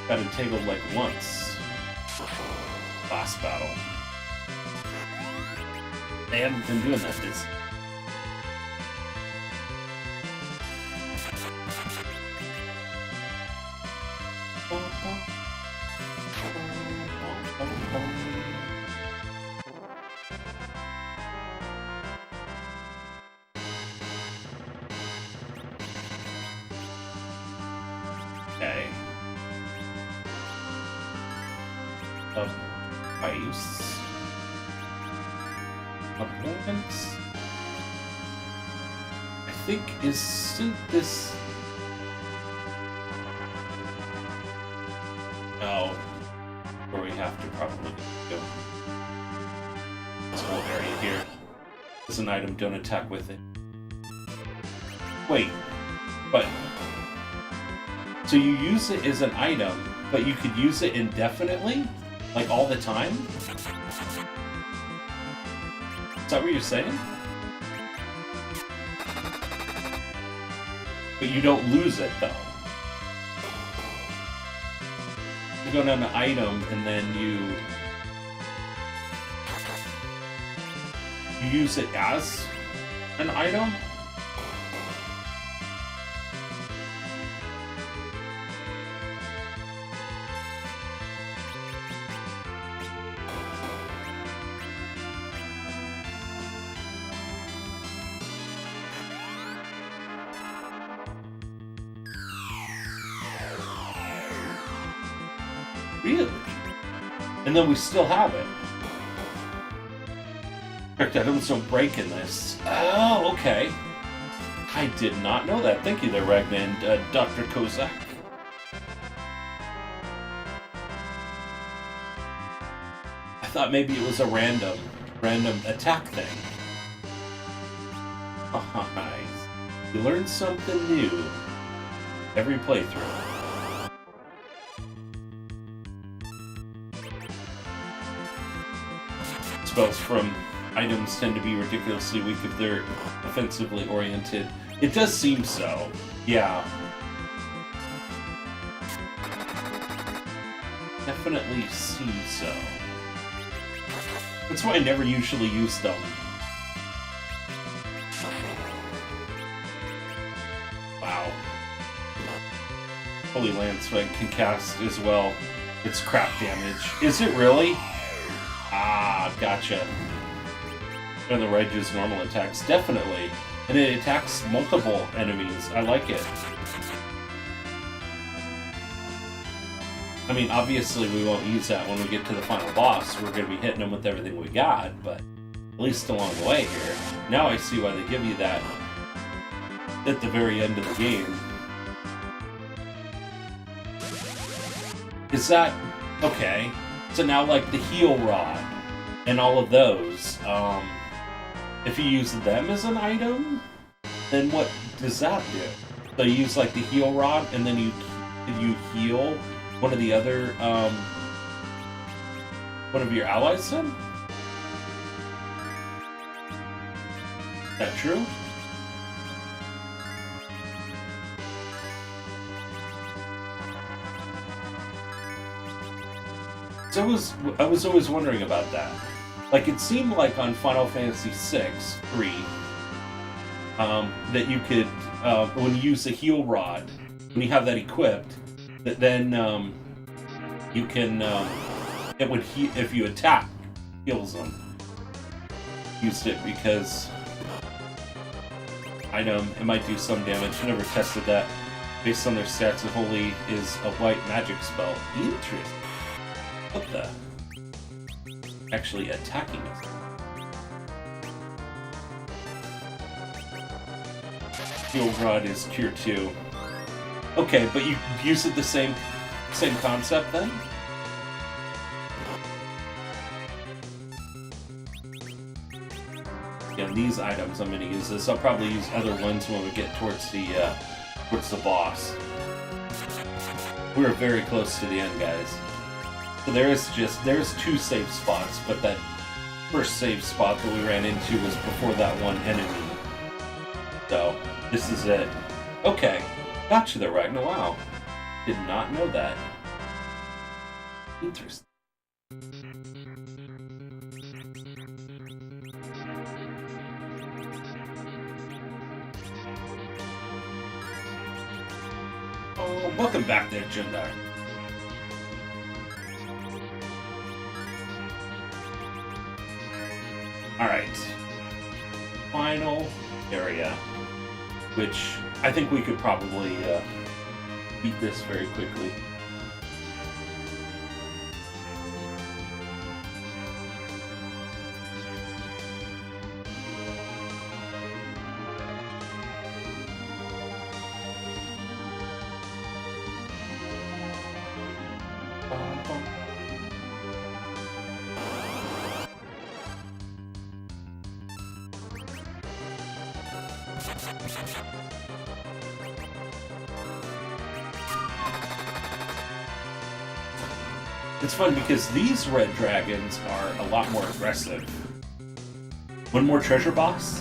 Got entangled like once. Last battle. They haven't been doing that this. Okay. Of ice. Opponents. I think isn't this. Oh, where we have to probably go. This whole area here. As an item, don't attack with it. Wait, but. So you use it as an item, but you could use it indefinitely? Like all the time? Is that what you're saying? But you don't lose it, though. You go down to item, and then you use it as an item? Really? And then we still have it. Correct items don't break in this. Oh, okay. I did not know that. Thank you there, Ragna and Dr. Kozak. I thought maybe it was a random attack thing. Oh, nice. You learn something new every playthrough. Spells from items tend to be ridiculously weak if they're offensively oriented. It does seem so. Yeah. Definitely seems so. That's why I never usually use them. Wow. Holy Landswag can cast as well. It's crap damage. Is it really? Ah, gotcha. And the right does normal attacks. Definitely. And it attacks multiple enemies. I like it. I mean, obviously we won't use that when we get to the final boss. We're going to be hitting them with everything we got, but at least along the way here. Now I see why they give you that at the very end of the game. Is that... okay. So now, like, the heal rod and all of those, if you use them as an item, then what does that do? So you use, like, the heal rod, and then you heal one of the other, one of your allies then? Is that true? So I was always wondering about that. Like, it seemed like on Final Fantasy VI, 3, that you could, when you use the heal rod, when you have that equipped, that then you can, it would if you attack, heals them. Used it because I know it might do some damage. Never tested that. Based on their stats, it Holy is a white magic spell. Interesting. What the? Actually attacking us. Heal Rod is tier 2. Okay, but you use it the same concept then? Yeah, these items I'm gonna use this. I'll probably use other ones when we get towards the boss. We're very close to the end, guys. So there's 2 safe spots, but that first safe spot that we ran into was before that one enemy. So, this is it. Okay, gotcha there, Ragnar. Wow. Did not know that. Interesting. Oh, welcome back there, Jundar. Alright. Final area, which I think we could probably beat this very quickly. It's fun because these red dragons are a lot more aggressive. One more treasure box?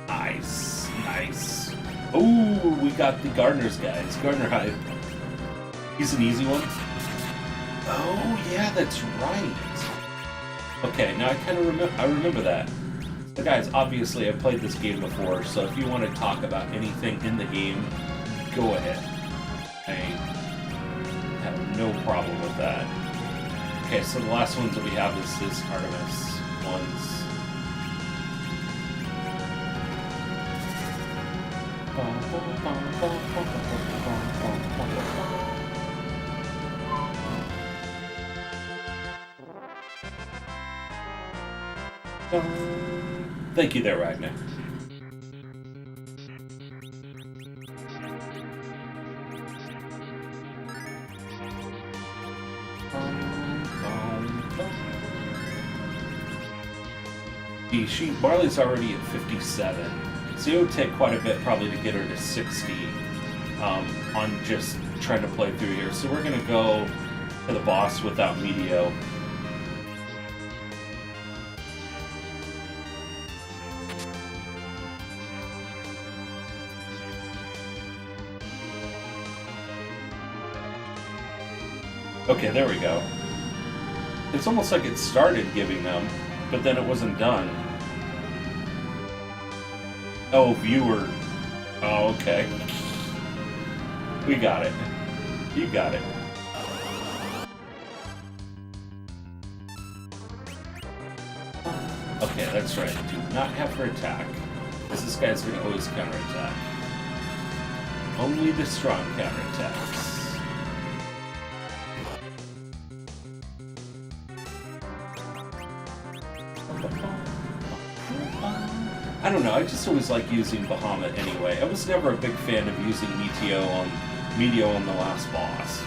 Nice, nice. Oh, we got the gardener's guys. Gardener Hive. He's an easy one. Oh, yeah, that's right. Okay, now I kind of remember that. So guys, obviously I've played this game before, so if you want to talk about anything in the game, go ahead. I have no problem with that. Okay, so the last ones that we have is this Artemis ones. Thank you there, Ragnar. Barley's already at 57, so it would take quite a bit probably to get her to 60 on just trying to play through here. So we're going to go to the boss without Medio. Okay, there we go. It's almost like it started giving them. but then it wasn't done. Oh, viewer. Oh, okay. We got it. You got it. Okay, that's right. Do not have her attack. Because this guy's going to always counterattack. Only the strong counterattacks. I don't know, I just always like using Bahamut anyway. I was never a big fan of using Meteo on the last boss.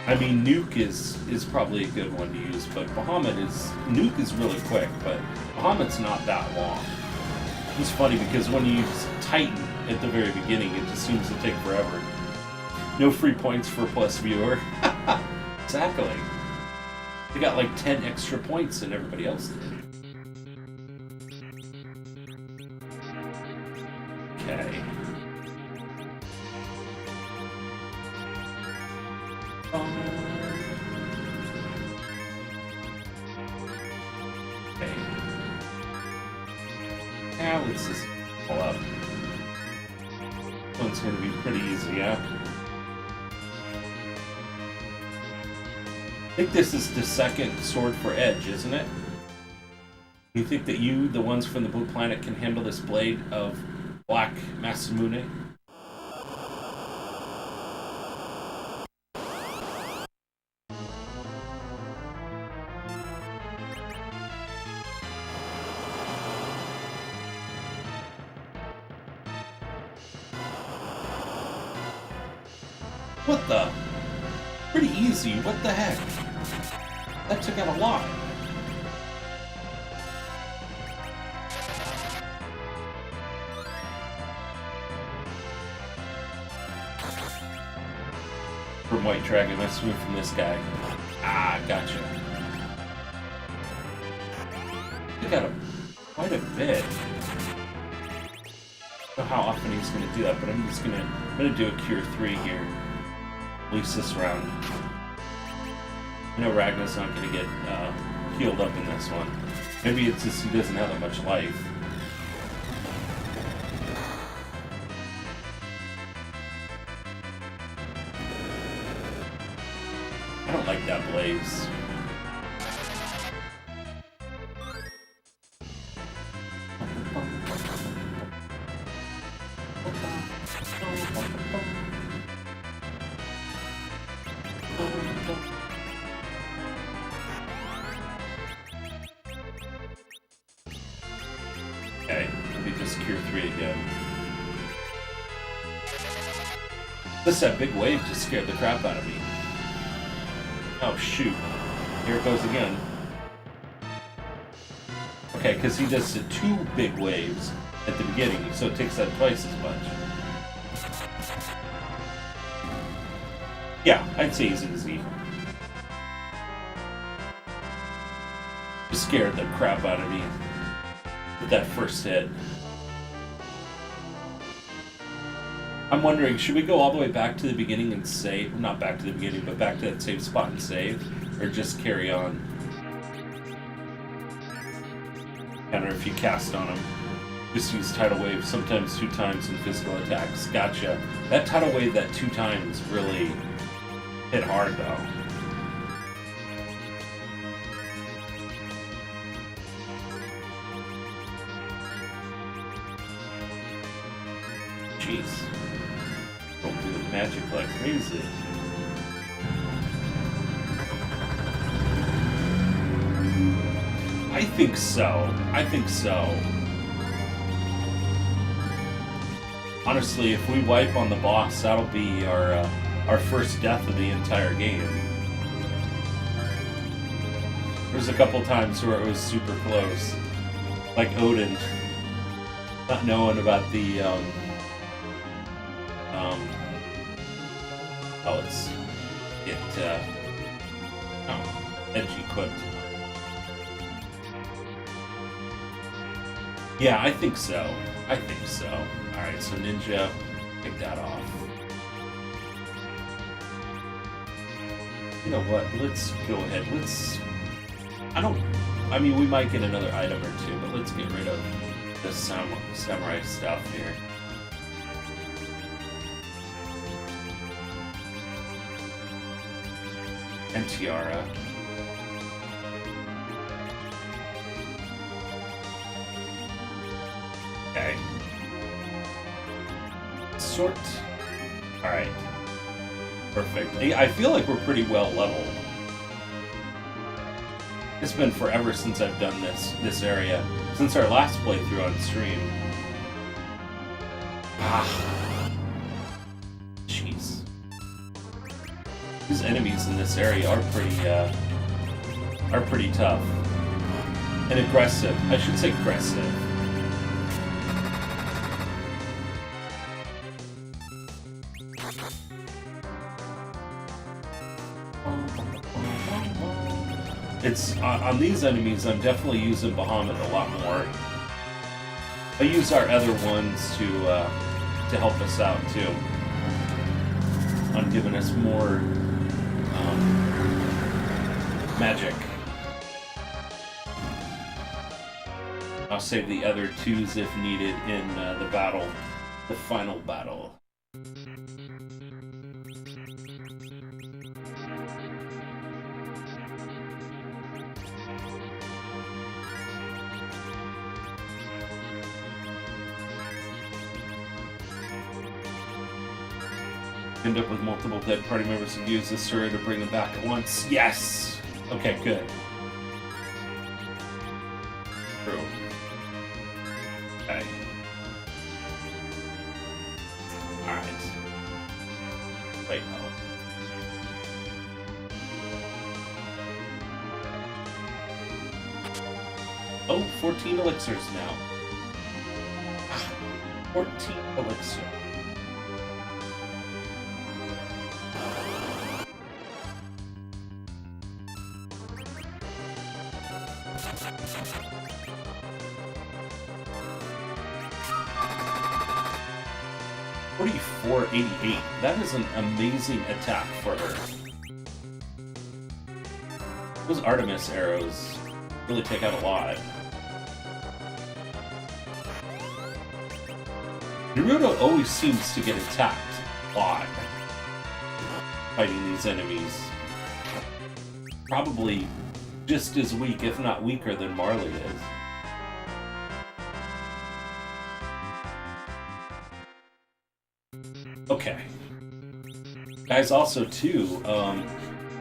I mean, Nuke is probably a good one to use, but Nuke is really quick, but Bahamut's not that long. It's funny because when you use Titan at the very beginning, it just seems to take forever. No free points for plus viewer. Exactly. They got like 10 extra points than everybody else did. Okay. Okay. Now let's just pull up. This one's going to be pretty easy, yeah? I think this is the second sword for Edge, isn't it? You think that you, the ones from the Blue Planet, can handle this blade of Black Masamune? What the? Pretty easy, what the heck? That took out a lot. From White Dragon, let's move from this guy. Ah, gotcha. Took out quite a bit. I don't know how often he's going to do that, but I'm gonna do a Cure 3 here. At least this round. I know Ragnar's not going to get healed up in this one. Maybe it's just he doesn't have that much life. I don't like that blaze. Okay, let me just Cure 3 again. That big wave just scared the crap out of me. Oh shoot. Here it goes again. Okay, because he does the 2 big waves at the beginning, so it takes that twice as much. Yeah, I'd say he's easy. Just scared the crap out of me with that first hit. I'm wondering, should we go all the way back to the beginning and save? Not back to the beginning, but back to that same spot and save? Or just carry on? And if you cast on him, just use Tidal Wave, sometimes 2 times in physical attacks. Gotcha. That Tidal Wave that 2 times really hit hard, though. Jeez. Don't do magic like crazy. I think so. I think so. Honestly, if we wipe on the boss, that'll be our first death of the entire game. There's a couple times where it was super close. Like Odin. Not knowing about the let's get Edge equipped. Yeah, I think so. I think so. Alright, so Ninja, take that off. You know what? Let's go ahead. I mean, we might get another item or two, but let's get rid of the samurai stuff here. And tiara. Okay. Sort. Alright. Perfect. I feel like we're pretty well leveled. It's been forever since I've done this area. Since our last playthrough on stream. Ah. Jeez. These enemies in this area are pretty tough. And aggressive. I should say aggressive. It's on these enemies, I'm definitely using Bahamut a lot more. I use our other ones to help us out too, on giving us more magic. I'll save the other twos if needed in the final battle. End up with multiple dead party members and use this story to bring them back at once. Yes! Okay, good. True. Okay. Alright. Wait, Oh, 14 elixirs now. 14 elixirs. .4488. That is an amazing attack for her. Those Artemis arrows really take out a lot. Naruto always seems to get attacked a lot fighting these enemies. Probably just as weak, if not weaker, than Marley is. Okay. Guys, also, too,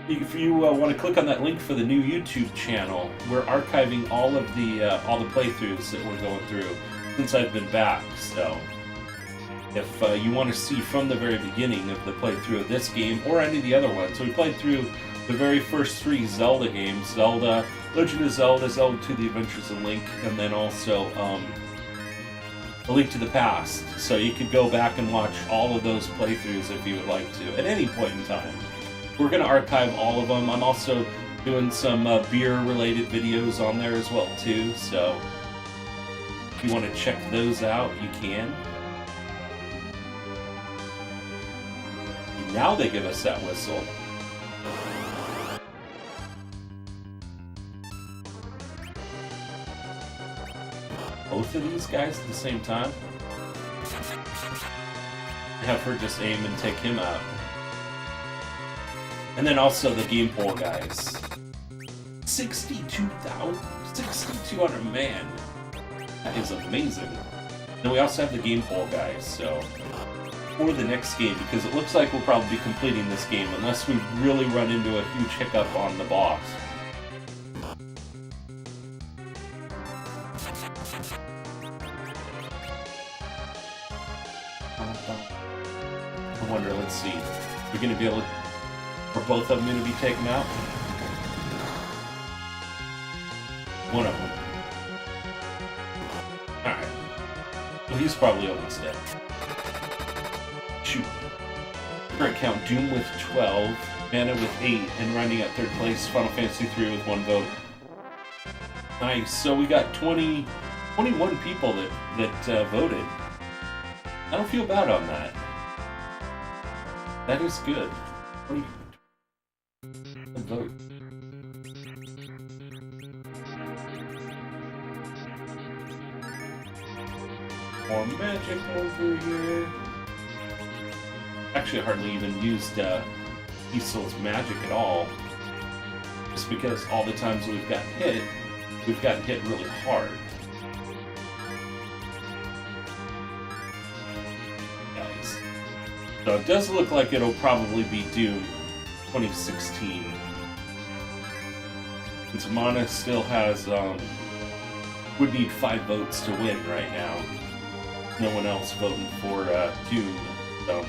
if you want to click on that link for the new YouTube channel, we're archiving all the playthroughs that we're going through since I've been back, so if you want to see from the very beginning of the playthrough of this game, or any of the other ones, we played through the very first 3 Zelda games, Zelda, Legend of Zelda, Zelda 2, The Adventures of Link, and then also, A Link to the Past, so you could go back and watch all of those playthroughs if you would like to, at any point in time. We're going to archive all of them. I'm also doing some beer-related videos on there as well, too, so if you want to check those out, you can. Now they give us that whistle. Both of these guys at the same time? Have her just aim and take him out. And then also the game pole guys. 6,200 man. That is amazing. Then we also have the game pole guys, so for the next game, because it looks like we'll probably be completing this game unless we really run into a huge hiccup on the boss. I wonder, let's see. We're going to be able to... Are both of them going to be taken out? One of them. Alright. Well, he's probably almost dead. Shoot. Current count, Doom with 12, Mana with 8, and running at 3rd place, Final Fantasy 3 with 1 vote. Nice. So we got 21 people that voted. I don't feel bad on that. That is good. Good vote. More magic over here. Actually, I hardly even used Diesel's magic at all. Just because all the times we've gotten hit really hard. Guys. So it does look like it'll probably be Doom 2016. Since Mana still has, would need 5 votes to win right now. No one else voting for Doom, so.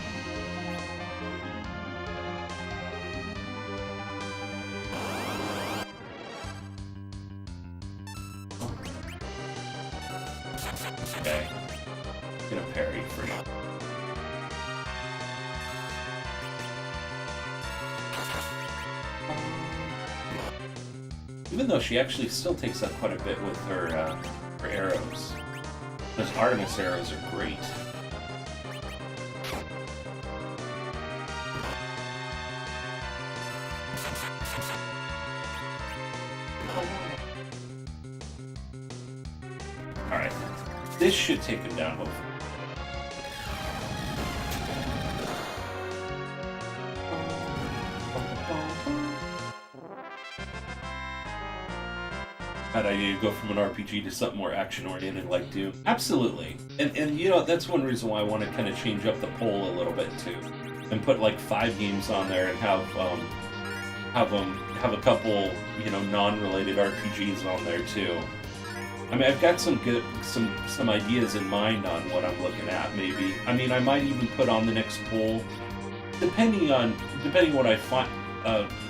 Okay. Gonna parry for now. Even though she actually still takes up quite a bit with her arrows. Those Artemis arrows are great. Alright. This should take him down, hopefully. Bad idea to go from an RPG to something more action-oriented like Doom. Absolutely. And you know, that's one reason why I want to kind of change up the poll a little bit too. And put like 5 games on there and have a couple, you know, non-related RPGs on there too. I mean, I've got some ideas in mind on what I'm looking at maybe. I mean, I might even put on the next poll, depending what I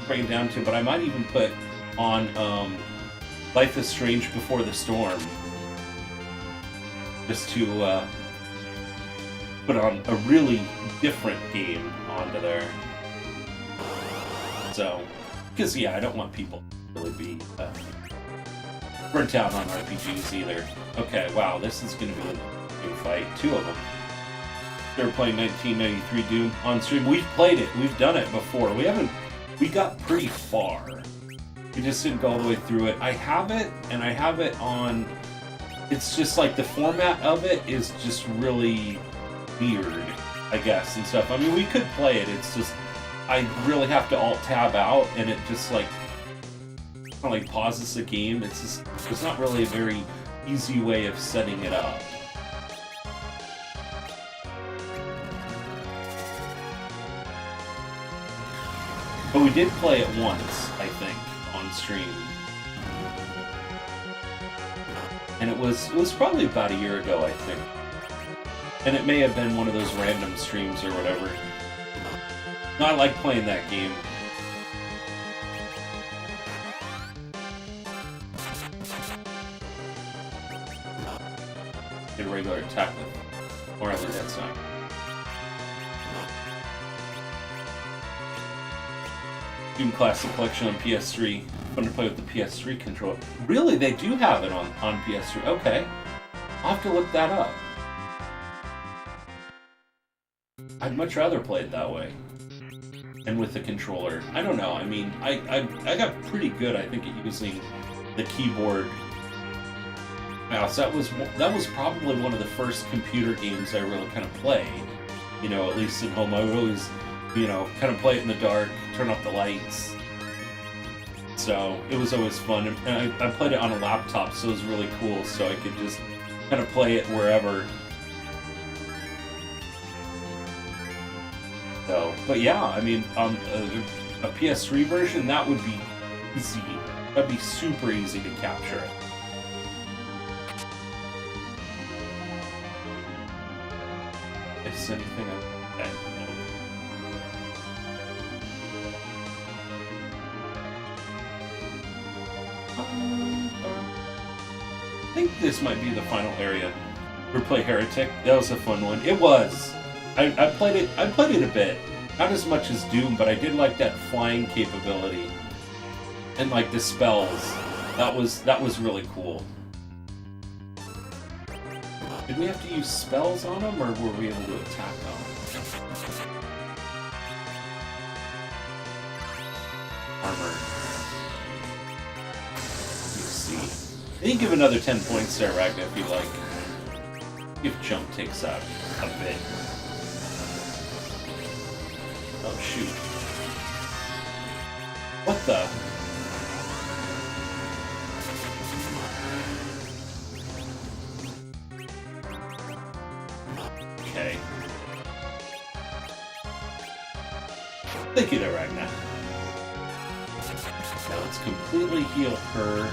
bring it down to, but I might even put on Life is Strange Before the Storm, just to put on a really different game onto there. So, because yeah, I don't want people to really be burnt out on RPGs either. Okay, wow, this is going to be a new fight. 2 of them. They're playing 1993 Doom on stream. We've played it. We've done it before. We got pretty far. We just didn't go all the way through it. I have it, and I have it on... It's just like the format of it is just really weird, I guess, and stuff. I mean, we could play it. It's just... I really have to alt-tab out, and it just like... kind of like pauses the game. It's just... There's not really a very easy way of setting it up. But we did play it once, I think, on stream. And it was probably about a year ago, I think. And it may have been one of those random streams or whatever. No, I like playing that game. Get a regular attack with, or at least that side. Doom Classic Collection on PS3. Fun to play with the PS3 controller. Really? They do have it on PS3. Okay. I'll have to look that up. I'd much rather play it that way. And with the controller. I don't know. I mean, I got pretty good, I think, at using the keyboard mouse. That was probably one of the first computer games I really kind of played. You know, at least at home. I would always, you know, kind of play it in the dark, turn off the lights. So it was always fun. And I played it on a laptop, so it was really cool. So I could just kind of play it wherever. So, but yeah, I mean, a PS3 version, that would be easy. That'd be super easy to capture it. Is anything okay? I think this might be the final area. We play Heretic. That was a fun one. It was. I played it a bit. Not as much as Doom, but I did like that flying capability. And like the spells. That was really cool. Did we have to use spells on them, or were we able to attack them? Armor. Let's see. You can give another 10 points there, Ragnar, if you like. If jump takes out a bit. Oh shoot. What the? Okay. Thank you there, Ragnar. Now let's completely heal her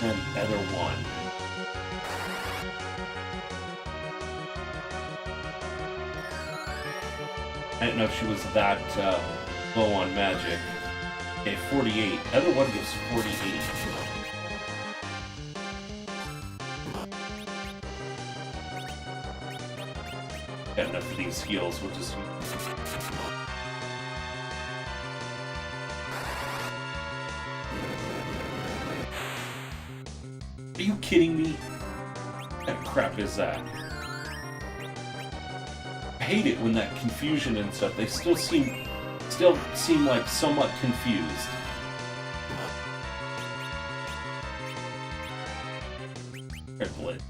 and other one. I didn't know if she was that low on magic. Okay, 48. Other one gives 48. Got enough of these heals, we'll just... Are you kidding me? What kind of crap is that? I hate it when that confusion and stuff, they still seem like somewhat confused. Triplet.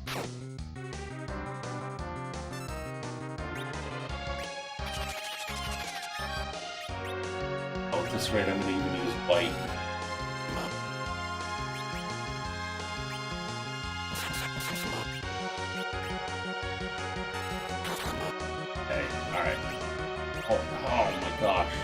Oh, at this rate I'm gonna even use bite. Okay, alright. Oh my gosh.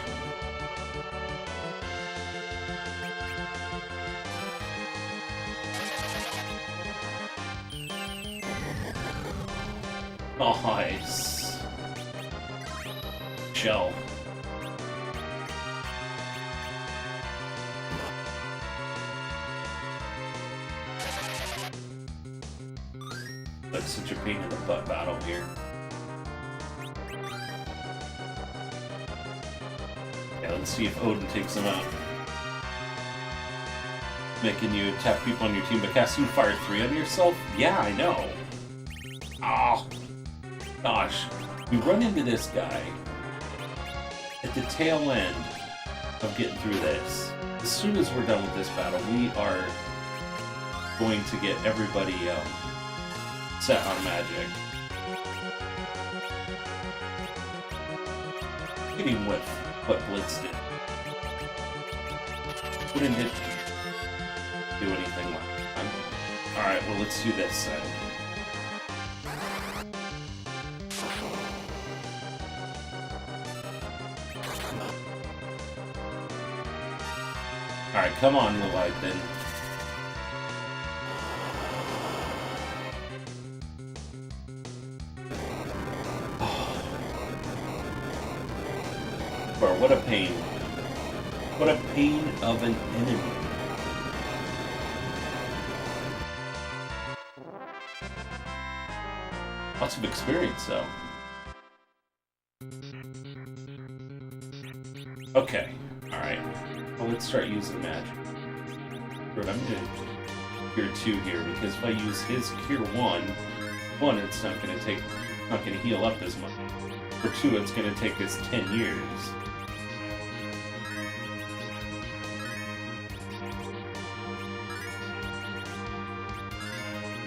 Nice. Shell. That's such a pain in the butt battle here. Yeah, let's see if Odin takes him out. Making you tap people on your team, but casting Fire 3 on yourself? Yeah, I know. Oh, gosh. We run into this guy at the tail end of getting through this. As soon as we're done with this battle, we are going to get everybody set on magic. Getting what Blitz did. Wouldn't it do anything like that? Alright, well let's do this then. Alright, come on, Leviathan. Bro, what a pain. What a pain of an enemy. Lots of experience, though. Okay, alright. Well, let's start using magic. Remember Cure 2 here, because if I use his Cure 1, it's not going to heal up as much. For 2, it's going to take us 10 years.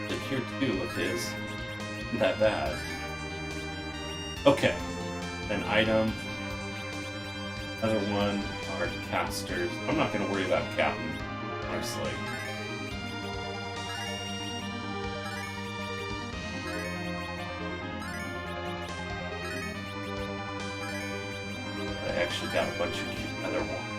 The Cure 2 of his isn't that bad. Okay, an item. Other one are casters. I'm not going to worry about Captain, honestly. I actually got a bunch of cute other ones.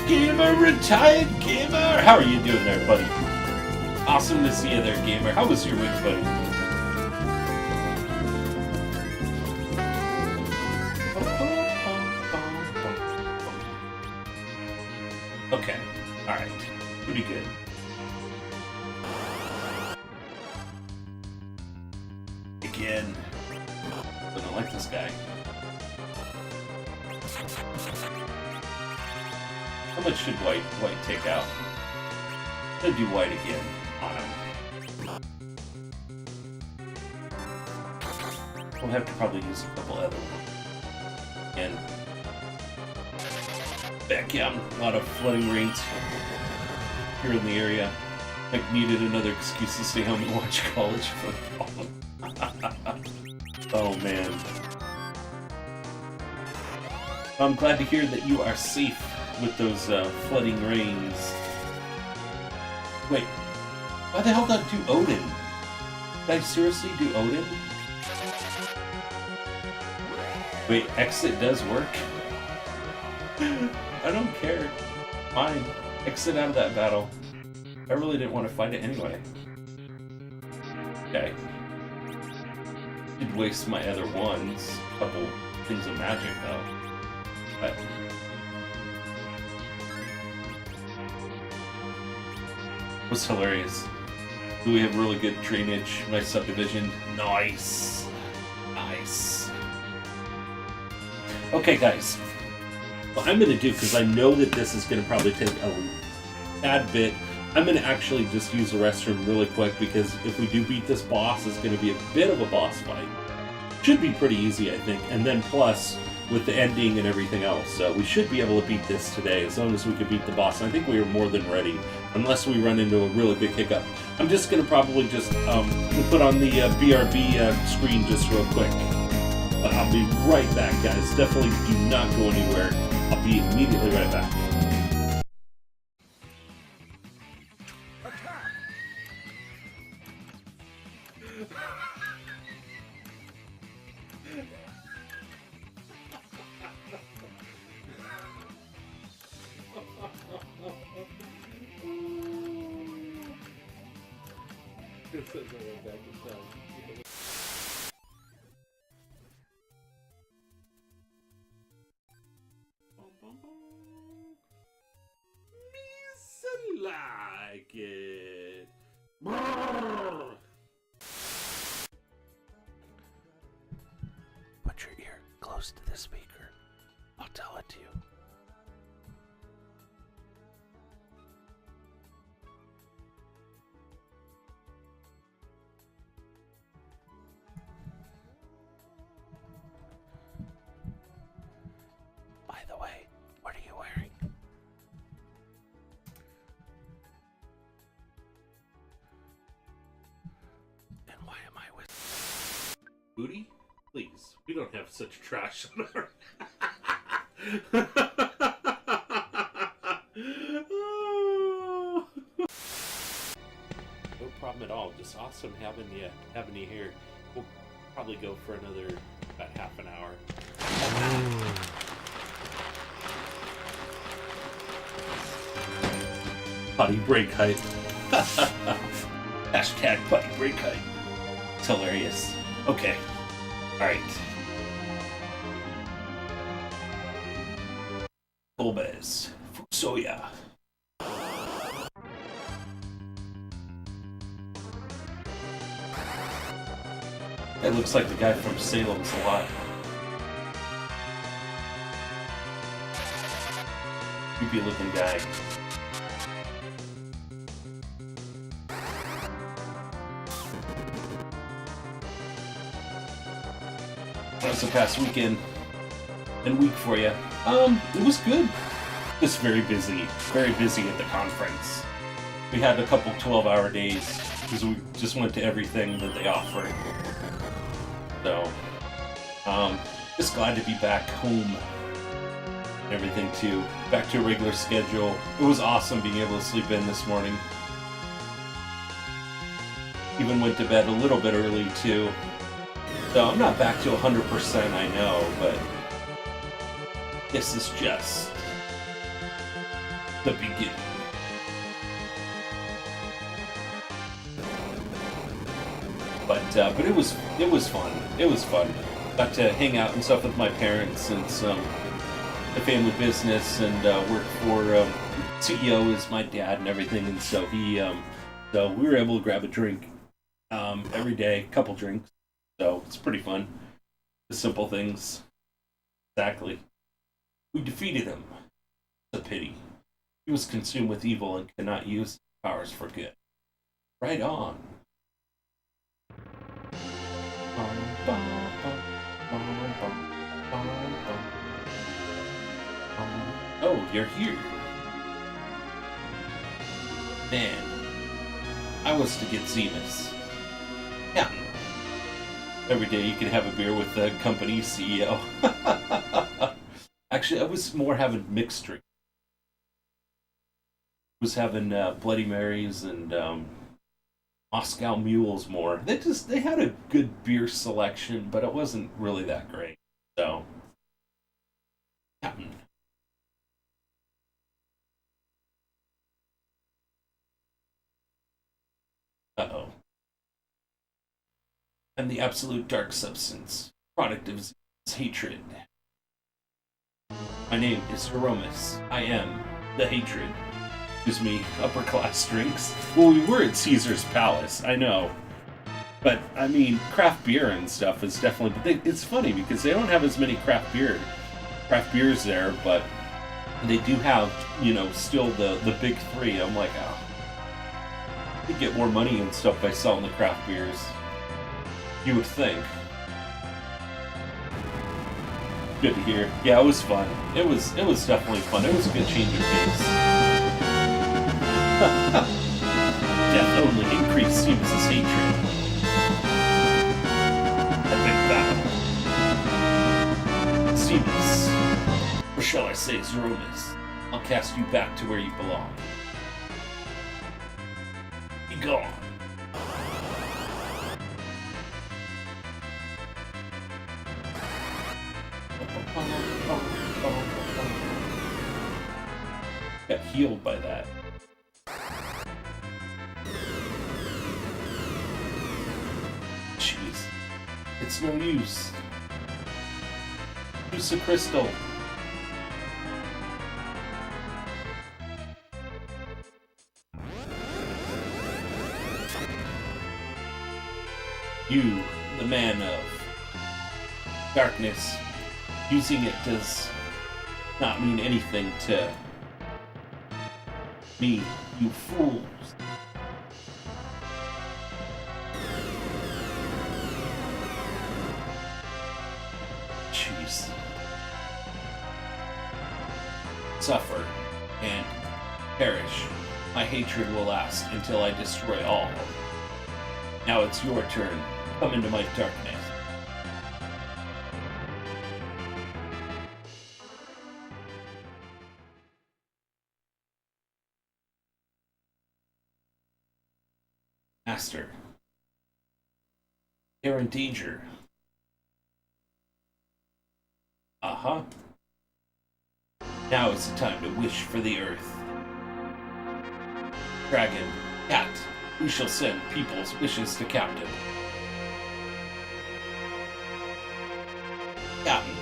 Gamer, retired gamer! How are you doing there, buddy? Awesome to see you there, gamer. How was your week, buddy? Okay, alright. Pretty good. Again. But I like this guy. How much should white take out? I'm gonna do white again on him. We'll have to probably use a couple other ones. And back out, a lot of flooding rains here in the area. Mike needed another excuse to stay home and watch college football. Oh man. I'm glad to hear that you are safe with those flooding rains. Wait, why the hell did I do Odin? Did I seriously do Odin? Wait, exit does work? I don't care. Fine. Exit out of that battle. I really didn't want to fight it anyway. Okay. Did waste my other ones. A couple things of magic though. But it was hilarious. Do we have really good drainage? Nice subdivision. Nice. Nice. Okay, guys. What I'm going to do, because I know that this is going to probably take a tad bit, I'm going to actually just use the restroom really quick, because if we do beat this boss, it's going to be a bit of a boss fight. Should be pretty easy, I think. And then plus, with the ending and everything else. So we should be able to beat this today, as long as we can beat the boss. And I think we are more than ready, unless we run into a really big hiccup. I'm just going to probably just put on the BRB screen just real quick. But I'll be right back, guys. Definitely do not go anywhere. I'll be immediately right back. Like it. Put your ear close to the speaker. I'll tell it to you. By the way, what are you wearing? And why am I with Booty? Please, we don't have such trash on our... No problem at all. Just awesome having you here. We'll probably go for another about half an hour. Potty break height. Hashtag potty break height. It's hilarious. Okay. Alright. Bulbes. Soya. That looks like the guy from Salem's Lot. Creepy looking guy. That was the past weekend and week for you. It was good. Just very busy at the conference. We had a couple 12-hour days because we just went to everything that they offered. So, just glad to be back home and everything too. Back to a regular schedule. It was awesome being able to sleep in this morning. Even went to bed a little bit early too. So I'm not back to 100%, I know, but this is just the beginning. But it was fun. It was fun. Got to hang out and stuff with my parents and the family business, and work for CEO is my dad and everything, and so so we were able to grab a drink every day, a couple drinks. So it's pretty fun. The simple things. Exactly. We defeated him. It's a pity. He was consumed with evil and cannot use his powers for good. Right on. you're here. Man, I was to get Zemus. Yeah. Every day you can have a beer with the company CEO. Actually, I was more having mixed drink. I was having Bloody Marys and Moscow Mules more. They had a good beer selection, but it wasn't really that great. So, Captain. Uh-oh. I'm the absolute dark substance, product of Zeus' hatred. My name is Aromas. I am the hatred. Excuse me, upper class drinks. Well, we were at Caesar's Palace, I know. But, I mean, craft beer and stuff is definitely... But it's funny because they don't have as many craft beers there, but they do have, you know, still the big three. I'm like, oh, you get more money and stuff by selling the craft beers. You would think. Good to hear. Yeah, it was fun. It was definitely fun. It was a good change of pace. Death only increased Zeus' hatred. Epic battle. Zeus, or shall I say Zeromus, I'll cast you back to where you belong. Be gone. Got healed by that. Jeez. It's no use. Use a crystal. You, the man of darkness, using it does not mean anything to me, you fools. Jeez. Suffer and perish. My hatred will last until I destroy all. Now it's your turn. Come into my darkness. Master, they're in danger. Uh-huh. Now is the time to wish for the earth. Dragon, cat, we shall send people's wishes to Captain. Captain,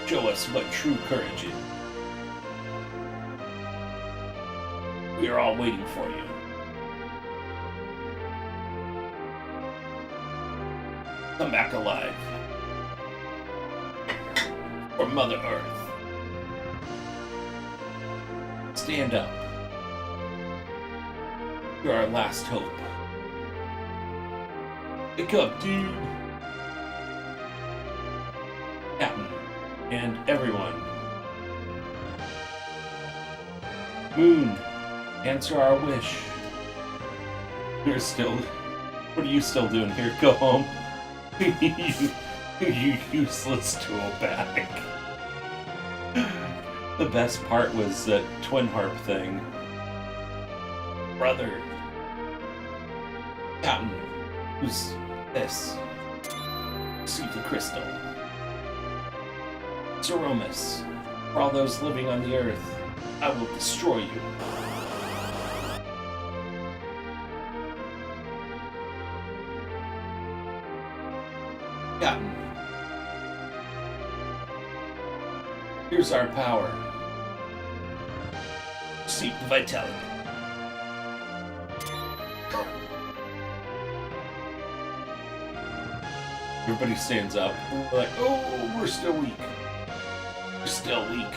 show us what true courage is. We are all waiting for you. Come back alive. For Mother Earth. Stand up. You're our last hope. Wake up, dude. Captain, and everyone. Moon, answer our wish. You're still... What are you still doing here? Go home. you useless tool bag. The best part was that twin harp thing. Brother. Captain, who's this? Receive the crystal. Zeromus, for all those living on the earth, I will destroy you. Captain, here's our power. Seek the vitality. Everybody stands up. We're like, oh, we're still weak. We're still weak.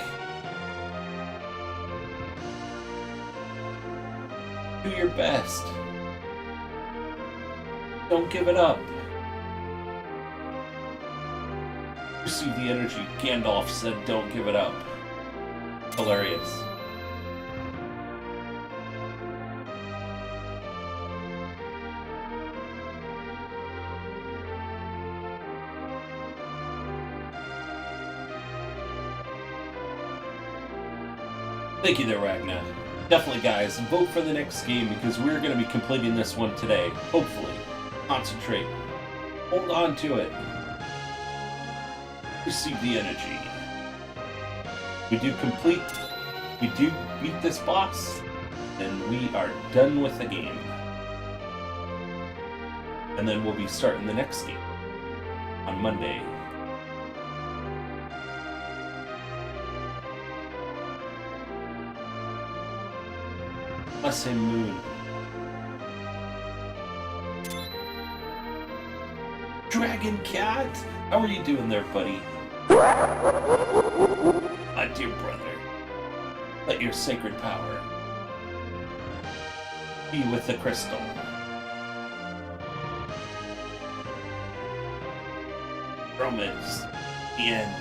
Do your best. Don't give it up. Receive the energy. Gandalf said, don't give it up. Hilarious. Thank you there, Ragnar. Definitely, guys, vote for the next game because we're going to be completing this one today. Hopefully. Concentrate. Hold on to it. Receive the energy. We do beat this boss, then we are done with the game. And then we'll be starting the next game on Monday. Blessed Moon. Dragon Cat! How are you doing there, buddy? My dear brother, let your sacred power be with the crystal. Romans, the end.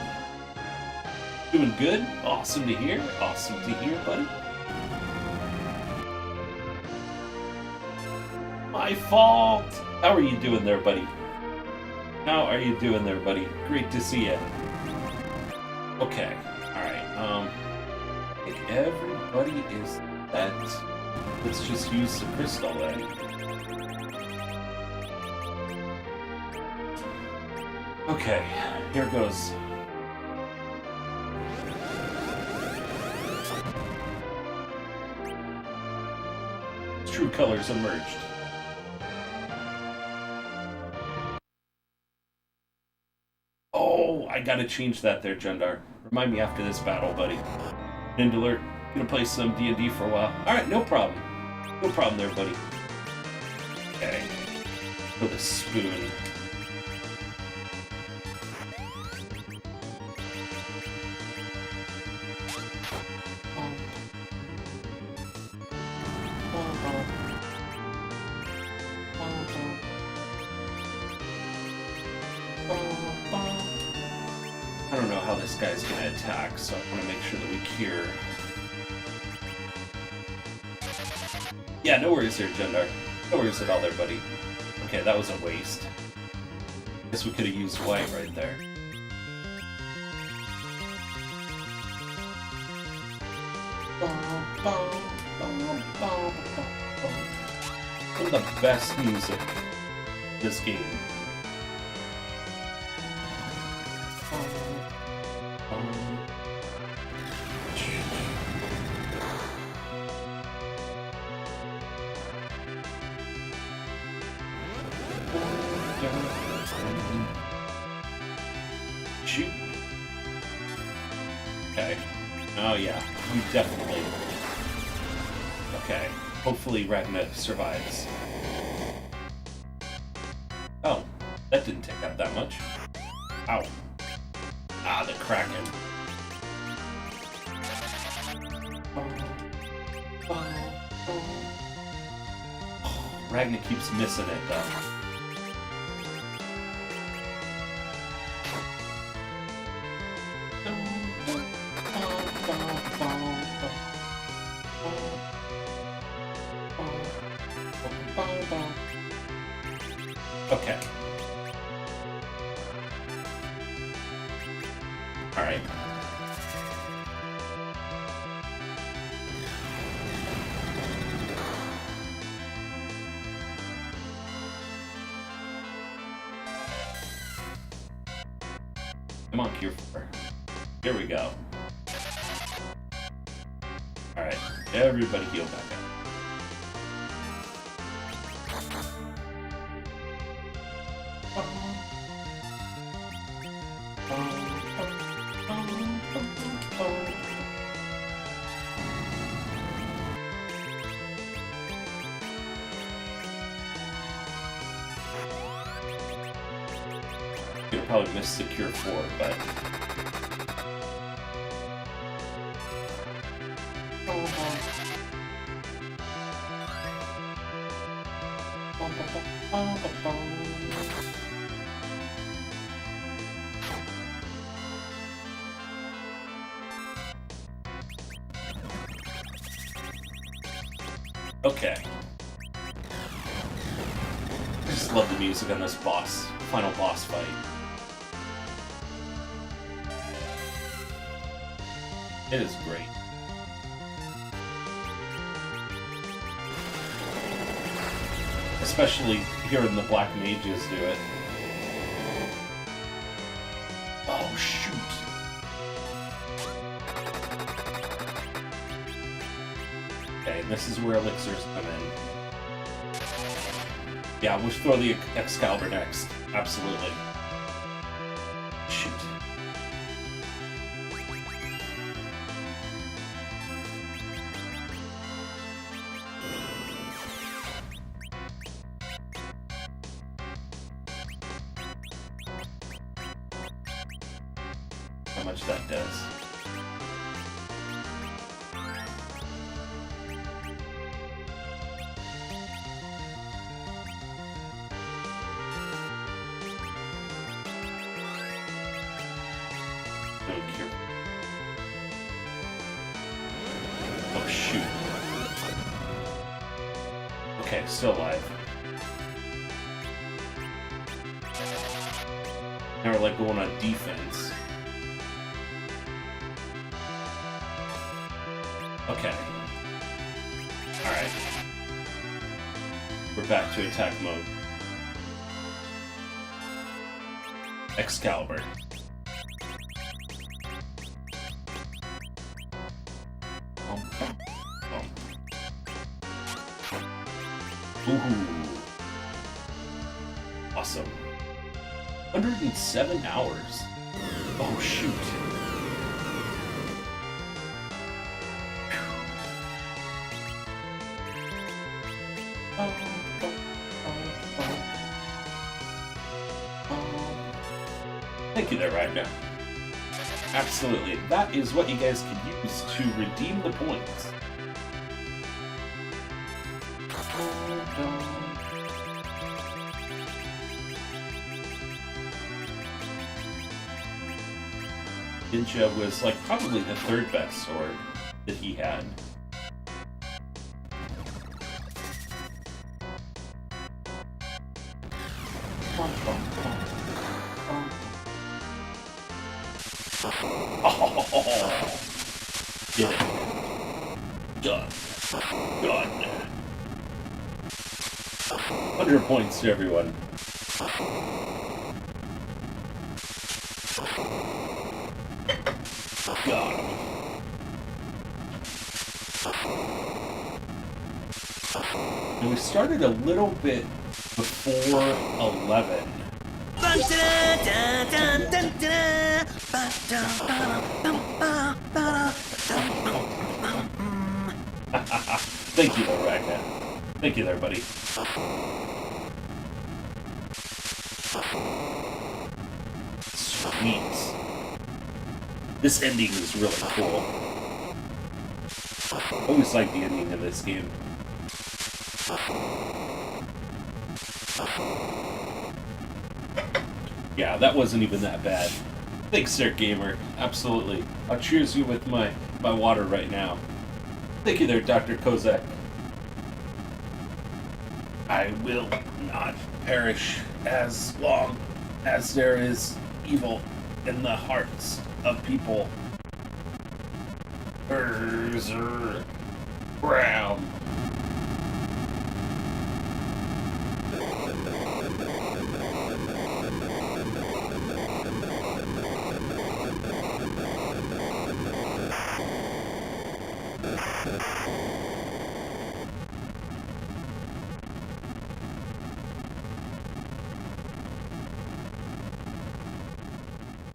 Doing good? Awesome to hear. Awesome to hear, buddy. My fault! How are you doing there, buddy? How are you doing there, buddy? Great to see you. Okay, alright, I think everybody is set. Let's just use the crystal then. Okay, here goes. True colors emerged. Oh, I gotta change that there, Jundar. Remind me after this battle, buddy. Ninja alert. Gonna play some D&D for a while. Alright, no problem. No problem there, buddy. Okay. For the spoon. I don't know how this guy's gonna attack, so I want to make sure that we cure. Yeah, no worries there, Jundar. No worries at all there, buddy. Okay, that was a waste. Guess we could have used white right there. One of the best music in this game. Shoot. Okay. Oh yeah, we definitely. Okay. Hopefully Ragnar survives. Oh, that didn't take out that much. Ow. Ah, the Kraken. Ragnar keeps missing it though. Okay. Alright. Come on, Cure 4. Here we go. Alright, everybody heal back up. You'll probably miss the Cure 4, but... just love the music on this final boss fight. It is great. Especially hearing the Black Mages do it. Oh, shoot. Okay, this is where elixirs come in. Yeah, we'll throw the Excalibur next. Absolutely. Shoot. How much that does. Oh, shoot. Okay, still alive. Now we're like going on defense. Okay. Alright. We're back to attack mode. Excalibur. Ooh. Awesome. 107 hours. Oh, shoot. Thank you there, Ragnar. Absolutely. That is what you guys can use to redeem the points. Ninja was like probably the third best sword that he had. Oh, get it. Done. Done. 100 points to everyone. Got him. And we started a little bit before 11. Thank you there, Ragnar. Thank you there, buddy. Sweet. This ending is really cool. I always like the ending of this game. Yeah, that wasn't even that bad. Thanks, Sir Gamer. Absolutely. I'll cheers you with my water right now. Thank you there, Dr. Kozak. I will not perish as long as there is evil in the hearts of people. Brown.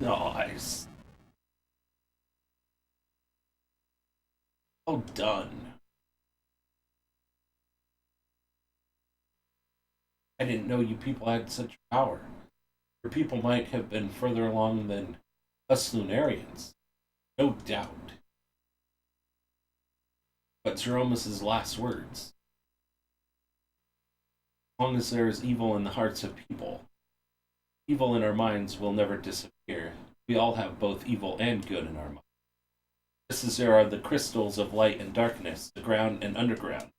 Nice. Oh, done. I didn't know you people had such power. Your people might have been further along than us Lunarians. No doubt. But Jeromus' last words. As long as there is evil in the hearts of people, evil in our minds will never disappear. We all have both evil and good in our minds. Just as there are the crystals of light and darkness, the ground and underground.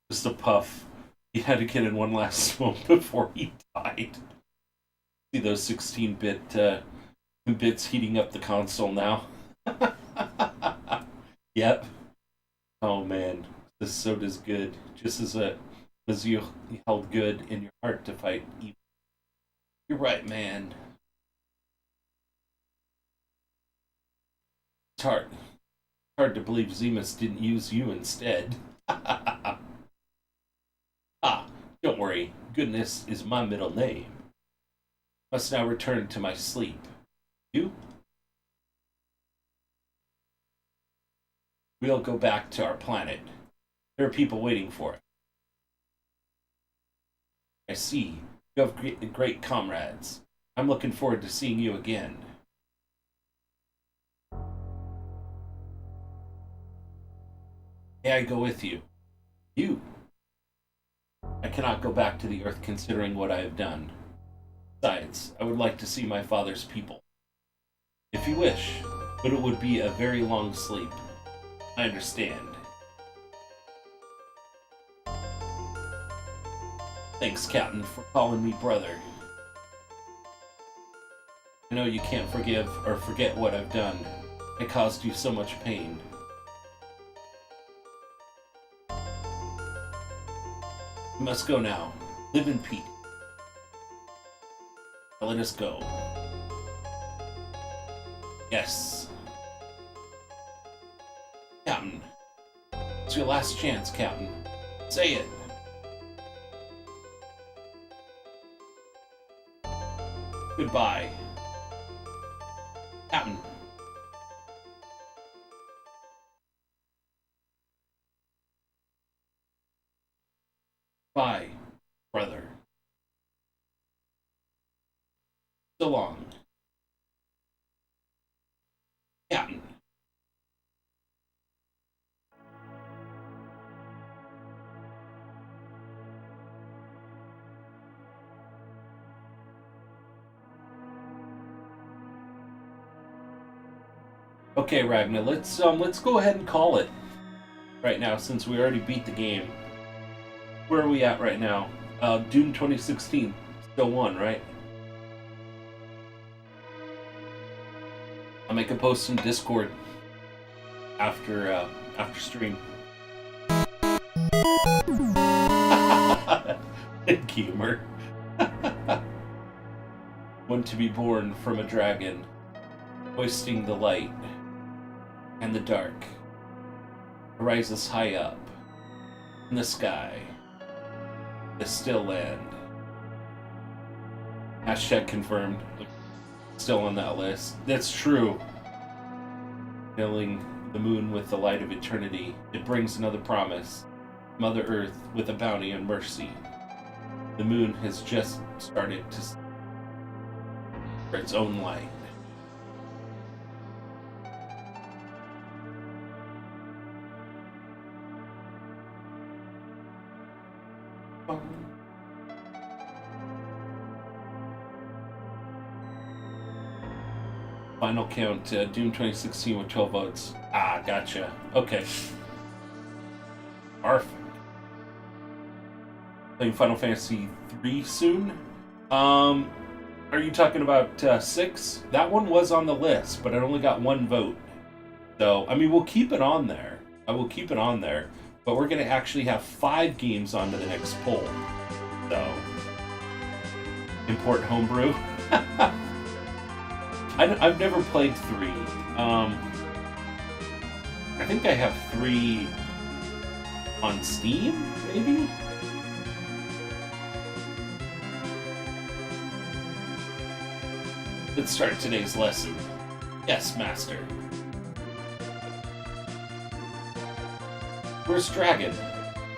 Just a puff He had to get in one last smoke before he died. See those 16-bit bits heating up the console now. Yep. Oh man, this soda's good. Just as you held good in your heart to fight evil. You're right, man. It's hard to believe Zemus didn't use you instead. Ah, don't worry. Goodness is my middle name. Must now return to my sleep. You? We'll go back to our planet. There are people waiting for us. I see. You have great comrades. I'm looking forward to seeing you again. May I go with you? You? I cannot go back to the Earth considering what I have done. Besides, I would like to see my father's people. If you wish, but it would be a very long sleep. I understand. Thanks, Captain, for calling me brother. I know you can't forgive or forget what I've done. I caused you so much pain. We must go now. Live in peace. Now let us go. Yes. Captain. It's your last chance, Captain. Say it. Goodbye. Captain. Bye, brother. So long. Captain. Okay, Ragnar, let's go ahead and call it right now since we already beat the game. Where are we at right now? Doom 2016 still won, right? I'll make a post in Discord after stream. Gamer. One to be born from a dragon, hoisting the light and the dark, arises high up in the sky, the still land. Hashtag confirmed. Still on that list. That's true. Filling the moon with the light of eternity, it brings another promise. Mother Earth with a bounty and mercy. The moon has just started to for its own light. Final count, Doom 2016 with 12 votes. Ah, gotcha. Okay. Perfect. Playing Final Fantasy 3 soon? Are you talking about 6? That one was on the list, but it only got 1 vote. So, I mean, we'll keep it on there. I will keep it on there. But we're going to actually have 5 games onto the next poll. So, import homebrew. I've never played 3. I think I have 3 on Steam, maybe? Let's start today's lesson. Yes, Master. Where's Dragon?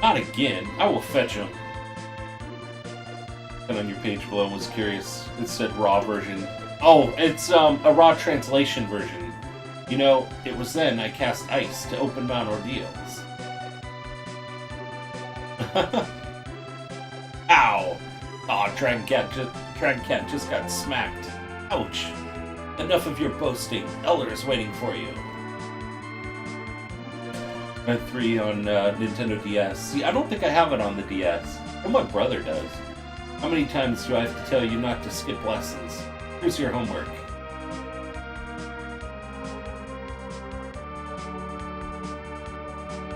Not again. I will fetch him. And on your page below was curious. It said raw version. Oh, it's a raw translation version. You know, it was then I cast ice to open Mount Ordeals. Ow! Aw, Dragon Cat just got smacked. Ouch! Enough of your boasting. Eller is waiting for you. I had 3 on Nintendo DS. See, I don't think I have it on the DS. And my brother does. How many times do I have to tell you not to skip lessons? Here's your homework.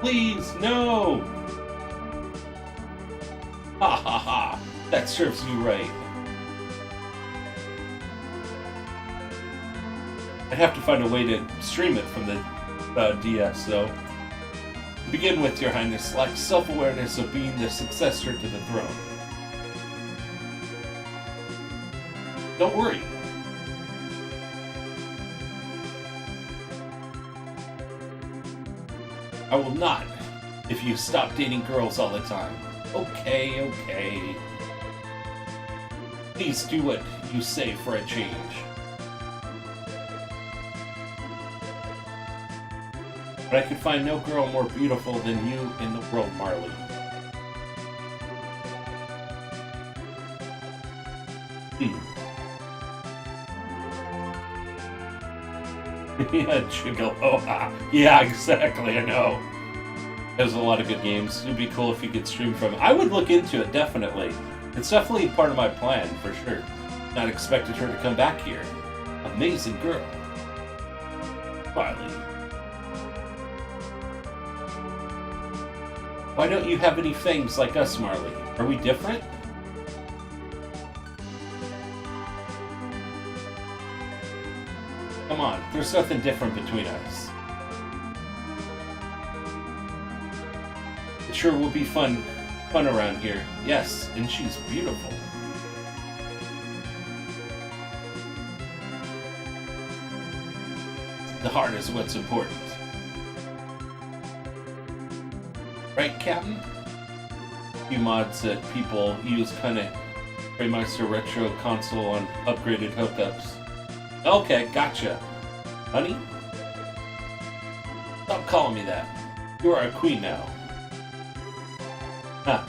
Please, no! Ha ha ha! That serves you right. I'd have to find a way to stream it from the DS, though. To begin with, Your Highness, lacks self-awareness of being the successor to the throne. Don't worry. I will not, if you stop dating girls all the time. Okay, okay. Please do what you say for a change. But I could find no girl more beautiful than you in the world, Marley. Yeah, Gigolo. Yeah, exactly, I know. There's a lot of good games. It'd be cool if you could stream from it. I would look into it, definitely. It's definitely part of my plan, for sure. Not expected her to come back here. Amazing girl. Marley. Why don't you have any fangs like us, Marley? Are we different? Come on, there's nothing different between us. It sure will be fun around here. Yes, and she's beautiful. The heart is what's important. Right, Captain? A few mods that people use kind of Remaster Retro console on upgraded hookups. Okay, gotcha. Honey? Stop calling me that. You are a queen now. Huh.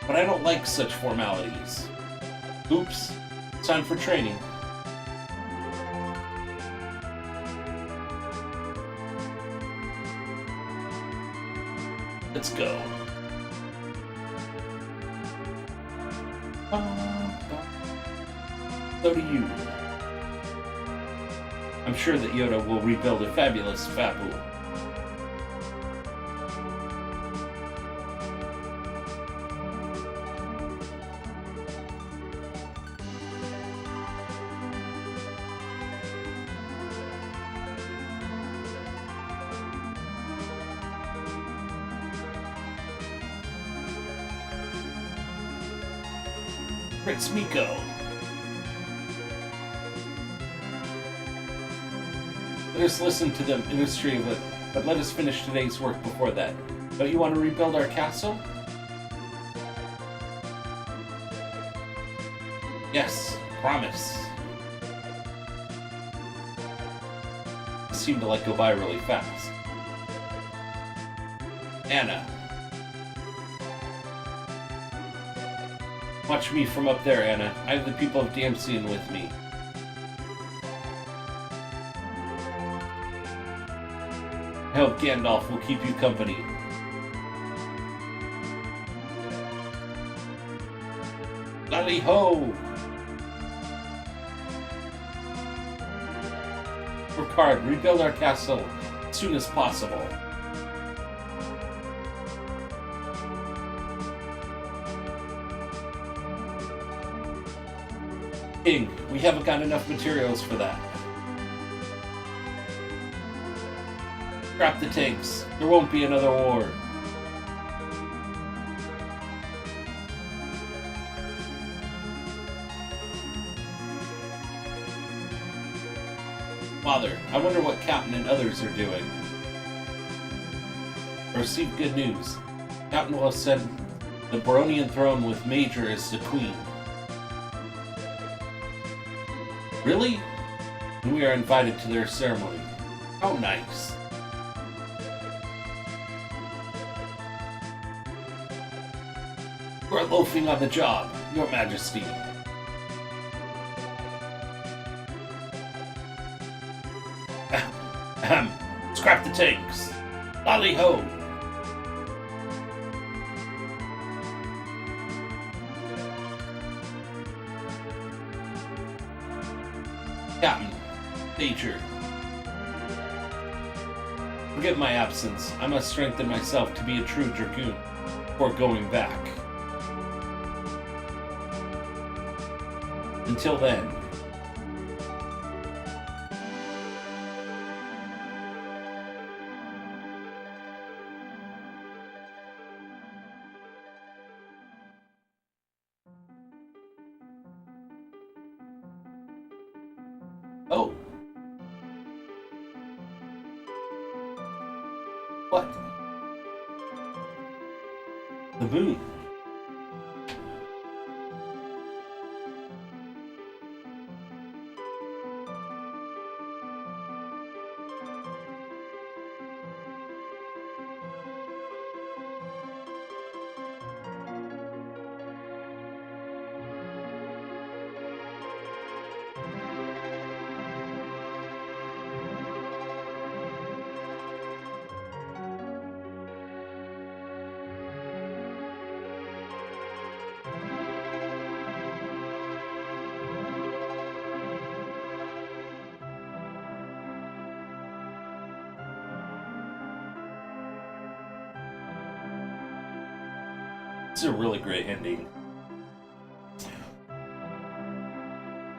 But I don't like such formalities. Oops. It's time for training. Let's go. So do you. I'm sure that Yoda will rebuild a fabulous Fabu. Prince Miko. Let us listen to the ministry of it, but let us finish today's work before that. Don't you want to rebuild our castle? Yes, promise. It seemed to go by really fast. Anna. Watch me from up there, Anna. I have the people of Damsian with me. I hope Gandalf will keep you company. Lally ho! Work hard, rebuild our castle as soon as possible. King, we haven't got enough materials for that. Scrap the tanks. There won't be another war. Father, I wonder what Captain and others are doing. I received good news. Captain will ascend the Baronian throne with Major as the Queen. Really? And we are invited to their ceremony. How nice. We're loafing on the job, Your Majesty. Ahem. Scrap the tanks. Lally ho! Captain, Nature. Forgive my absence. I must strengthen myself to be a true dragoon before going back. Until then. Oh. What? The moon. This is a really great ending.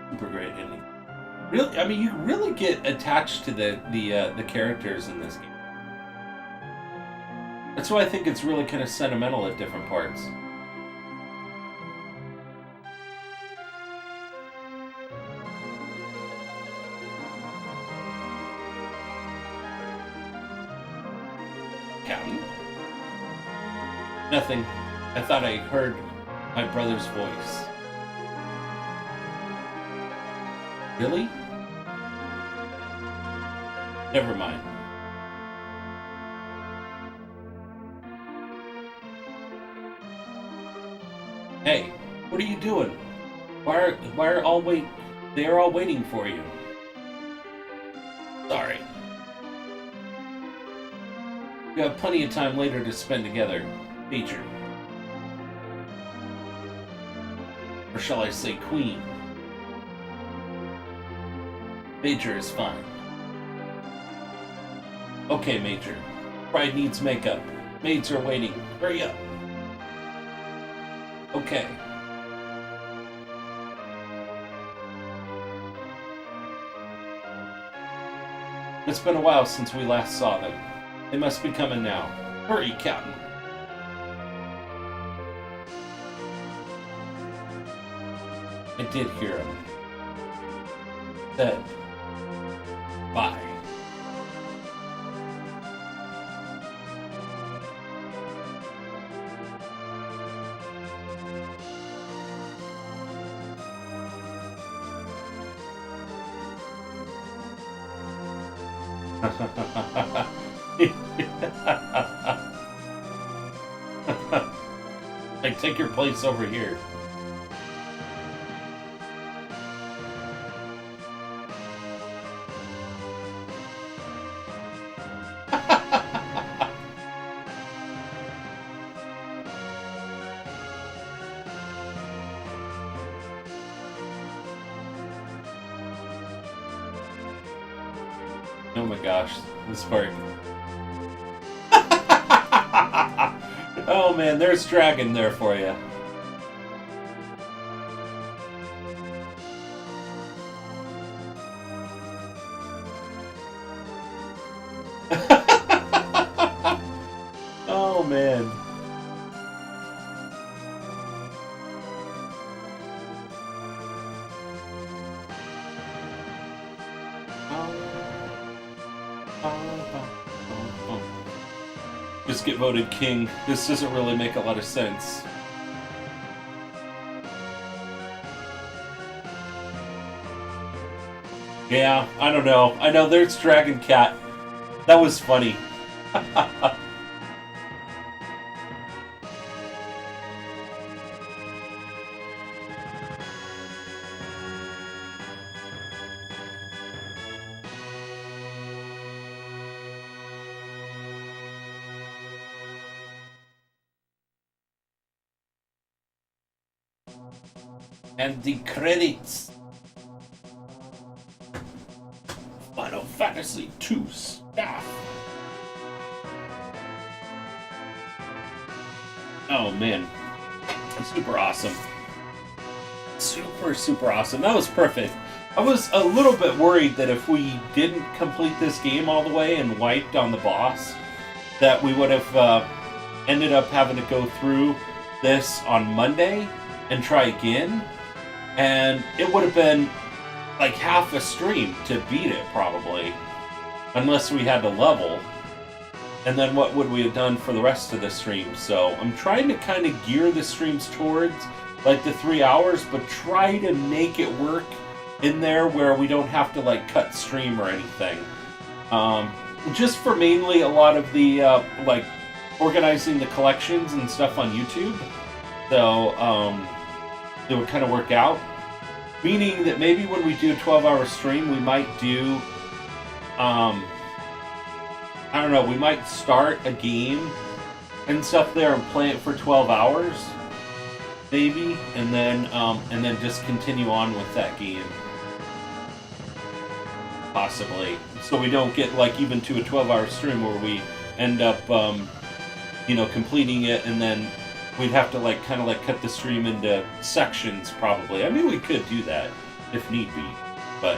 Super great ending. Really, I mean, you really get attached to the characters in this game. That's why I think it's really kind of sentimental at different parts. Captain? Nothing. I thought I heard my brother's voice. Really? Never mind. Hey, what are you doing? Why are all they are all waiting for you? Sorry. We have plenty of time later to spend together. Teacher. Or shall I say queen? Major is fine. Okay, Major. Bride needs makeup. Maids are waiting. Hurry up. Okay. It's been a while since we last saw them. They must be coming now. Hurry, Captain. I did hear him. Said, bye. Like, take your place over here. Oh my gosh, this part. Oh man, there's Dragon there for you. Oh man. Just get voted king. This doesn't really make a lot of sense. Yeah, I don't know. I know there's Dragon Cat. That was funny. And the credits. Fantasy 2 staff. Oh man, super awesome. Super awesome. That was perfect. I was a little bit worried that if we didn't complete this game all the way and wiped on the boss, that we would have ended up having to go through this on Monday and try again. And it would have been like half a stream to beat it, probably. Unless we had to level. And then what would we have done for the rest of the stream? So I'm trying to kind of gear the streams towards like the 3 hours, but try to make it work in there where we don't have to like cut stream or anything. Just for mainly a lot of the like organizing the collections and stuff on YouTube. So it would kind of work out. Meaning that maybe when we do a 12-hour stream, we might do I don't know, we might start a game and stuff there and play it for 12 hours. Maybe, and then just continue on with that game. Possibly. So we don't get like even to a 12-hour stream where we end up, completing it, and then we'd have to like kind of like cut the stream into sections. Probably. I mean, we could do that if need be, but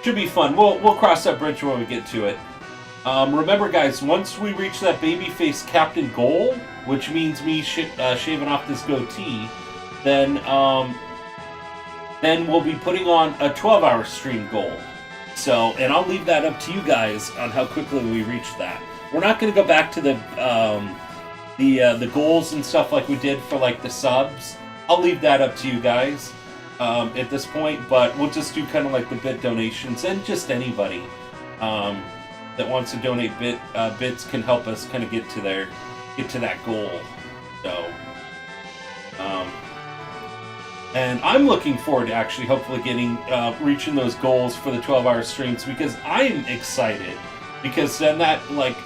should be fun. We'll cross that bridge when we get to it. Remember, guys, once we reach that babyface captain goal, which means me shaving off this goatee, then we'll be putting on a 12-hour stream goal. So, and I'll leave that up to you guys on how quickly we reach that. We're not going to go back to the goals and stuff like we did for like the subs. I'll leave that up to you guys at this point, but we'll just do kind of like the bit donations, and just anybody that wants to donate bits can help us kind of get to that goal. So, and I'm looking forward to actually hopefully reaching those goals for the 12-hour streams, because I'm excited, because then that like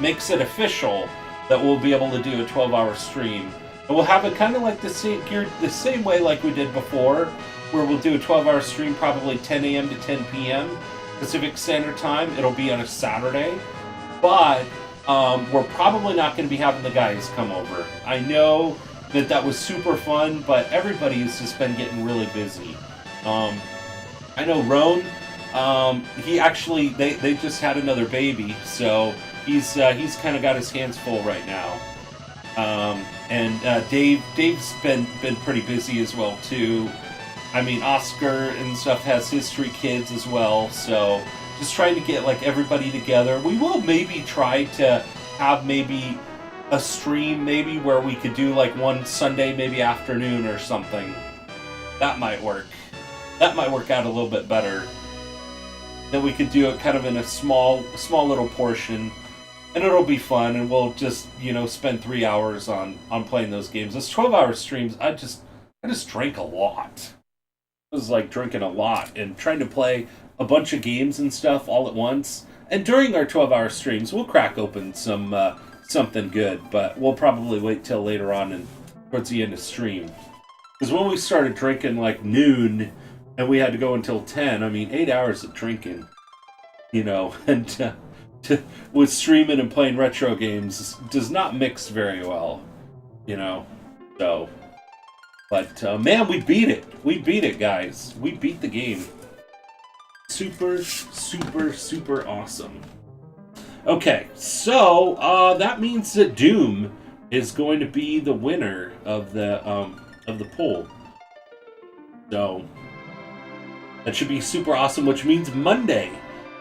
makes it official that we'll be able to do a 12-hour stream. And we'll have it kind of like the same way like we did before, where we'll do a 12-hour stream probably 10 a.m. to 10 p.m. Pacific Standard Time. It'll be on a Saturday, but we're probably not going to be having the guys come over. I know that was super fun, but everybody has just been getting really busy. I know Roan, he actually, they just had another baby, so he's kind of got his hands full right now. And Dave's been pretty busy as well too. I mean, Oscar and stuff has his 3 kids as well, so just trying to get like everybody together. We will maybe try to have maybe a stream maybe where we could do like one Sunday maybe afternoon or something. That might work. That might work out a little bit better. Then we could do it kind of in a small little portion, and it'll be fun, and we'll just, spend 3 hours on playing those games. Those 12-hour streams, I just drank a lot. It was like drinking a lot and trying to play a bunch of games and stuff all at once. And during our 12-hour streams, we'll crack open something good, but we'll probably wait till later on and towards the end of stream. Because when we started drinking like noon and we had to go until 10, 8 hours of drinking, and with streaming and playing retro games does not mix very well, so. But, man, we beat it. We beat it, guys. We beat the game. Super, super, super awesome. Okay, so, that means that Doom is going to be the winner of the poll. So, that should be super awesome, which means Monday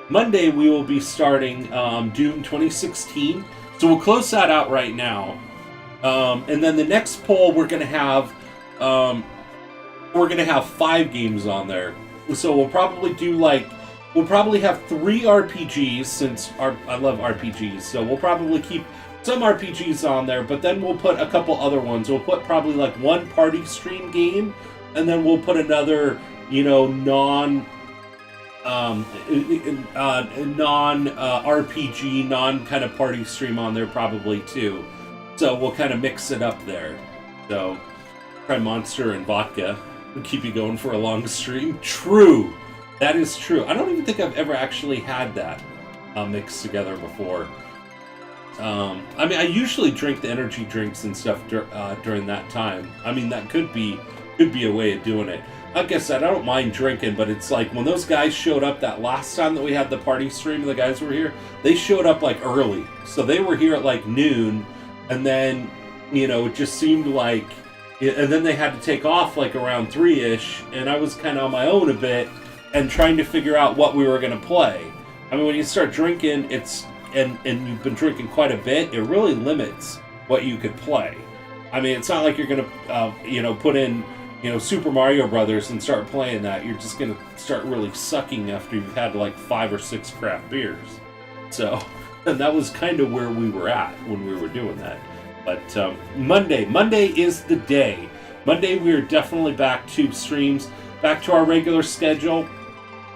we will be starting, Doom 2016. So we'll close that out right now. And then the next poll we're going to have 5 games on there. So we'll probably have 3 RPGs, since I love RPGs. So we'll probably keep some RPGs on there, but then we'll put a couple other ones. We'll put probably like one party stream game, and then we'll put another, non RPG, non kind of party stream on there probably too. So we'll kind of mix it up there. So try Monster and vodka and keep you going for a long stream. True. That is true. I don't even think I've ever actually had that mixed together before. I mean, I usually drink the energy drinks and stuff during that time. I mean, that could be a way of doing it. Like I said, I don't mind drinking, but it's like when those guys showed up that last time that we had the party stream, the guys were here, they showed up like early. So they were here at like noon, and then, you know, it just seemed like, and then they had to take off like around 3-ish, and I was kind of on my own a bit and trying to figure out what we were going to play. I mean, when you start drinking, and you've been drinking quite a bit, it really limits what you could play. I mean, it's not like you're going to, put in, Super Mario Brothers and start playing that. You're just going to start really sucking after you've had like 5 or 6 craft beers. So, and that was kind of where we were at when we were doing that. But Monday is the day. Monday, we are definitely back to streams, back to our regular schedule.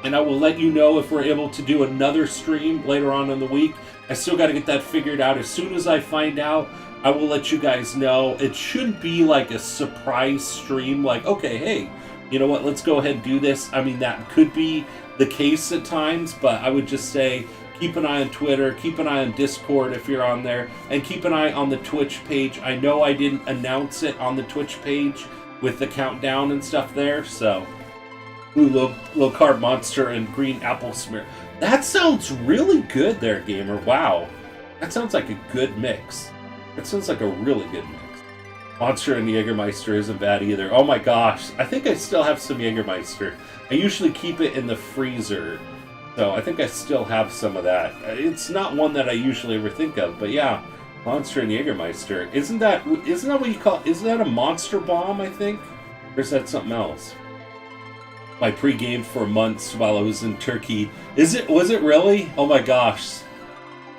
And I will let you know if we're able to do another stream later on in the week. I still got to get that figured out. As soon as I find out, I will let you guys know. It shouldn't be like a surprise stream, like, okay, hey, you know what, let's go ahead and do this. I mean, that could be the case at times, but I would just say keep an eye on Twitter, keep an eye on Discord if you're on there, and keep an eye on the Twitch page. I know I didn't announce it on the Twitch page with the countdown and stuff there, so... Ooh, low carb monster and green apple smear. That sounds really good there, gamer. Wow. That sounds like a good mix. That sounds like a really good mix. Monster and Jägermeister isn't bad either. Oh my gosh. I think I still have some Jägermeister. I usually keep it in the freezer. So I think I still have some of that. It's not one that I usually ever think of, but yeah. Monster and Jägermeister. Isn't that what you call... Isn't that a monster bomb, I think? Or is that something else? I pre-gamed for months while I was in Turkey. Was it really? Oh my gosh.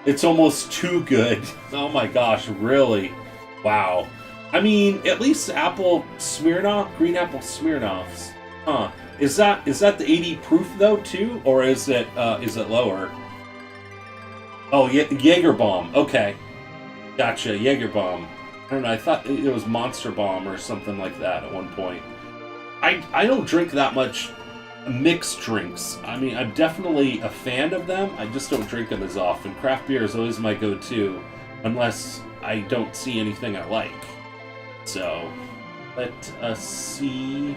It's almost too good. Oh my gosh, really? Wow. I mean, at least apple Smirnoff, green apple Smirnoffs. Huh. Is that the 80 proof though too? Or is it lower? Oh, Jaeger Bomb. Okay. Gotcha, Jaeger Bomb. I don't know, I thought it was Monster Bomb or something like that at one point. I don't drink that much mixed drinks. I mean, I'm definitely a fan of them. I just don't drink them as often. Craft beer is always my go-to, unless I don't see anything I like. So, let us see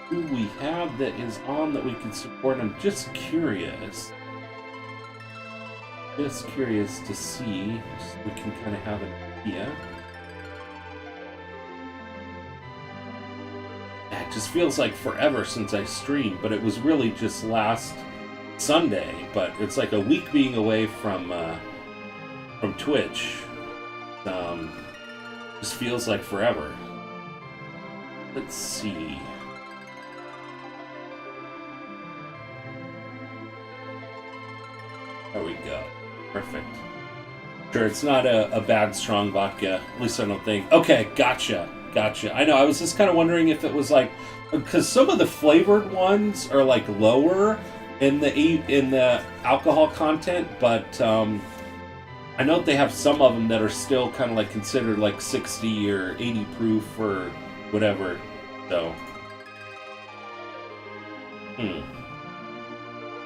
who we have that is on that we can support. I'm just curious. Just curious to see, so we can kind of have an idea. It just feels like forever since I streamed, but it was really just last Sunday. But it's like a week being away from Twitch. Just feels like forever. Let's see. There we go. Perfect. Sure, it's not a bad strong vodka. At least I don't think. Okay, gotcha. I know, I was just kind of wondering if it was like, because some of the flavored ones are like lower in the alcohol content, but I know they have some of them that are still kind of like considered like 60 or 80 proof or whatever. So,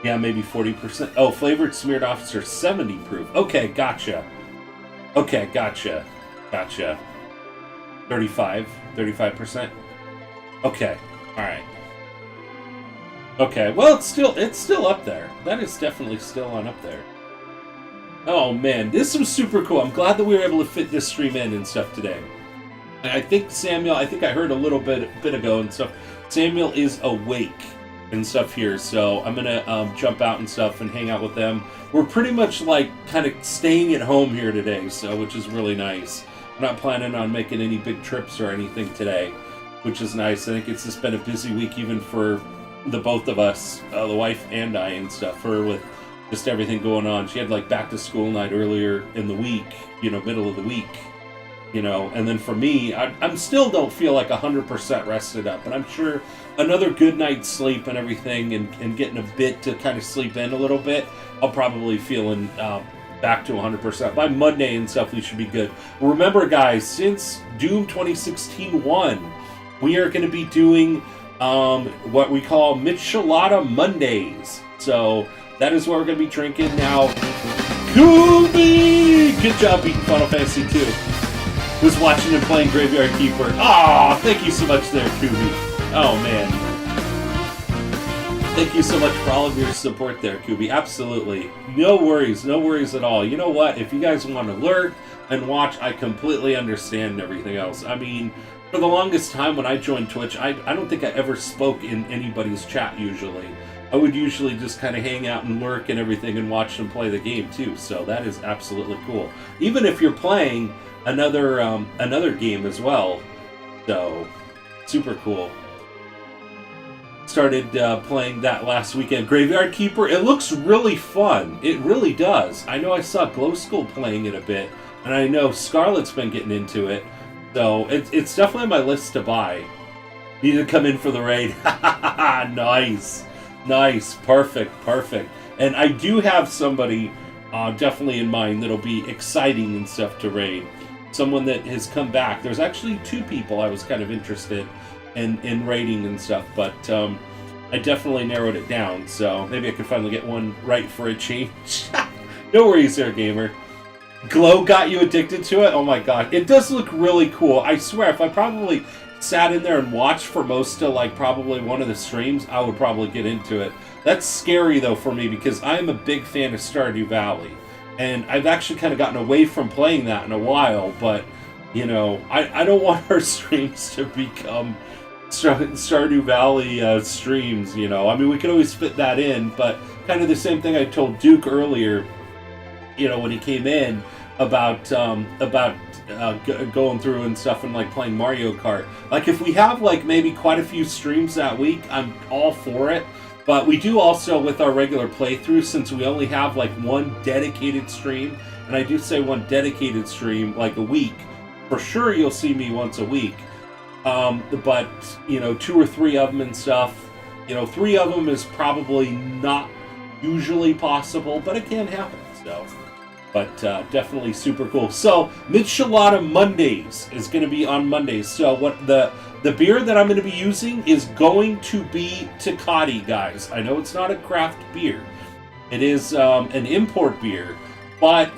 yeah, maybe 40%. Oh, flavored Smirnoffs are 70 proof. Okay, gotcha. 35%. Okay, all right. Okay, well, it's still up there. That is definitely still on up there. Oh man, this was super cool. I'm glad that we were able to fit this stream in and stuff today. And I think Samuel, I heard a little bit ago and stuff. Samuel is awake and stuff here, so I'm gonna jump out and stuff and hang out with them. We're pretty much like kind of staying at home here today, so which is really nice. I'm not planning on making any big trips or anything today, which is nice. I think it's just been a busy week even for the both of us, the wife and I and stuff, her with just everything going on. She had like back to school night earlier in the week, middle of the week, and then for me, I'm still don't feel like 100% rested up, but I'm sure another good night's sleep and everything and getting a bit to kind of sleep in a little bit, I'll probably feeling back to 100%. By Monday and stuff, we should be good. Remember, guys, since Doom 2016 1, we are going to be doing what we call Michelada Mondays. So that is what we're going to be drinking now. Kubi! Good job beating Final Fantasy II. Was watching him playing Graveyard Keeper. Aw, thank you so much there, Kubi. Oh, man. Thank you so much for all of your support there, Kubi. Absolutely. No worries at all. You know what? If you guys want to lurk and watch, I completely understand and everything else. I mean, for the longest time when I joined Twitch, I don't think I ever spoke in anybody's chat usually. I would usually just kind of hang out and lurk and everything and watch them play the game too. So that is absolutely cool. Even if you're playing another game as well. So, super cool. Started playing that last weekend. Graveyard Keeper, it looks really fun. It really does. I know I saw Glow Skull playing it a bit, and I know Scarlett's been getting into it. So, it's definitely on my list to buy. Need to come in for the raid. Nice. Nice. Perfect. And I do have somebody definitely in mind that'll be exciting and stuff to raid. Someone that has come back. There's actually 2 people I was kind of interested in raiding and stuff, but I definitely narrowed it down, so maybe I could finally get one right for a change. No worries there, gamer. Glow got you addicted to it? Oh my god. It does look really cool. I swear, if I probably sat in there and watched for most of, like, probably one of the streams, I would probably get into it. That's scary, though, for me, because I'm a big fan of Stardew Valley. And I've actually kind of gotten away from playing that in a while, but, you know, I don't want our streams to become Stardew Valley streams, you know. I mean, we could always fit that in, but kind of the same thing I told Duke earlier, you know, when he came in, about going through and stuff and, like, playing Mario Kart. Like, if we have, like, maybe quite a few streams that week, I'm all for it. But we do also, with our regular playthrough, since we only have, like, one dedicated stream, and I do say one dedicated stream, like, a week, for sure you'll see me once a week. But, you know, 2 or 3 of them and stuff, you know, 3 of them is probably not usually possible, but it can happen, so. But definitely super cool. So, Michelada Mondays is going to be on Mondays. So, what the beer that I'm going to be using is going to be Tecate, guys. I know it's not a craft beer. It is an import beer, but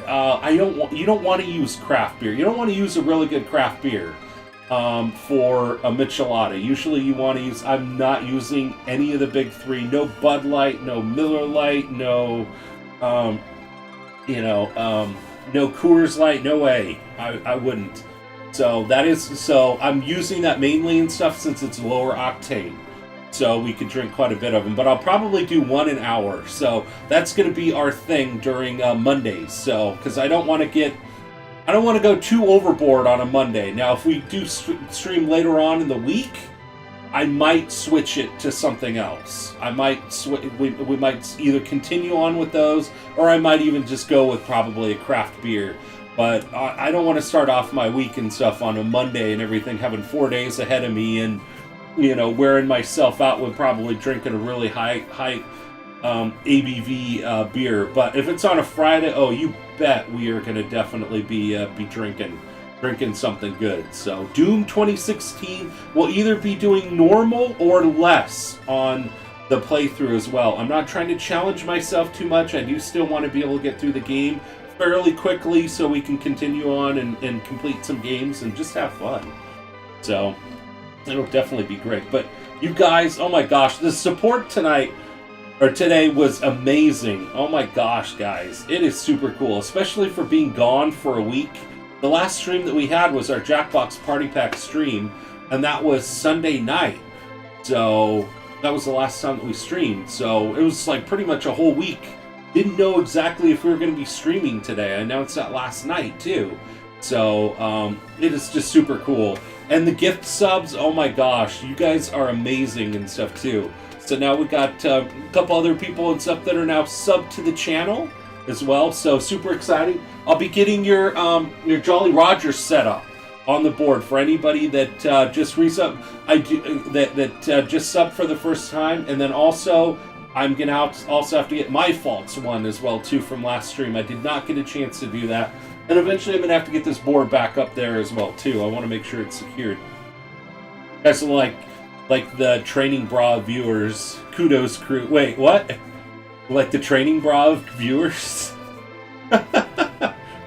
you don't want to use craft beer. You don't want to use a really good craft beer for a Michelada. Usually you want to use, I'm not using any of the big 3. No Bud Light, no Miller Lite, no no Coors Light, no way. I wouldn't. So I'm using that mainly and stuff since it's lower octane. So we could drink quite a bit of them. But I'll probably do 1 an hour. So that's going to be our thing during Mondays. So, because I don't want to go too overboard on a Monday. Now, if we do stream later on in the week, I might switch it to something else. I might we might either continue on with those, or I might even just go with probably a craft beer. But I don't want to start off my week and stuff on a Monday and everything, having 4 days ahead of me and, you know, wearing myself out with probably drinking a really high ABV beer. But if it's on a Friday, oh, you bet we are going to definitely be drinking something good. So Doom 2016 will either be doing normal or less on the playthrough as well. I'm not trying to challenge myself too much. I do still want to be able to get through the game fairly quickly so we can continue on and complete some games and just have fun. So it'll definitely be great. But you guys, oh my gosh, the support today was amazing. Oh my gosh, guys. It is super cool, especially for being gone for a week. The last stream that we had was our Jackbox Party Pack stream, and that was Sunday night. So that was the last time that we streamed. So it was like pretty much a whole week. Didn't know exactly if we were going to be streaming today. I announced that last night too. So it is just super cool. And the gift subs, oh my gosh, you guys are amazing and stuff too. So now we got a couple other people and stuff that are now subbed to the channel as well. So super exciting. I'll be getting your Jolly Roger set up on the board for anybody that just resub. That just subbed for the first time, and then also I'm gonna also have to get my faults one as well too from last stream. I did not get a chance to do that, and eventually I'm gonna have to get this board back up there as well too. I want to make sure it's secured. Guys are like, like the Training Bra viewers. Kudos crew. Wait, what? Like the Training Bra viewers?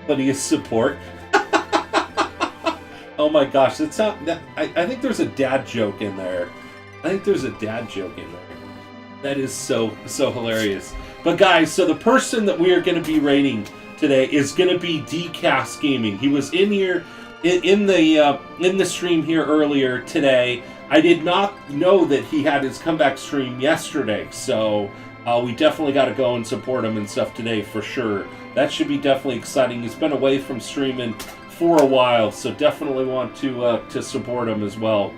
Funniest support. Oh my gosh, that's not. I think there's a dad joke in there. That is so hilarious. But guys, so the person that we are going to be rating today is going to be Dcast Gaming. He was in here in the stream here earlier today. I did not know that he had his comeback stream yesterday, so we definitely got to go and support him and stuff today for sure. That should be definitely exciting. He's been away from streaming for a while, so definitely want to support him as well.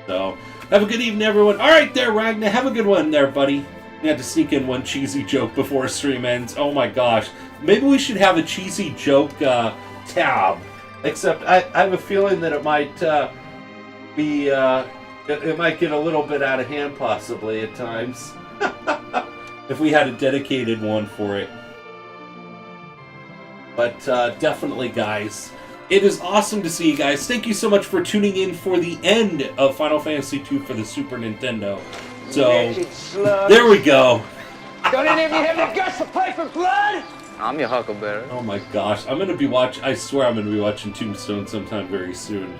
So have a good evening, everyone. All right, there, Ragnar. Have a good one there, buddy. We had to sneak in one cheesy joke before stream ends. Oh my gosh. Maybe we should have a cheesy joke tab. Except I have a feeling that it might be it might get a little bit out of hand possibly at times. If we had a dedicated one for it. But definitely, guys, it is awesome to see you guys. Thank you so much for tuning in for the end of Final Fantasy II for the Super Nintendo. So, there we go. Don't any of you have the guts to play for blood? I'm your Huckleberry. Oh my gosh, I'm going to be I swear I'm going to be watching Tombstone sometime very soon.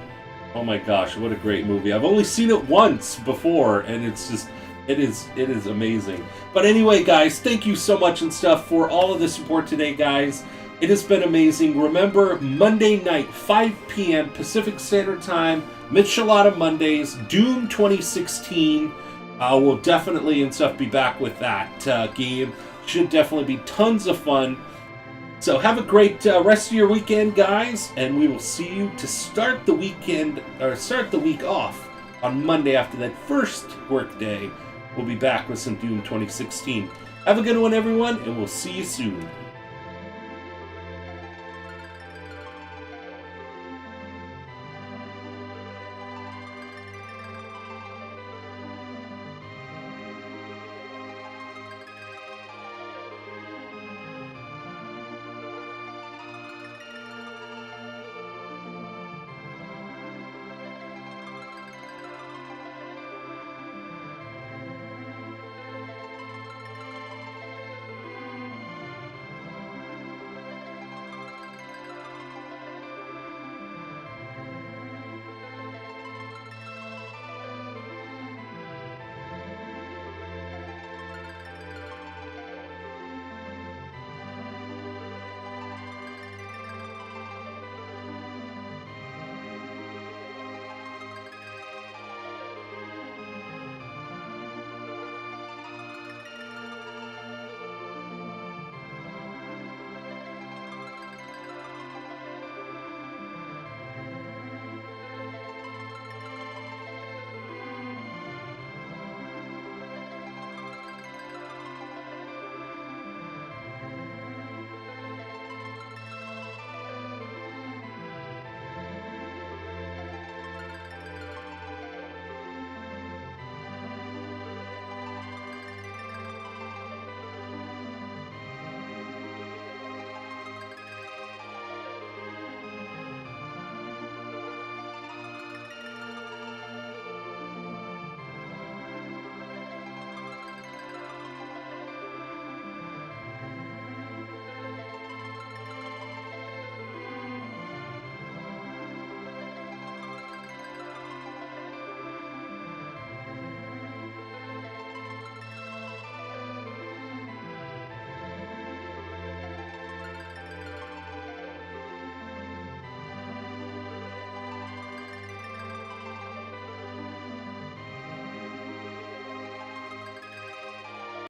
Oh my gosh, what a great movie. I've only seen it once before, and it's just, it is amazing. But anyway, guys, thank you so much and stuff for all of the support today, guys. It has been amazing. Remember, Monday night, 5 p.m. Pacific Standard Time, Michelada Mondays, Doom 2016. We'll definitely and stuff be back with that game. Should definitely be tons of fun. So have a great rest of your weekend, guys, and we will see you to start the weekend, or start the week off on Monday after that first work day. We'll be back with some Doom 2016. Have a good one, everyone, and we'll see you soon.